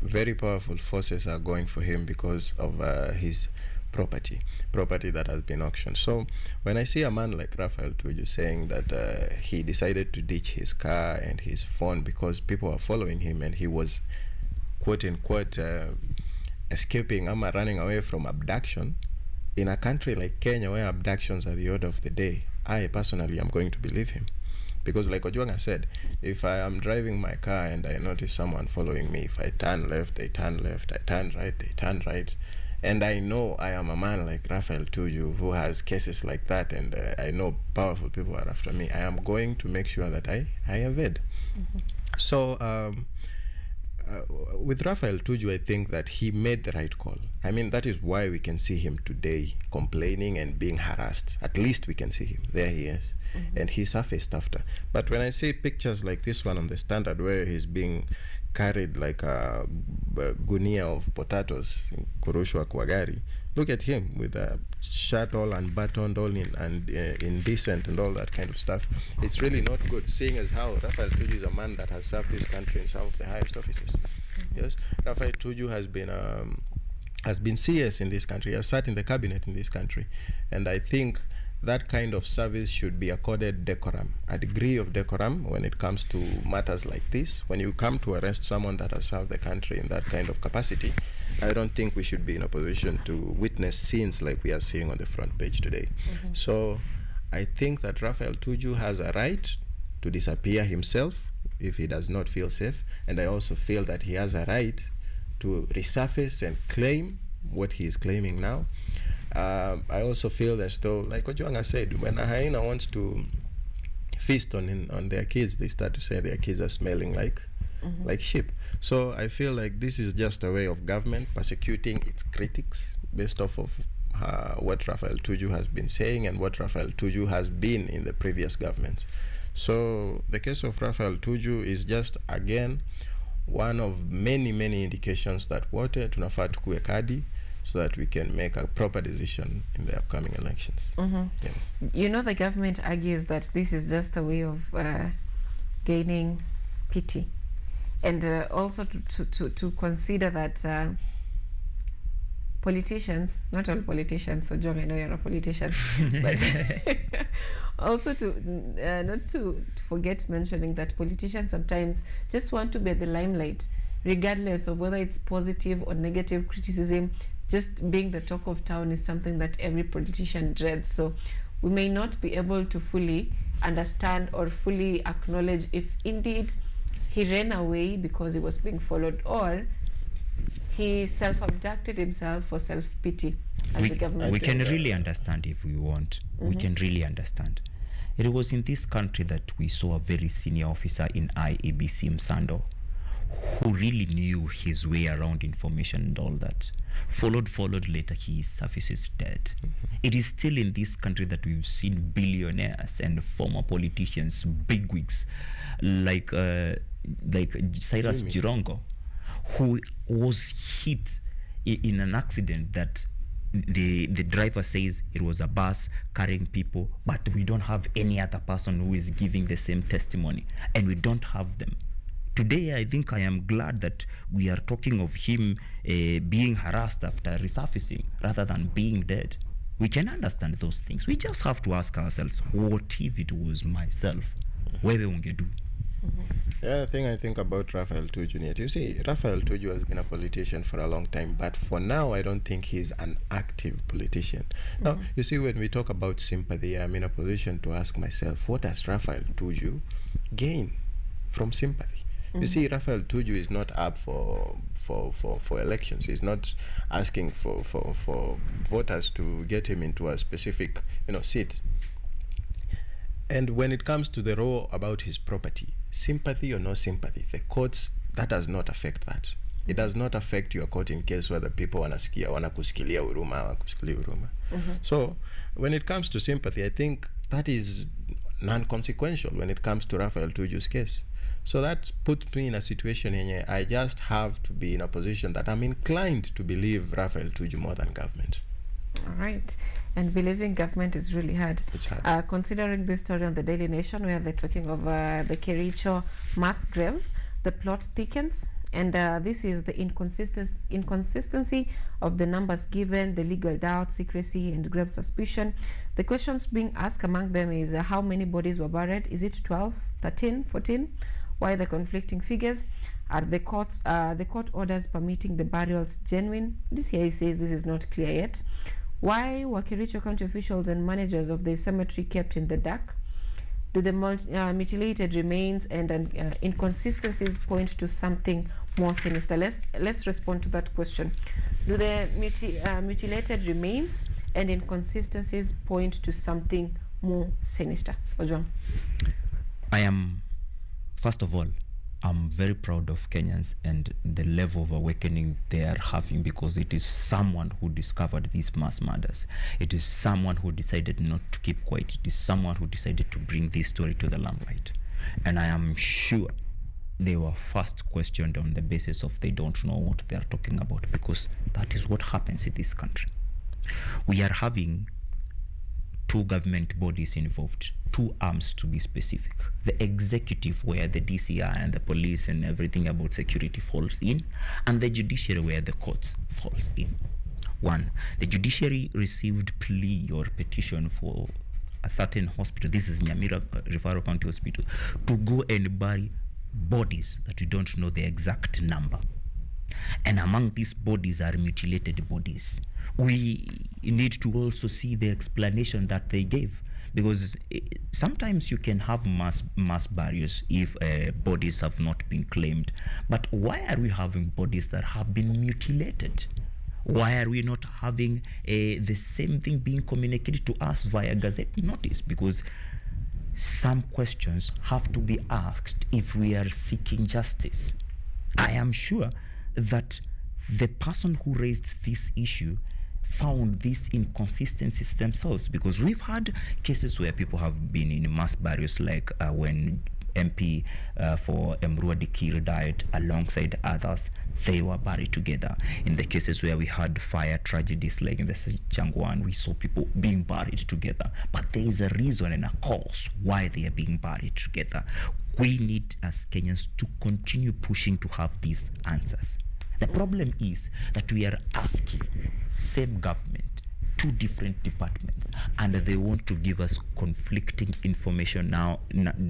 very powerful forces are going for him because of his property that has been auctioned. So when I see a man like Raphael Tuju saying that he decided to ditch his car and his phone because people are following him, and he was quote unquote escaping or running away from abduction in a country like Kenya where abductions are the order of the day, I personally am going to believe him. Because like Ojwanga said, if I am driving my car and I notice someone following me, if I turn left, they turn left, I turn right, they turn right, and I know I am a man like Raphael Tuju who has cases like that, and I know powerful people are after me, I am going to make sure that I evade. So with Raphael Tuju, I think that he made the right call. I mean, that is why we can see him today complaining and being harassed. At least we can see him. There he is. And he surfaced after. But when I see pictures like this one on the Standard where he's being carried like a gunia of potatoes in Kurushwa kwa gari, look at him with a shirt all unbuttoned, all indecent and all that kind of stuff. It's really not good, seeing as how Raphael Tuju is a man that has served this country in some of the highest offices. Yes, Raphael Tuju has been CS in this country, has sat in the cabinet in this country, and I think that kind of service should be accorded decorum, a degree of decorum when it comes to matters like this. When you come to arrest someone that has served the country in that kind of capacity, I don't think we should be in a position to witness scenes like we are seeing on the front page today. So I think that Raphael Tuju has a right to disappear himself if he does not feel safe, and I also feel that he has a right to resurface and claim what he is claiming now. I also feel as though, like Ojwanga said, when a hyena wants to feast on their kids, they start to say their kids are smelling like sheep. So I feel like this is just a way of government persecuting its critics based off of what Raphael Tuju has been saying and what Raphael Tuju has been in the previous governments. So the case of Raphael Tuju is just, again, one of many indications that wote tunafaa tukue kadi so that we can make a proper decision in the upcoming elections. Yes. You know, the government argues that this is just a way of gaining pity, and also to consider that politicians, not all politicians, so John, I know you're a politician, but also not to forget mentioning that politicians sometimes just want to be at the limelight, regardless of whether it's positive or negative criticism. Just being the talk of town is something that every politician dreads. So we may not be able to fully understand or fully acknowledge if indeed he ran away because he was being followed, or he self-abducted himself for self-pity, as the government we said. can really understand if we want. We can really understand. It was in this country that we saw a very senior officer in IEBC, Msando, who really knew his way around information and all that. Followed, later he surfaces dead. It is still in this country that we've seen billionaires and former politicians, bigwigs, like Cyrus Jirongo, who was hit in an accident that the driver says it was a bus carrying people, but we don't have any other person who is giving the same testimony, and we don't have them. Today, I think I am glad that we are talking of him being harassed after resurfacing rather than being dead. We can understand those things. We just have to ask ourselves, what if it was myself? Wewe ungedu? Yeah, I think about Raphael Tuju. You see, Raphael Tuju has been a politician for a long time, but for now, I don't think he's an active politician. Now, you see, when we talk about sympathy, I'm in a position to ask myself, what does Raphael Tuju gain from sympathy? You see, Raphael Tuju is not up for elections. He's not asking for voters to get him into a specific, seat. And when it comes to the law about his property, sympathy or no sympathy, the courts, that does not affect that. It does not affect your court in case whether people wanakusikilia huruma. So when it comes to sympathy, I think that is non-consequential when it comes to Raphael Tuju's case. So that puts me in a situation in I just have to be in a position that I'm inclined to believe Raphael Tuju more than government. All right. And believing government is really hard. It's hard. Considering this story on the Daily Nation, where they're talking of the Kericho mass grave, the plot thickens, and this is the inconsistency of the numbers given, the legal doubt, secrecy, and grave suspicion. The questions being asked among them is how many bodies were buried? Is it 12, 13, 14? Why the conflicting figures? Are the court orders permitting the burials genuine? DCI says this is not clear yet. Why were Kericho County officials and managers of the cemetery kept in the dark? Do the mutilated remains and inconsistencies point to something more sinister? Let's respond to that question. Do the mutilated remains and inconsistencies point to something more sinister? Ojwang. First of all, I'm very proud of Kenyans and the level of awakening they are having, because it is someone who discovered these mass murders. It is someone who decided not to keep quiet. It is someone who decided to bring this story to the limelight. And I am sure they were first questioned on the basis of they don't know what they are talking about, because that is what happens in this country. We are having two government bodies involved, two arms to be specific. The executive, where the DCI and the police and everything about security falls in, and the judiciary, where the courts falls in. One, the judiciary received plea or petition for a certain hospital, this is Nyamira Referral County Hospital, to go and bury bodies that we don't know the exact number. And among these bodies are mutilated bodies. We need to also see the explanation that they gave, because sometimes you can have mass burials if bodies have not been claimed. But why are we having bodies that have been mutilated? Why are we not having the same thing being communicated to us via Gazette notice? Because some questions have to be asked if we are seeking justice. I am sure that the person who raised this issue found these inconsistencies themselves, because we've had cases where people have been in mass burials, like when MP for Emrua Dikir died alongside others, they were buried together. In the cases where we had fire tragedies, like in the Jangwan, we saw people being buried together. But there is a reason and a cause why they are being buried together. We need, as Kenyans, to continue pushing to have these answers. The problem is that we are asking same government, two different departments, and they want to give us conflicting information now,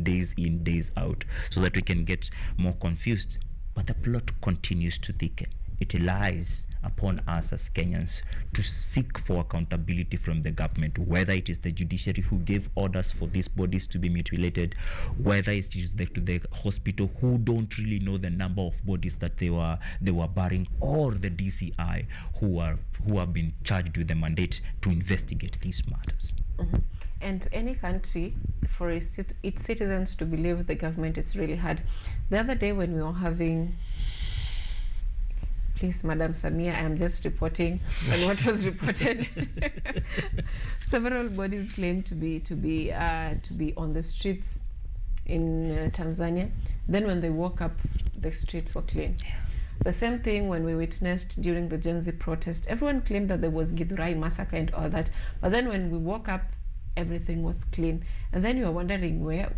days in, days out, so that we can get more confused. But the plot continues to thicken. It lies upon us as Kenyans to seek for accountability from the government, whether it is the judiciary who gave orders for these bodies to be mutilated, whether it is the hospital who don't really know the number of bodies that they were burying, or the DCI who have been charged with the mandate to investigate these matters. Mm-hmm. And any country, for its citizens to believe the government, it's really hard. The other day when we were having, please, Madam Samia, I am just reporting on what was reported. Several bodies claimed to be on the streets in Tanzania. Then when they woke up, the streets were clean. Yeah. The same thing when we witnessed during the Gen Z protest. Everyone claimed that there was Githurai massacre and all that, but then when we woke up, everything was clean. And then you are wondering, where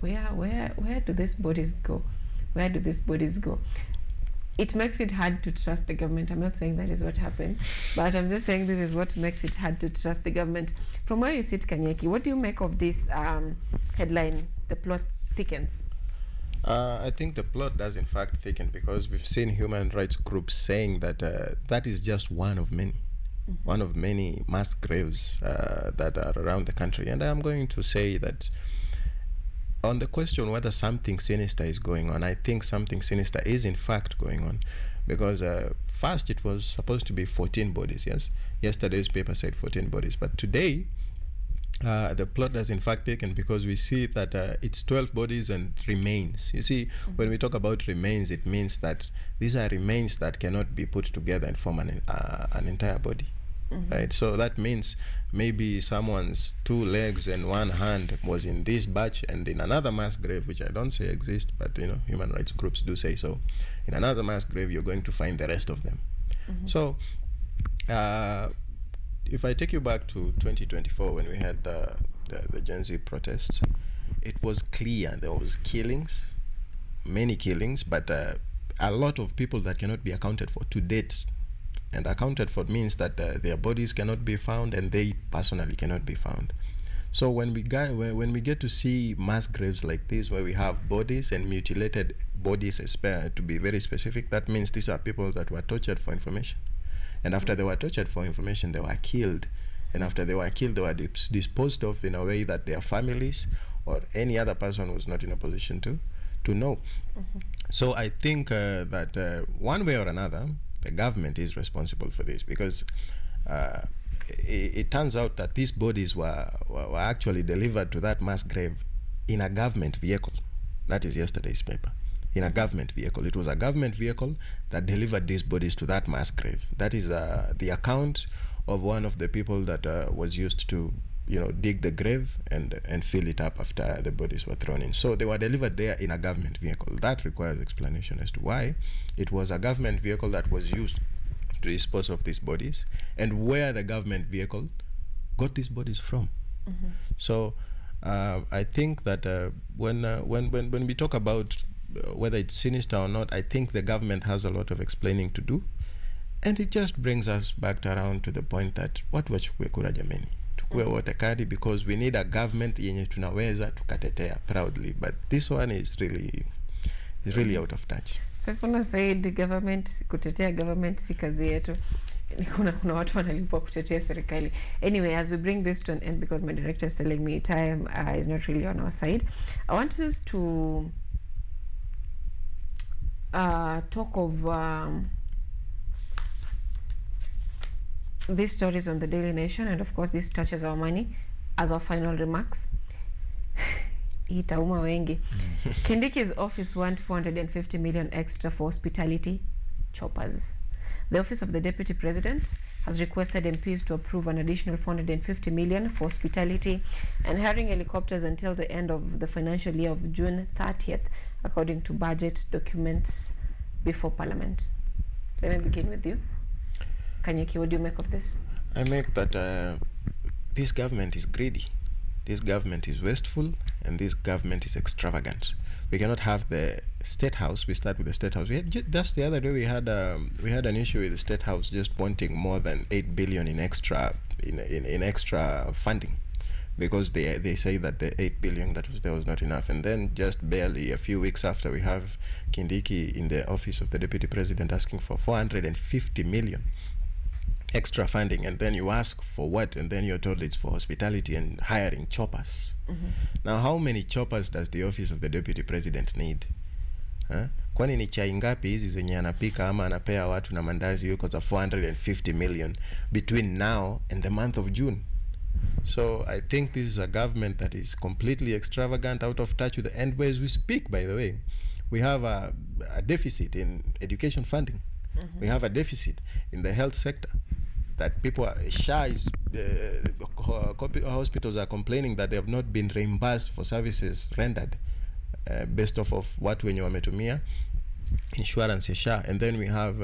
do these bodies go? Where do these bodies go? It makes it hard to trust the government. I'm not saying that is what happened, but I'm just saying this is what makes it hard to trust the government. From where you sit, Kanyeki, what do you make of this headline, the plot thickens? I think the plot does in fact thicken, because we've seen human rights groups saying that that is just one of many. Mm-hmm. One of many mass graves that are around the country. And I'm going to say that on the question whether something sinister is going on, I think something sinister is in fact going on, because first it was supposed to be 14 bodies, yes? Yesterday's paper said 14 bodies, but today the plot has in fact taken, because we see that it's 12 bodies and remains. You see, mm-hmm. when we talk about remains, it means that these are remains that cannot be put together and form an entire body. Mm-hmm. Right, so that means maybe someone's 2 legs and 1 hand was in this batch, and in another mass grave, which I don't say exists, but you know, human rights groups do say so. In another mass grave, you're going to find the rest of them. Mm-hmm. So, if I take you back to 2024, when we had the Gen Z protests, it was clear there was killings, many killings, but a lot of people that cannot be accounted for to date. And accounted for means that their bodies cannot be found, and they personally cannot be found. So when we get to see mass graves like this, where we have bodies and mutilated bodies, to be very specific, that means these are people that were tortured for information. And after they were tortured for information, they were killed. And after they were killed, they were disposed of in a way that their families or any other person was not in a position to know. Mm-hmm. So I think that one way or another, the government is responsible for this, because it turns out that these bodies were actually delivered to that mass grave in a government vehicle. That is yesterday's paper. In a government vehicle. It was a government vehicle that delivered these bodies to that mass grave. That is the account of one of the people that was used to, dig the grave and fill it up after the bodies were thrown in. So they were delivered there in a government vehicle. That requires explanation as to why it was a government vehicle that was used to dispose of these bodies, and where the government vehicle got these bodies from. Mm-hmm. So I think that when we talk about whether it's sinister or not, I think the government has a lot of explaining to do, and it just brings us back around to the point that watu wachukue kura jameni, tukue wote kadi, because we need a government yenye tunaweza tukatetea proudly, but this one is really out of touch. So kuna said government, kutetea government si kazi yetu. kuna watu wanalipwa kutetea serikali. Anyway, as we bring this to an end, because my director is telling me time is not really on our side, I want us to talk of these stories on the Daily Nation, and of course this touches our money as our final remarks. Itauma wengi. Kindiki's office want 450 million extra for hospitality choppers. The office of the Deputy President has requested MPs to approve an additional 450 million for hospitality and hiring helicopters until the end of the financial year of June 30th, according to budget documents before Parliament. Let me begin with you. Kanyeki, what do you make of this? I make that this government is greedy, this government is wasteful, and this government is extravagant. We cannot have the State House. We start with the State House. We had just the other day we had an issue with the State House just wanting more than 8 billion in extra extra funding, because they say that the 8 billion there was not enough. And then just barely a few weeks after, we have Kindiki in the office of the Deputy President asking for 450 million extra funding, and then you ask for what, and then you're told it's for hospitality and hiring choppers. Now, how many choppers does the office of the Deputy President need? Kwani ni chai ngapi hizi zenye anapika ama anapea watu na mandazi yuko za 450 million between now and the month of June? So I think this is a government that is completely extravagant, out of touch with the end. As we speak, by the way, we have a deficit in education funding. We have a deficit in the health sector. That people are hospitals are complaining that they have not been reimbursed for services rendered based off of what wenye wametumia insurance ya SHA. And then we have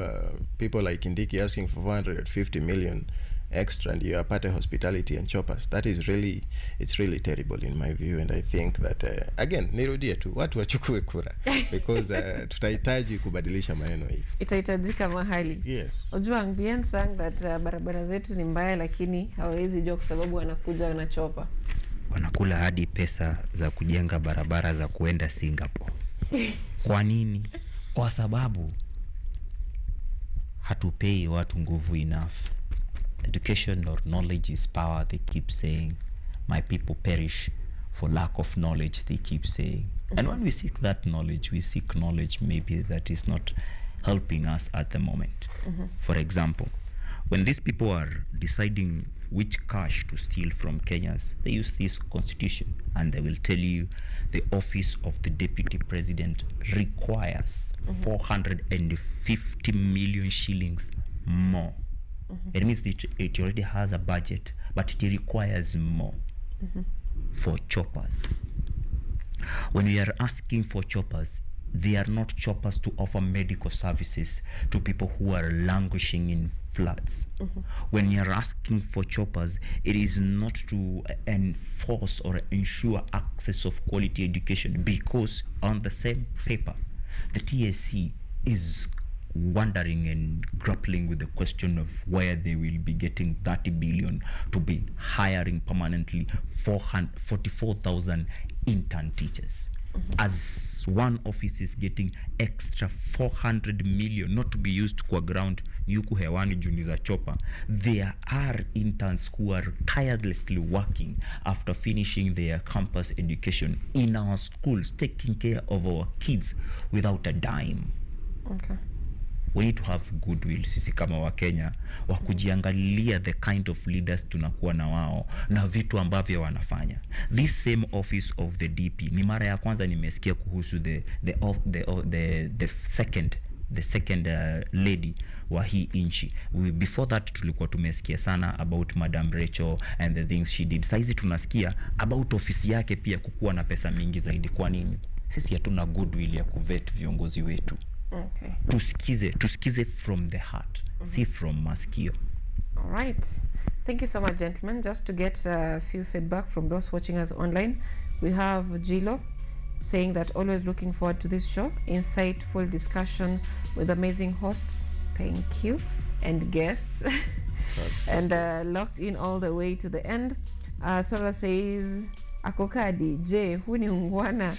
people like Kindiki asking for 450 million extra, and you are part of hospitality and choppers. That is really, it's really terrible in my view. And I think that again, nirudie tu watu wachukue kura because tutahitaji kubadilisha maneno hii. Itahitajika mahali. Yes. Ujua Ambien sang that barabara zetu ni mbaya, lakini hawezi jua kwa sababu wanakuja wanachopa. Wanakula hadi pesa za kujenga barabara za kuenda Singapore. Kwa nini? Kwa sababu hatupei watu nguvu enough. Education or knowledge is power, they keep saying. My people perish for lack of knowledge, they keep saying. And when we seek that knowledge, we seek knowledge maybe that is not helping us at the moment. For example, when these people are deciding which cash to steal from Kenyans, they use this constitution and they will tell you the office of the Deputy President requires 450 million shillings more. It means that it already has a budget, but it requires more for choppers. When we are asking for choppers, they are not choppers to offer medical services to people who are languishing in floods. When you are asking for choppers, it is not to enforce or ensure access of quality education, because on the same paper, the TSC is wondering and grappling with the question of where they will be getting 30 billion to be hiring permanently 44,000 intern teachers. As one office is getting extra 400 million not to be used kwa ground yuku hewani juni za chopper, there are interns who are tirelessly working after finishing their campus education in our schools, taking care of our kids without a dime. Okay. We need to have goodwill sisi kama wa Kenya wa kujiangalia the kind of leaders tunakuwa na wao na vitu ambavyo wanafanya. This same office of the DP, ni mara ya kwanza nimesikia kuhusu the second lady wa hii inchi. Before that tulikuwa tumesikia sana about Madam Rachel and the things she did. Saizi tunasikia about ofisi yake pia kukuwa na pesa mingi zaidi. Kwa nini? Sisi hatuna goodwill ya kuvet viongozi wetu. Okay. Tusikize from the heart, see from maskio. All right. Thank you so much, gentlemen. Just to get a few feedback from those watching us online, we have Gilo saying that always looking forward to this show. Insightful discussion with amazing hosts. Thank you. And guests. And locked in all the way to the end. Sora says, Akokadi, J, huni ungwana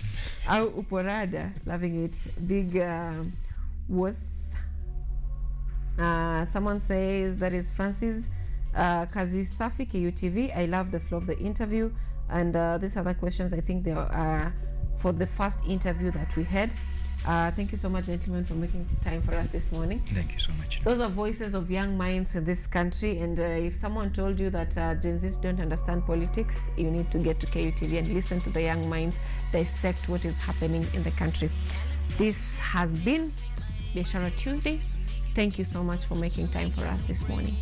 au uporada. Loving it. Big was Someone says, that is Francis Kazi Safi, KUTV. I love the flow of the interview. And these other questions, I think they are for the first interview that we had. Thank you so much, gentlemen, for making time for us this morning. Thank you so much. Those are voices of young minds in this country. And if someone told you that Gen Zs don't understand politics, you need to get to KUTV and listen to the young minds dissect what is happening in the country. This has been Biashara Tuesday. Thank you so much for making time for us this morning.